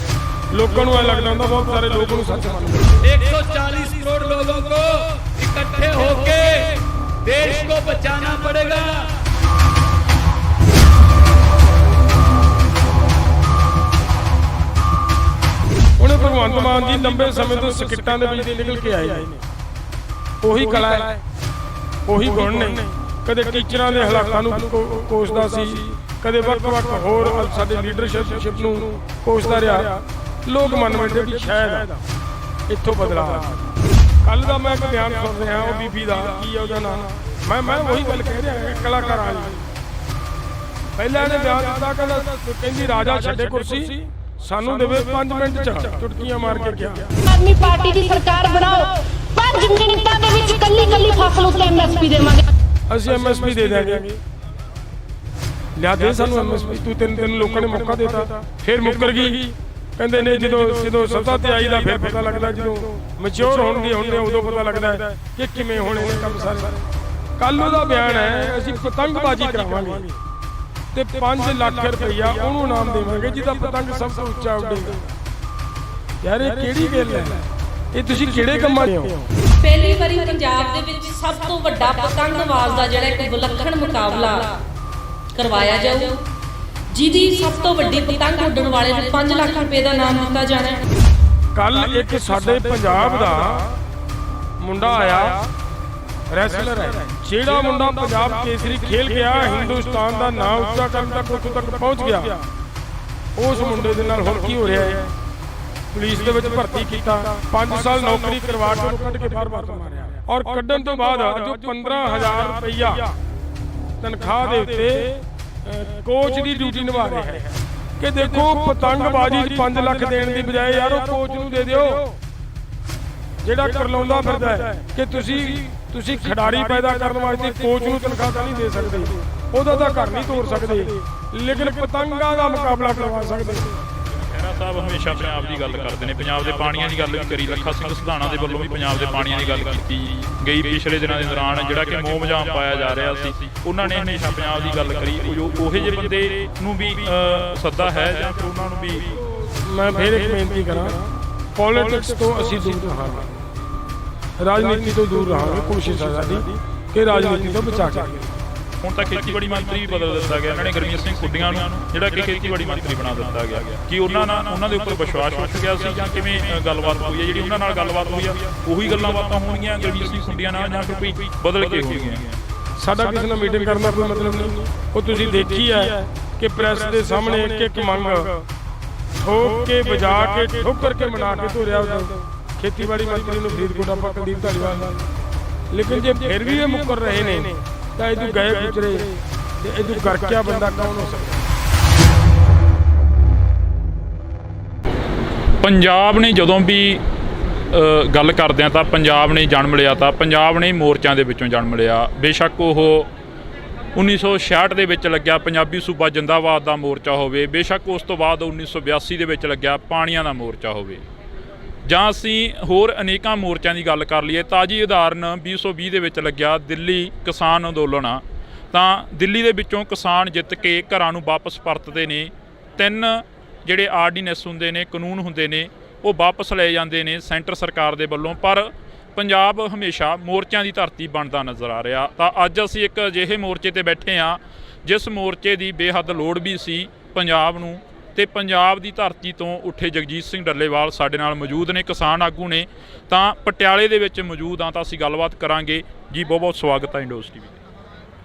ਲੋਕਾਂ ਨੂੰ ਇਹ ਲੱਗਦਾ ਹੁੰਦਾ ਬਹੁਤ ਸਾਰੇ ਲੋਕ ਨੂੰ ਸੱਚ ਮੰਨਦੇ। 140 करोड़ लोगों को इकट्ठे होके देश को बचाना पड़ेगा। ਉਹਨੇ ਭਗਵੰਤ ਮਾਨ ਜੀ ਲੰਬੇ ਸਮੇਂ ਤੋਂ ਸਕਿੱਟਾਂ ਦੇ ਵਿੱਚ ਨਿਕਲ ਕੇ ਆਏ ਨੇ। ਉਹੀ ਕਲਾ ਹੈ, ਉਹੀ ਗੁਣ ਨੇ। ਕਦੇ ਟੀਚਰਾਂ ਦੇ ਹਾਲਾਤਾਂ ਨੂੰ ਕੋਸਦਾ ਸੀ, ਕਦੇ ਵੱਖ-ਵੱਖ ਹੋਰ ਸਾਡੇ ਲੀਡਰਸ਼ਿਪ ਨੂੰ ਕੋਸਦਾ ਰਿਹਾ। ਲੋਕ ਮੰਨ ਬੈਠੇ ਵੀ ਸ਼ਾਇਦ ਇੱਥੋਂ ਬਦਲਾਅ। ਕੱਲ ਦਾ ਮੈਂ ਇੱਕ ਬਿਆਨ ਸੁਣ ਰਿਹਾ, ਉਹ ਬੀਬੀ ਦਾ ਕੀ ਹੈ ਉਹਦਾ ਨਾਮ, ਮੈਂ ਉਹੀ ਗੱਲ ਕਹਿ ਰਿਹਾ, ਕਲਾਕਾਰਾਂ ਦੀ। ਪਹਿਲਾਂ ਇਹਨੇ ਬਿਆਨ ਦਿੱਤਾ, ਕਹਿੰਦੀ ਰਾਜਾ ਛੱਡੇ ਕੁਰਸੀ, ਸਾਨੂੰ ਦੇਵੇ 5 ਮਿੰਟ ਚ ਚੁਟਕੀਆਂ ਮਾਰ ਕੇ ਕਿਹਾ ਆਦਮੀ ਪਾਰਟੀ ਦੀ ਸਰਕਾਰ ਬਣਾਓ, 5 ਮਿੰਟਾਂ ਦੇ ਵਿੱਚ ਕੱਲੀ ਫਸਲ ਉੱਤੇ MSP ਦੇਵਾਂਗੇ। ਅਸੀਂ MSP ਦੇ ਦਿਆਂਗੇ। ਲਿਆ ਦੇ ਸਾਨੂੰ MSP। ਤੂੰ ਤਿੰਨ ਲੋਕਾਂ ਨੇ ਮੌਕਾ ਦਿੱਤਾ, ਫਿਰ ਮੁੱਕਰ ਗਈ। ਕਹਿੰਦੇ ਨੇ ਜਦੋਂ ਸੱਤਾ ਤੇ ਆਈਦਾ ਫਿਰ ਪਤਾ ਲੱਗਦਾ, ਜਦੋਂ ਮੈਚੁਰ ਹੁੰਦੇ ਉਦੋਂ ਪਤਾ ਲੱਗਦਾ ਕਿ ਕਿਵੇਂ ਹੋਣੇ ਨੇ ਕੰਮ ਸਾਰੇ। ਕੱਲ ਉਹਦਾ ਬਿਆਨ ਹੈ, ਅਸੀਂ ਪਤੰਗਬਾਜ਼ੀ ਕਰਾਵਾਂਗੇ ਤੇ 5 ਲੱਖ ਰੁਪਈਆ ਉਹਨੂੰ ਇਨਾਮ ਦੇਵਾਂਗੇ ਜਿਹਦਾ ਪਤੰਗ ਸਭ ਤੋਂ ਉੱਚਾ ਉੱਡੇਗਾ। ਯਾਰ ਇਹ ਕਿਹੜੀ ਗੱਲ ਹੈ? ਇਹ ਤੁਸੀਂ ਕਿਹੜੇ ਕੰਮਾਂ 'ਚ ਹੋ? ਪਹਿਲੀ ਵਾਰੀ ਪੰਜਾਬ ਦੇ ਵਿੱਚ ਸਭ ਤੋਂ ਵੱਡਾ ਪਤੰਗਬਾਜ਼ ਦਾ ਜਿਹੜਾ ਇੱਕ ਵਿਲੱਖਣ ਮੁਕਾਬਲਾ ਕਰਵਾਇਆ ਜਾਊ, ਜਿਹਦੀ ਸਭ ਤੋਂ ਵੱਡੀ ਪਤੰਗ ਉੱਡਣ ਵਾਲੇ ਨੂੰ 5 ਲੱਖ ਰੁਪਏ ਦਾ ਇਨਾਮ ਦਿੱਤਾ ਜਾਣਾ। ਕੱਲ ਇੱਕ ਸਾਡੇ ਪੰਜਾਬ ਦਾ ਮੁੰਡਾ ਆਇਆ, ਰੈਸਲਰ ਹੈ, ਜਿਹੜਾ ਮੁੰਡਾ ਪੰਜਾਬ ਕੇਸਰੀ ਖੇਲ ਕੇ ਆ, ਹਿੰਦੁਸਤਾਨ ਦਾ ਨਾਮ ਉੱਚਾ ਕਰਨ ਤੱਕ ਉੱਥੋਂ ਤੱਕ ਪਹੁੰਚ ਗਿਆ। ਉਸ ਮੁੰਡੇ ਦੇ ਨਾਲ ਹੁਣ ਕੀ ਹੋ ਰਿਹਾ ਹੈ? ਪੁਲਿਸ ਦੇ ਵਿੱਚ ਭਰਤੀ ਕੀਤਾ, 5 ਸਾਲ ਨੌਕਰੀ ਕਰਵਾ ਕੇ ਉਹਨੂੰ ਕੱਢ ਕੇ ਬਾਹਰ ਮਾਰਿਆ, ਔਰ ਕੱਢਣ ਤੋਂ ਬਾਅਦ ਜੋ 15,000 ਰੁਪਈਆ ਤਨਖਾਹ ਦੇ ਉੱਤੇ ਕੋਚ ਦੀ ਡਿਊਟੀ ਨਿਭਾ ਰਿਹਾ ਹੈ। ਕਿ ਦੇਖੋ ਪਤੰਗਬਾਜ਼ੀ 5 ਲੱਖ ਦੇਣ ਦੀ ਬਜਾਏ ਯਾਰ ਉਹ ਕੋਚ ਨੂੰ ਦੇ ਦਿਓ ਜਿਹੜਾ ਕਰਲਾਉਂਦਾ ਫਿਰਦਾ ਹੈ। ਕਿ ਤੁਸੀਂ ਖਿਡਾਰੀ ਪੈਦਾ ਕਰਨ ਵਾਸਤੇ ਕੋਚ ਨੂੰ ਤਨਖਾਹ ਤਾਂ ਨਹੀਂ ਦੇ ਸਕਦੇ, ਉਹਦਾ ਤਾਂ ਘਰ ਨਹੀਂ ਤੋੜ ਸਕਦੇ, ਲੇਕਿਨ ਪਤੰਗਾਂ ਦਾ ਮੁਕਾਬਲਾ ਕਰਵਾ ਸਕਦੇ। ਖਹਿਰਾ ਸਾਹਿਬ ਹਮੇਸ਼ਾ ਪੰਜਾਬ ਦੀ ਗੱਲ ਕਰਦੇ ਨੇ, ਪੰਜਾਬ ਦੇ ਪਾਣੀਆਂ ਦੀ ਗੱਲ ਵੀ ਕਰੀ। ਲੱਖਾ ਸਿੰਘ ਸਿਧਾਣਾ ਦੇ ਵੱਲੋਂ ਵੀ ਪੰਜਾਬ ਦੇ ਪਾਣੀਆਂ ਦੀ ਗੱਲ ਕੀਤੀ ਗਈ ਪਿਛਲੇ ਦਿਨਾਂ ਦੇ ਦੌਰਾਨ, ਜਿਹੜਾ ਕਿ ਮੋਮਜਾਮ ਪਾਇਆ ਜਾ ਰਿਹਾ ਸੀ। ਉਹਨਾਂ ਨੇ ਹਮੇਸ਼ਾ ਪੰਜਾਬ ਦੀ ਗੱਲ ਕਰੀ। ਉਹੇ ਜਿਹੇ ਬੰਦੇ ਨੂੰ ਵੀ ਸੱਦਾ ਹੈ ਜਾਂ ਫਿਰ ਉਹਨਾਂ ਨੂੰ ਵੀ? ਮੈਂ ਫਿਰ ਇੱਕ ਬੇਨਤੀ ਕਰਾਂ, ਪੋਲਿਟਿਕਸ ਤੋਂ ਅਸੀਂ ਦੂਰ ਰਹਾਂਗੇ, ਰਾਜਨੀਤੀ ਤੋਂ ਦੂਰ ਰਹਾਂਗੇ। ਕੋਸ਼ਿਸ਼ ਹੈ ਸਾਡੀ ਕਿ ਰਾਜਨੀਤੀ ਤੋਂ ਬਚਾ ਕੇ। ਹੁਣ ਤਾਂ ਖੇਤੀਬਾੜੀ ਮੰਤਰੀ ਵੀ ਬਦਲ ਦਿੱਤਾ ਗਿਆ, ਇਹਨਾਂ ਨੇ ਗੁਰਮੀਤ ਸਿੰਘ ਖੁੱਡੀਆਂ ਨੂੰ ਜਿਹੜਾ ਕਿ ਖੇਤੀਬਾੜੀ ਮੰਤਰੀ ਬਣਾ ਦਿੱਤਾ ਗਿਆ। ਕੀ ਉਹਨਾਂ ਦੇ ਉੱਪਰ ਵਿਸ਼ਵਾਸ ਉੱਠ ਗਿਆ ਸੀ ਜਾਂ ਕਿਵੇਂ ਗੱਲਬਾਤ ਹੋਈ ਹੈ? ਜਿਹੜੀ ਉਹਨਾਂ ਨਾਲ ਗੱਲਬਾਤ ਹੋਈ ਆ ਉਹੀ ਗੱਲਾਂ ਬਾਤਾਂ ਹੋਣਗੀਆਂ ਗੁਰਮੀਤ ਸਿੰਘ ਖੁੱਡੀਆਂ ਨਾਲ, ਜਾਂ ਫਿਰ ਕੋਈ ਬਦਲ ਕੇ ਹੋਣਗੀਆਂ? ਸਾਡਾ ਕਿਸੇ ਨਾਲ ਮੀਟਿੰਗ ਕਰਨ ਦਾ ਕੋਈ ਮਤਲਬ ਨਹੀਂ। ਉਹ ਤੁਸੀਂ ਦੇਖੀ ਹੈ ਕਿ ਪ੍ਰੈਸ ਦੇ ਸਾਹਮਣੇ ਇੱਕ ਮੰਗ ਠੋਕ ਕੇ ਵਜਾ ਕੇ ਠੋਕਰ ਕੇ ਮਨਾ ਕੇ ਧੋਰਿਆ ਉਹਦਾ ਖੇਤੀਬਾੜੀ ਮੰਤਰੀ ਨੂੰ ਫਰੀਦਕੋਟ ਆਪਾਂ ਕੁਲਦੀਪ ਧਾਲੀਵਾਲ ਨਾਲ। ਲੇਕਿਨ ਜੇ ਫਿਰ ਵੀ ਇਹ ਮੁੱਕਰ ਰਹੇ ਨੇ ਤਾਂ ਇਹਨੂੰ ਗਏ ਗੁਜਰੇ ਤੇ ਇਹਨੂੰ ਗਰਕਿਆ ਬੰਦਾ ਕੌਣ ਹੋ ਸਕਦਾ? ਪੰਜਾਬ ਨੇ ਜਦੋਂ ਵੀ ਗੱਲ ਕਰਦੇ ਆ ਤਾਂ ਪੰਜਾਬ ਨੇ ਜਨਮ ਲਿਆ, ਤਾਂ ਪੰਜਾਬ ਨੇ ਮੋਰਚਿਆਂ ਦੇ ਵਿੱਚੋਂ ਜਨਮ ਲਿਆ। ਬੇਸ਼ੱਕ ਉਹ 1966 ਦੇ ਵਿੱਚ ਲੱਗਿਆ ਪੰਜਾਬੀ ਸੂਬਾ ਜਿੰਦਾਬਾਦ ਦਾ ਮੋਰਚਾ ਹੋਵੇ, ਬੇਸ਼ੱਕ ਉਸ ਤੋਂ ਬਾਅਦ 1982 ਦੇ ਵਿੱਚ ਲੱਗਿਆ ਪਾਣੀਆਂ ਦਾ ਮੋਰਚਾ ਹੋਵੇ, ਜਾਂ ਅਸੀਂ ਹੋਰ ਅਨੇਕਾਂ ਮੋਰਚਿਆਂ ਦੀ ਗੱਲ ਕਰ ਲਈਏ। ਤਾਜ਼ੀ ਉਦਾਹਰਨ 2020 ਦੇ ਵਿੱਚ ਲੱਗਿਆ ਦਿੱਲੀ ਕਿਸਾਨ ਅੰਦੋਲਨ ਆ। ਤਾਂ ਦਿੱਲੀ ਦੇ ਵਿੱਚੋਂ ਕਿਸਾਨ ਜਿੱਤ ਕੇ ਘਰਾਂ ਨੂੰ ਵਾਪਸ ਪਰਤਦੇ ਨੇ। 3 ਜਿਹੜੇ ਆਰਡੀਨੈਂਸ ਹੁੰਦੇ ਨੇ, ਕਾਨੂੰਨ ਹੁੰਦੇ ਨੇ, ਉਹ ਵਾਪਸ ਲਏ ਜਾਂਦੇ ਨੇ ਸੈਂਟਰ ਸਰਕਾਰ ਦੇ ਵੱਲੋਂ। ਪਰ ਪੰਜਾਬ ਹਮੇਸ਼ਾ ਮੋਰਚਿਆਂ ਦੀ ਧਰਤੀ ਬਣਦਾ ਨਜ਼ਰ ਆ ਰਿਹਾ। ਤਾਂ ਅੱਜ ਅਸੀਂ ਇੱਕ ਅਜਿਹੇ ਮੋਰਚੇ ਤੇ ਬੈਠੇ ਹਾਂ ਜਿਸ ਮੋਰਚੇ ਦੀ ਬੇਹੱਦ ਲੋੜ ਵੀ ਸੀ ਪੰਜਾਬ ਨੂੰ, ਤੇ ਪੰਜਾਬ ਦੀ ਧਰਤੀ ਤੋਂ ਉੱਠੇ ਜਗਜੀਤ ਸਿੰਘ ਡੱਲੇਵਾਲ ਸਾਡੇ ਨਾਲ ਮੌਜੂਦ ਨੇ, ਕਿਸਾਨ ਆਗੂ ਨੇ। ਤਾਂ ਪਟਿਆਲੇ ਦੇ ਵਿੱਚ ਮੌਜੂਦ ਹਾਂ, ਤਾਂ ਅਸੀਂ ਗੱਲਬਾਤ ਕਰਾਂਗੇ ਜੀ। ਬਹੁਤ ਬਹੁਤ ਸਵਾਗਤ ਹੈ ਇੰਡੋਜ਼ ਟੀਵੀ।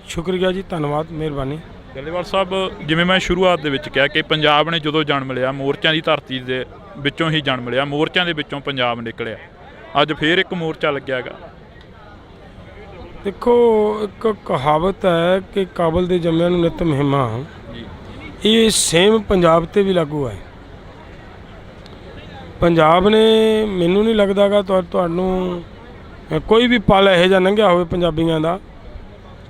ਸ਼ੁਕਰੀਆ ਜੀ, ਧੰਨਵਾਦ, ਮਿਹਰਬਾਨੀ। ਡੱਲੇਵਾਲ ਸਾਹਿਬ, ਜਿਵੇਂ ਮੈਂ ਸ਼ੁਰੂਆਤ ਦੇ ਵਿੱਚ ਕਿਹਾ ਕਿ ਪੰਜਾਬ ਨੇ ਜਦੋਂ ਜਨਮ ਲਿਆ ਮੋਰਚਿਆਂ ਦੀ ਧਰਤੀ ਦੇ ਵਿੱਚੋਂ ਹੀ ਜਨਮ ਲਿਆ, ਮੋਰਚਿਆਂ ਦੇ ਵਿੱਚੋਂ ਪੰਜਾਬ ਨਿਕਲਿਆ। ਅੱਜ ਫੇਰ ਇੱਕ ਮੋਰਚਾ ਲੱਗਿਆ ਗਾ। ਦੇਖੋ, ਇੱਕ ਕਹਾਵਤ ਹੈ ਕਿ ਕਾਬਲ ਦੇ ਜੰਮਿਆਂ ਨੂੰ ਨਿਤ ਮਹਿਮਾ, ਇਹ ਸੇਮ ਪੰਜਾਬ ਤੇ ਵੀ ਲਾਗੂ ਹੈ। ਪੰਜਾਬ ਨੇ, ਮੈਨੂੰ ਨਹੀਂ ਲੱਗਦਾ ਗਾ ਤੁਹਾਨੂੰ ਕੋਈ ਵੀ ਪਲ ਇਹੋ ਜਿਹਾ ਲੰਘਿਆ ਹੋਵੇ ਪੰਜਾਬੀਆਂ ਦਾ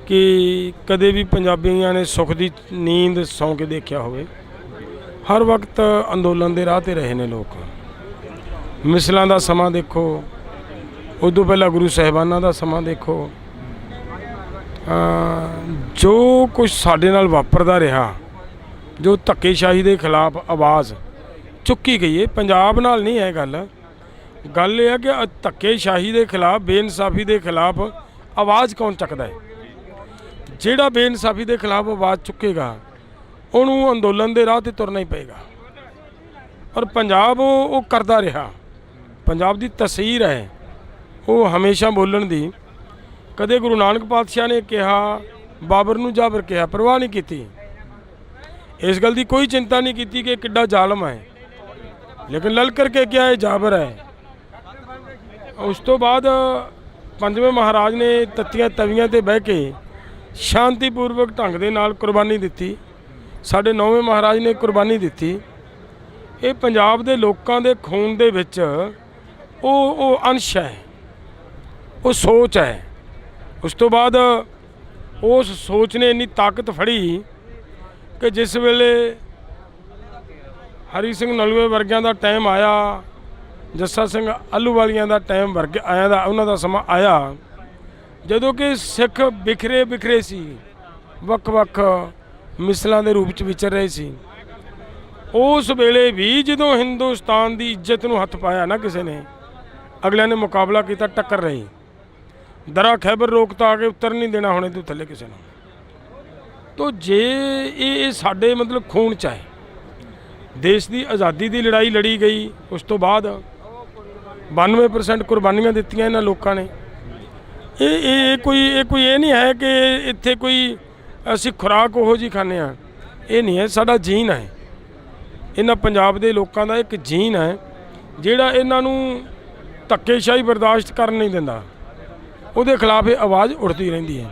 ਕਿ ਕਦੇ ਵੀ ਪੰਜਾਬੀਆਂ ਨੇ ਸੁੱਖ ਦੀ ਨੀਂਦ ਸੌਂ ਕੇ ਦੇਖਿਆ ਹੋਵੇ। ਹਰ ਵਕਤ ਅੰਦੋਲਨ ਦੇ ਰਾਹ 'ਤੇ ਰਹੇ ਨੇ ਲੋਕ। ਮਿਸਲਾਂ ਦਾ ਸਮਾਂ ਦੇਖੋ, ਉਦੋਂ ਪਹਿਲਾਂ ਗੁਰੂ ਸਾਹਿਬਾਨਾਂ ਦਾ ਸਮਾਂ ਦੇਖੋ। ਜੋ ਕੁਝ ਸਾਡੇ ਨਾਲ ਵਾਪਰਦਾ ਰਿਹਾ, ਜੋ ਧੱਕੇਸ਼ਾਹੀ ਦੇ ਖਿਲਾਫ ਆਵਾਜ਼ ਚੁੱਕੀ ਗਈ ਹੈ, ਪੰਜਾਬ ਨਾਲ ਨਹੀਂ ਹੈ ਗੱਲ ਇਹ ਹੈ ਕਿ ਧੱਕੇਸ਼ਾਹੀ ਦੇ ਖਿਲਾਫ, ਬੇਇਨਸਾਫੀ ਦੇ ਖਿਲਾਫ ਆਵਾਜ਼ ਕੌਣ ਚੱਕਦਾ ਹੈ। ਜਿਹੜਾ ਬੇਇਨਸਾਫੀ ਦੇ ਖਿਲਾਫ ਆਵਾਜ਼ ਚੁੱਕੇਗਾ ਉਹਨੂੰ ਅੰਦੋਲਨ ਦੇ ਰਾਹ 'ਤੇ ਤੁਰਨਾ ਹੀ ਪਏਗਾ। ਔਰ ਪੰਜਾਬ ਉਹ ਕਰਦਾ ਰਿਹਾ। ਪੰਜਾਬ ਦੀ ਤਸਵੀਰ ਹੈ ਉਹ ਹਮੇਸ਼ਾ ਬੋਲਣ ਦੀ। ਕਦੇ ਗੁਰੂ ਨਾਨਕ ਪਾਤਸ਼ਾਹ ਨੇ ਕਿਹਾ, ਬਾਬਰ ਨੂੰ ਜਾਬਰ ਕਿਹਾ, ਪਰਵਾਹ ਨਹੀਂ ਕੀਤੀ। ਇਸ ਗੱਲ ਦੀ ਕੋਈ ਚਿੰਤਾ ਨਹੀਂ ਕੀਤੀ ਕਿ ਕਿੱਡਾ ਜ਼ਾਲਮ ਹੈ, ਲੇਕਿਨ ਲਲਕਰ ਕੇ ਕਿਹਾ ਇਹ ਜਾਬਰ ਹੈ। ਉਸ ਤੋਂ ਬਾਅਦ ਪੰਜਵੇਂ ਮਹਾਰਾਜ ਨੇ ਤੱਤੀਆਂ ਤਵੀਆਂ ਤੇ ਬਹਿ ਕੇ ਸ਼ਾਂਤੀਪੂਰਵਕ ਢੰਗ ਦੇ ਨਾਲ ਕੁਰਬਾਨੀ ਦਿੱਤੀ। ਸਾਡੇ ਨੌਵੇਂ ਮਹਾਰਾਜ ਨੇ ਕੁਰਬਾਨੀ ਦਿੱਤੀ। ਇਹ ਪੰਜਾਬ ਦੇ ਲੋਕਾਂ ਦੇ ਖੂਨ ਦੇ ਵਿੱਚ ਉਹ ਅੰਸ਼ ਹੈ, ਉਹ ਸੋਚ ਹੈ। ਉਸ ਤੋਂ ਬਾਅਦ ਉਸ ਸੋਚ ਨੇ ਇੰਨੀ ਤਾਕਤ ਫੜੀ ਕਿ ਜਿਸ ਵੇਲੇ ਹਰੀ ਸਿੰਘ ਨਲੂਏ ਵਰਗਿਆਂ ਦਾ ਟਾਈਮ ਆਇਆ, ਜੱਸਾ ਸਿੰਘ ਆਹਲੂਵਾਲੀਆਂ ਦਾ ਟਾਈਮ ਆਇਆ ਦਾ, ਉਹਨਾਂ ਦਾ ਸਮਾਂ ਆਇਆ ਜਦੋਂ ਕਿ ਸਿੱਖ ਬਿਖਰੇ ਸੀ, ਵੱਖ-ਵੱਖ ਮਿਸਲਾਂ ਦੇ ਰੂਪ 'ਚ ਵਿਚਰ ਰਹੇ ਸੀ। ਉਸ ਵੇਲੇ ਵੀ ਜਦੋਂ ਹਿੰਦੁਸਤਾਨ ਦੀ ਇੱਜ਼ਤ ਨੂੰ ਹੱਥ ਪਾਇਆ ਨਾ ਕਿਸੇ ਨੇ, ਅਗਲਿਆਂ ਨੇ ਮੁਕਾਬਲਾ ਕੀਤਾ, ਟੱਕਰ ਰਹੀ। ਦਰਾ ਖੈਬਰ ਰੋਕਤਾ ਆ ਕੇ ਉੱਤਰ ਨਹੀਂ ਦੇਣਾ ਹੁਣੇ ਤੋਂ ਥੱਲੇ ਕਿਸੇ ਨੂੰ। ਤੋ ਜੇ ਇਹ ਸਾਡੇ ਮਤਲਬ ਖੂਨ 'ਚ ਹੈ। ਦੇਸ਼ ਦੀ ਆਜ਼ਾਦੀ ਦੀ ਲੜਾਈ ਲੜੀ ਗਈ, ਉਸ ਤੋਂ ਬਾਅਦ 92% ਕੁਰਬਾਨੀਆਂ ਦਿੱਤੀਆਂ ਇਹਨਾਂ ਲੋਕਾਂ ਨੇ। ਇਹ ਕੋਈ ਇਹ ਨਹੀਂ ਹੈ ਕਿ ਇੱਥੇ ਕੋਈ ਅਸੀਂ ਖੁਰਾਕ ਉਹੋ ਜਿਹੀ ਖਾਂਦੇ ਹਾਂ, ਇਹ ਨਹੀਂ ਹੈ। ਸਾਡਾ ਜੀਨ ਹੈ, ਇਹਨਾਂ ਪੰਜਾਬ ਦੇ ਲੋਕਾਂ ਦਾ ਇੱਕ ਜੀਨ ਹੈ ਜਿਹੜਾ ਇਹਨਾਂ ਨੂੰ ਧੱਕੇਸ਼ਾਹੀ ਬਰਦਾਸ਼ਤ ਕਰਨ ਨਹੀਂ ਦਿੰਦਾ। ਉਹਦੇ ਖਿਲਾਫ ਇਹ ਆਵਾਜ਼ ਉੱਠਦੀ ਰਹਿੰਦੀ ਹੈ।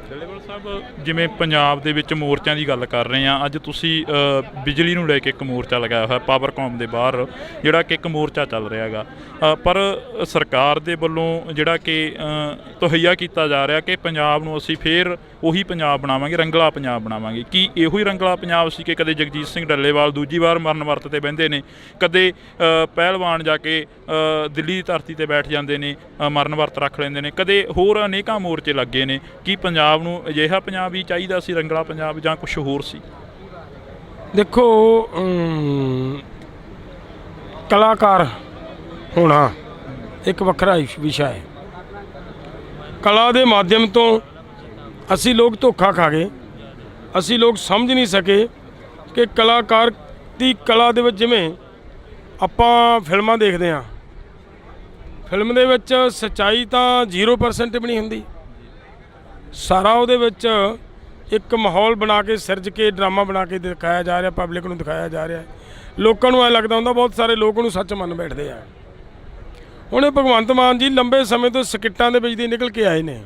ਡੱਲੇਵਾਲ ਸਾਹਿਬ, ਜਿਵੇਂ ਪੰਜਾਬ ਦੇ ਵਿੱਚ ਮੋਰਚਿਆਂ ਦੀ ਗੱਲ ਕਰ ਰਹੇ ਹਾਂ, ਅੱਜ ਤੁਸੀਂ ਬਿਜਲੀ ਨੂੰ ਲੈ ਕੇ ਇੱਕ ਮੋਰਚਾ ਲਗਾਇਆ ਹੋਇਆ ਪਾਵਰਕੌਮ ਦੇ ਬਾਹਰ, ਜਿਹੜਾ ਕਿ ਇੱਕ ਮੋਰਚਾ ਚੱਲ ਰਿਹਾ ਹੈਗਾ, ਪਰ ਸਰਕਾਰ ਦੇ ਵੱਲੋਂ ਜਿਹੜਾ ਕਿ ਤਹਈਆ ਕੀਤਾ ਜਾ ਰਿਹਾ ਕਿ ਪੰਜਾਬ ਨੂੰ ਅਸੀਂ ਫੇਰ ਉਹੀ ਪੰਜਾਬ ਬਣਾਵਾਂਗੇ, ਰੰਗਲਾ ਪੰਜਾਬ ਬਣਾਵਾਂਗੇ। ਕੀ ਇਹੋ ਹੀ ਰੰਗਲਾ ਪੰਜਾਬ ਸੀ ਕਿ ਕਦੇ ਜਗਜੀਤ ਸਿੰਘ ਡੱਲੇਵਾਲ ਦੂਜੀ ਵਾਰ ਮਰਨ ਵਰਤ 'ਤੇ ਬਹਿੰਦੇ ਨੇ, ਕਦੇ ਪਹਿਲਵਾਨ ਜਾ ਕੇ ਦਿੱਲੀ ਦੀ ਧਰਤੀ 'ਤੇ ਬੈਠ ਜਾਂਦੇ ਨੇ, ਮਰਨ ਵਰਤ ਰੱਖ ਲੈਂਦੇ ਨੇ, ਕਦੇ ਹੋਰ ਅਨੇਕਾਂ ਮੋਰਚੇ ਲੱਗੇ ਨੇ। ਕੀ ਪੰਜਾਬ ਨੂੰ ਅਜਿਹਾ ਪੰਜਾਬ ਹੀ ਚਾਹੀਦਾ ਸੀ, ਰੰਗਲਾ ਪੰਜਾਬ, ਜਾਂ ਕੁਛ ਹੋਰ ਸੀ? ਦੇਖੋ, ਕਲਾਕਾਰ ਹੋਣਾ ਇੱਕ ਵੱਖਰਾ ਵਿਸ਼ਾ ਹੈ। ਕਲਾ ਦੇ ਮਾਧਿਅਮ ਤੋਂ ਅਸੀਂ ਲੋਕ ਧੋਖਾ ਖਾ ਗਏ। ਅਸੀਂ ਲੋਕ ਸਮਝ ਨਹੀਂ ਸਕੇ ਕਿ ਕਲਾਕਾਰ ਦੀ ਕਲਾ ਦੇ ਵਿੱਚ, ਜਿਵੇਂ ਆਪਾਂ ਫਿਲਮਾਂ ਦੇਖਦੇ ਹਾਂ, ਫਿਲਮ ਦੇ ਵਿੱਚ ਸੱਚਾਈ ਤਾਂ 0% ਵੀ ਨਹੀਂ ਹੁੰਦੀ। ਸਾਰਾ ਉਹਦੇ ਵਿੱਚ ਇੱਕ ਮਾਹੌਲ ਬਣਾ ਕੇ, ਸਿਰਜ ਕੇ, ਡਰਾਮਾ ਬਣਾ ਕੇ ਦਿਖਾਇਆ ਜਾ ਰਿਹਾ, ਪਬਲਿਕ ਨੂੰ ਦਿਖਾਇਆ ਜਾ ਰਿਹਾ। ਲੋਕਾਂ ਨੂੰ ਐਂ ਲੱਗਦਾ ਹੁੰਦਾ, ਬਹੁਤ ਸਾਰੇ ਲੋਕ ਉਹਨੂੰ ਸੱਚ ਮੰਨ ਬੈਠਦੇ ਆ। ਹੁਣ ਇਹ ਭਗਵੰਤ ਮਾਨ ਜੀ ਲੰਬੇ ਸਮੇਂ ਤੋਂ ਸਕਿੱਟਾਂ ਦੇ ਵਿੱਚ ਦੀ ਨਿਕਲ ਕੇ ਆਏ ਨੇ।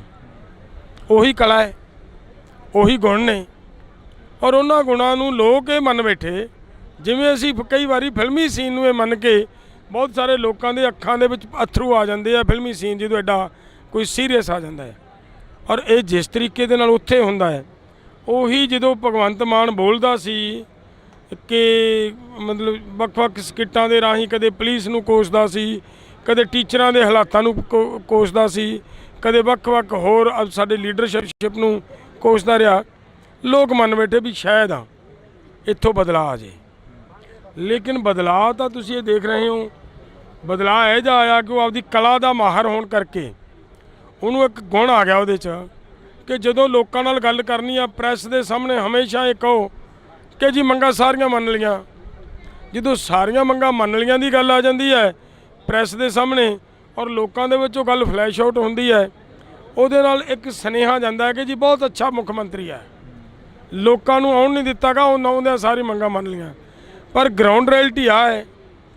ਉਹੀ ਕਲਾ ਹੈ, ਉਹੀ ਗੁਣ ਨੇ, ਔਰ ਉਹਨਾਂ ਗੁਣਾਂ ਨੂੰ ਲੋਕ ਇਹ ਮੰਨ ਬੈਠੇ। ਜਿਵੇਂ ਅਸੀਂ ਕਈ ਵਾਰੀ ਫਿਲਮੀ ਸੀਨ ਨੂੰ ਇਹ ਮੰਨ ਕੇ, ਬਹੁਤ ਸਾਰੇ ਲੋਕਾਂ ਦੇ ਅੱਖਾਂ ਦੇ ਵਿੱਚ ਅੱਥਰੂ ਆ ਜਾਂਦੇ ਆ ਫਿਲਮੀ ਸੀਨ ਜਦੋਂ ਐਡਾ ਕੋਈ ਸੀਰੀਅਸ ਆ ਜਾਂਦਾ ਹੈ। ਔਰ ਇਹ ਜਿਸ ਤਰੀਕੇ ਦੇ ਨਾਲ ਉੱਥੇ ਹੁੰਦਾ ਹੈ, ਉਹੀ ਜਦੋਂ ਭਗਵੰਤ ਮਾਨ ਬੋਲਦਾ ਸੀ ਕਿ ਮਤਲਬ ਵੱਖ-ਵੱਖ ਸਕਿੱਟਾਂ ਦੇ ਰਾਹੀਂ ਕਦੇ ਪੁਲਿਸ ਨੂੰ ਕੋਸਦਾ ਸੀ, ਕਦੇ ਟੀਚਰਾਂ ਦੇ ਹਾਲਾਤਾਂ ਨੂੰ ਕੋਸਦਾ ਸੀ, ਕਦੇ ਵੱਖ-ਵੱਖ ਹੋਰ ਸਾਡੇ ਲੀਡਰਸ਼ਿਪ ਨੂੰ ਕੋਸਦਾ ਰਿਹਾ। ਲੋਕ ਮੰਨ ਬੈਠੇ ਵੀ ਸ਼ਾਇਦ ਇੱਥੋਂ ਬਦਲਾਅ ਆ ਜੇ। ਲੇਕਿਨ ਬਦਲਾਅ ਤਾਂ ਤੁਸੀਂ ਇਹ ਦੇਖ ਰਹੇ ਹੋ, ਬਦਲਾਅ ਇਹ ਜਿਹਾ ਆਇਆ ਕਿ ਉਹ ਆਪਦੀ ਕਲਾ ਦਾ ਮਾਹਰ ਹੋਣ ਕਰਕੇ ਉਹਨੂੰ ਇੱਕ ਗੁਣ ਆ ਗਿਆ ਉਹਦੇ 'ਚ ਕਿ ਜਦੋਂ ਲੋਕਾਂ ਨਾਲ ਗੱਲ ਕਰਨੀ ਆ, ਪ੍ਰੈਸ ਦੇ ਸਾਹਮਣੇ ਹਮੇਸ਼ਾ ਇਹ ਕਹੋ ਕਿ ਜੀ ਮੰਗਾਂ ਸਾਰੀਆਂ ਮੰਨ ਲਈਆਂ। ਜਦੋਂ ਸਾਰੀਆਂ ਮੰਗਾਂ ਮੰਨ ਲਈਆਂ ਦੀ ਗੱਲ ਆ ਜਾਂਦੀ ਹੈ ਪ੍ਰੈਸ ਦੇ ਸਾਹਮਣੇ, ਔਰ ਲੋਕਾਂ ਦੇ ਵਿੱਚ ਉਹ ਗੱਲ ਫਲੈਸ਼ ਆਊਟ ਹੁੰਦੀ ਹੈ, ਉਹਦੇ ਨਾਲ ਇੱਕ ਸੁਨੇਹਾ ਜਾਂਦਾ ਹੈ ਕਿ ਜੀ ਬਹੁਤ ਅੱਛਾ ਮੁੱਖ ਮੰਤਰੀ ਹੈ, ਲੋਕਾਂ ਨੂੰ ਆਉਣ ਨਹੀਂ ਦਿੱਤਾਗਾ, ਉਹਨਾਂ ਉਹਦੀਆਂ ਸਾਰੀ ਮੰਗਾਂ ਮੰਨ ਲਈਆਂ। ਪਰ ਗਰਾਊਂਡ ਰਿਐਲਿਟੀ ਆ ਹੈ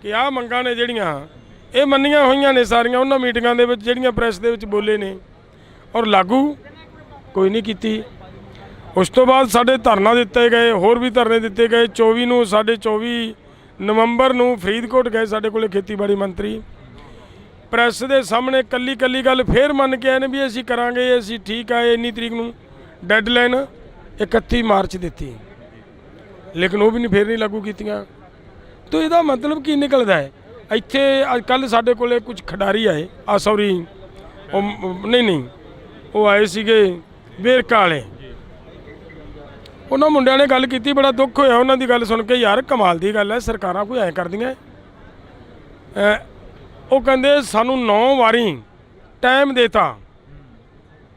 ਕਿ ਆਹ ਮੰਗਾਂ ਨੇ ਜਿਹੜੀਆਂ ਇਹ ਮੰਨੀਆਂ ਹੋਈਆਂ ਨੇ ਸਾਰੀਆਂ ਉਹਨਾਂ ਮੀਟਿੰਗਾਂ ਦੇ ਵਿੱਚ ਜਿਹੜੀਆਂ ਪ੍ਰੈਸ ਦੇ ਵਿੱਚ ਬੋਲੇ ਨੇ, ਔਰ ਲਾਗੂ ਕੋਈ ਨਹੀਂ ਕੀਤੀ। ਉਸ ਤੋਂ ਬਾਅਦ ਸਾਡੇ ਧਰਨਾ ਦਿੱਤੇ ਗਏ, ਹੋਰ ਵੀ ਧਰਨੇ ਦਿੱਤੇ ਗਏ। 24 ਨੂੰ ਸਾਡੇ 24 ਨਵੰਬਰ ਨੂੰ ਫਰੀਦਕੋਟ ਗਏ ਸਾਡੇ ਕੋਲੇ ਖੇਤੀਬਾੜੀ ਮੰਤਰੀ, ਪ੍ਰੈਸ ਦੇ ਸਾਹਮਣੇ ਕੱਲੀ ਕੱਲੀ ਗੱਲ ਫੇਰ ਮੰਨ ਕੇ ਆਏ ਨੇ ਵੀ ਅਸੀਂ ਕਰਾਂਗੇ, ਅਸੀਂ ਠੀਕ ਆ। ਇੰਨੀ ਤਰੀਕ ਨੂੰ ਡੈਡਲਾਈਨ 31 ਮਾਰਚ ਦਿੱਤੀ, ਲੇਕਿਨ ਉਹ ਵੀ ਨਹੀਂ ਫੇਰ ਨਹੀਂ ਲਾਗੂ ਕੀਤੀਆਂ। ਤਾਂ ਇਹਦਾ ਮਤਲਬ ਕੀ ਨਿਕਲਦਾ ਹੈ? ਇੱਥੇ ਅੱਜ ਕੱਲ੍ਹ ਸਾਡੇ ਕੋਲੇ ਕੁਝ ਖਿਡਾਰੀ ਆਏ, ਸੌਰੀ ਉਹ ਨਹੀਂ ਉਹ ਆਏ ਸੀਗੇ ਵੇਰਕਾ ਵਾਲੇ, ਉਹਨਾਂ ਮੁੰਡਿਆਂ ਨੇ ਗੱਲ ਕੀਤੀ, ਬੜਾ ਦੁੱਖ ਹੋਇਆ ਉਹਨਾਂ ਦੀ ਗੱਲ ਸੁਣ ਕੇ। ਯਾਰ ਕਮਾਲ ਦੀ ਗੱਲ ਹੈ, ਸਰਕਾਰਾਂ ਕੋਈ ਐਂ ਕਰਦੀਆਂ। ਉਹ ਕਹਿੰਦੇ ਸਾਨੂੰ 9 ਵਾਰੀ ਟਾਈਮ ਦੇਤਾ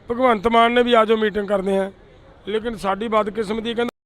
ਭਗਵੰਤ ਮਾਨ ਨੇ ਵੀ ਆ ਜਾਓ ਮੀਟਿੰਗ ਕਰਦੇ ਆ, ਲੇਕਿਨ ਸਾਡੀ ਬਦਕਿਸਮਤੀ ਕਹਿੰਦੇ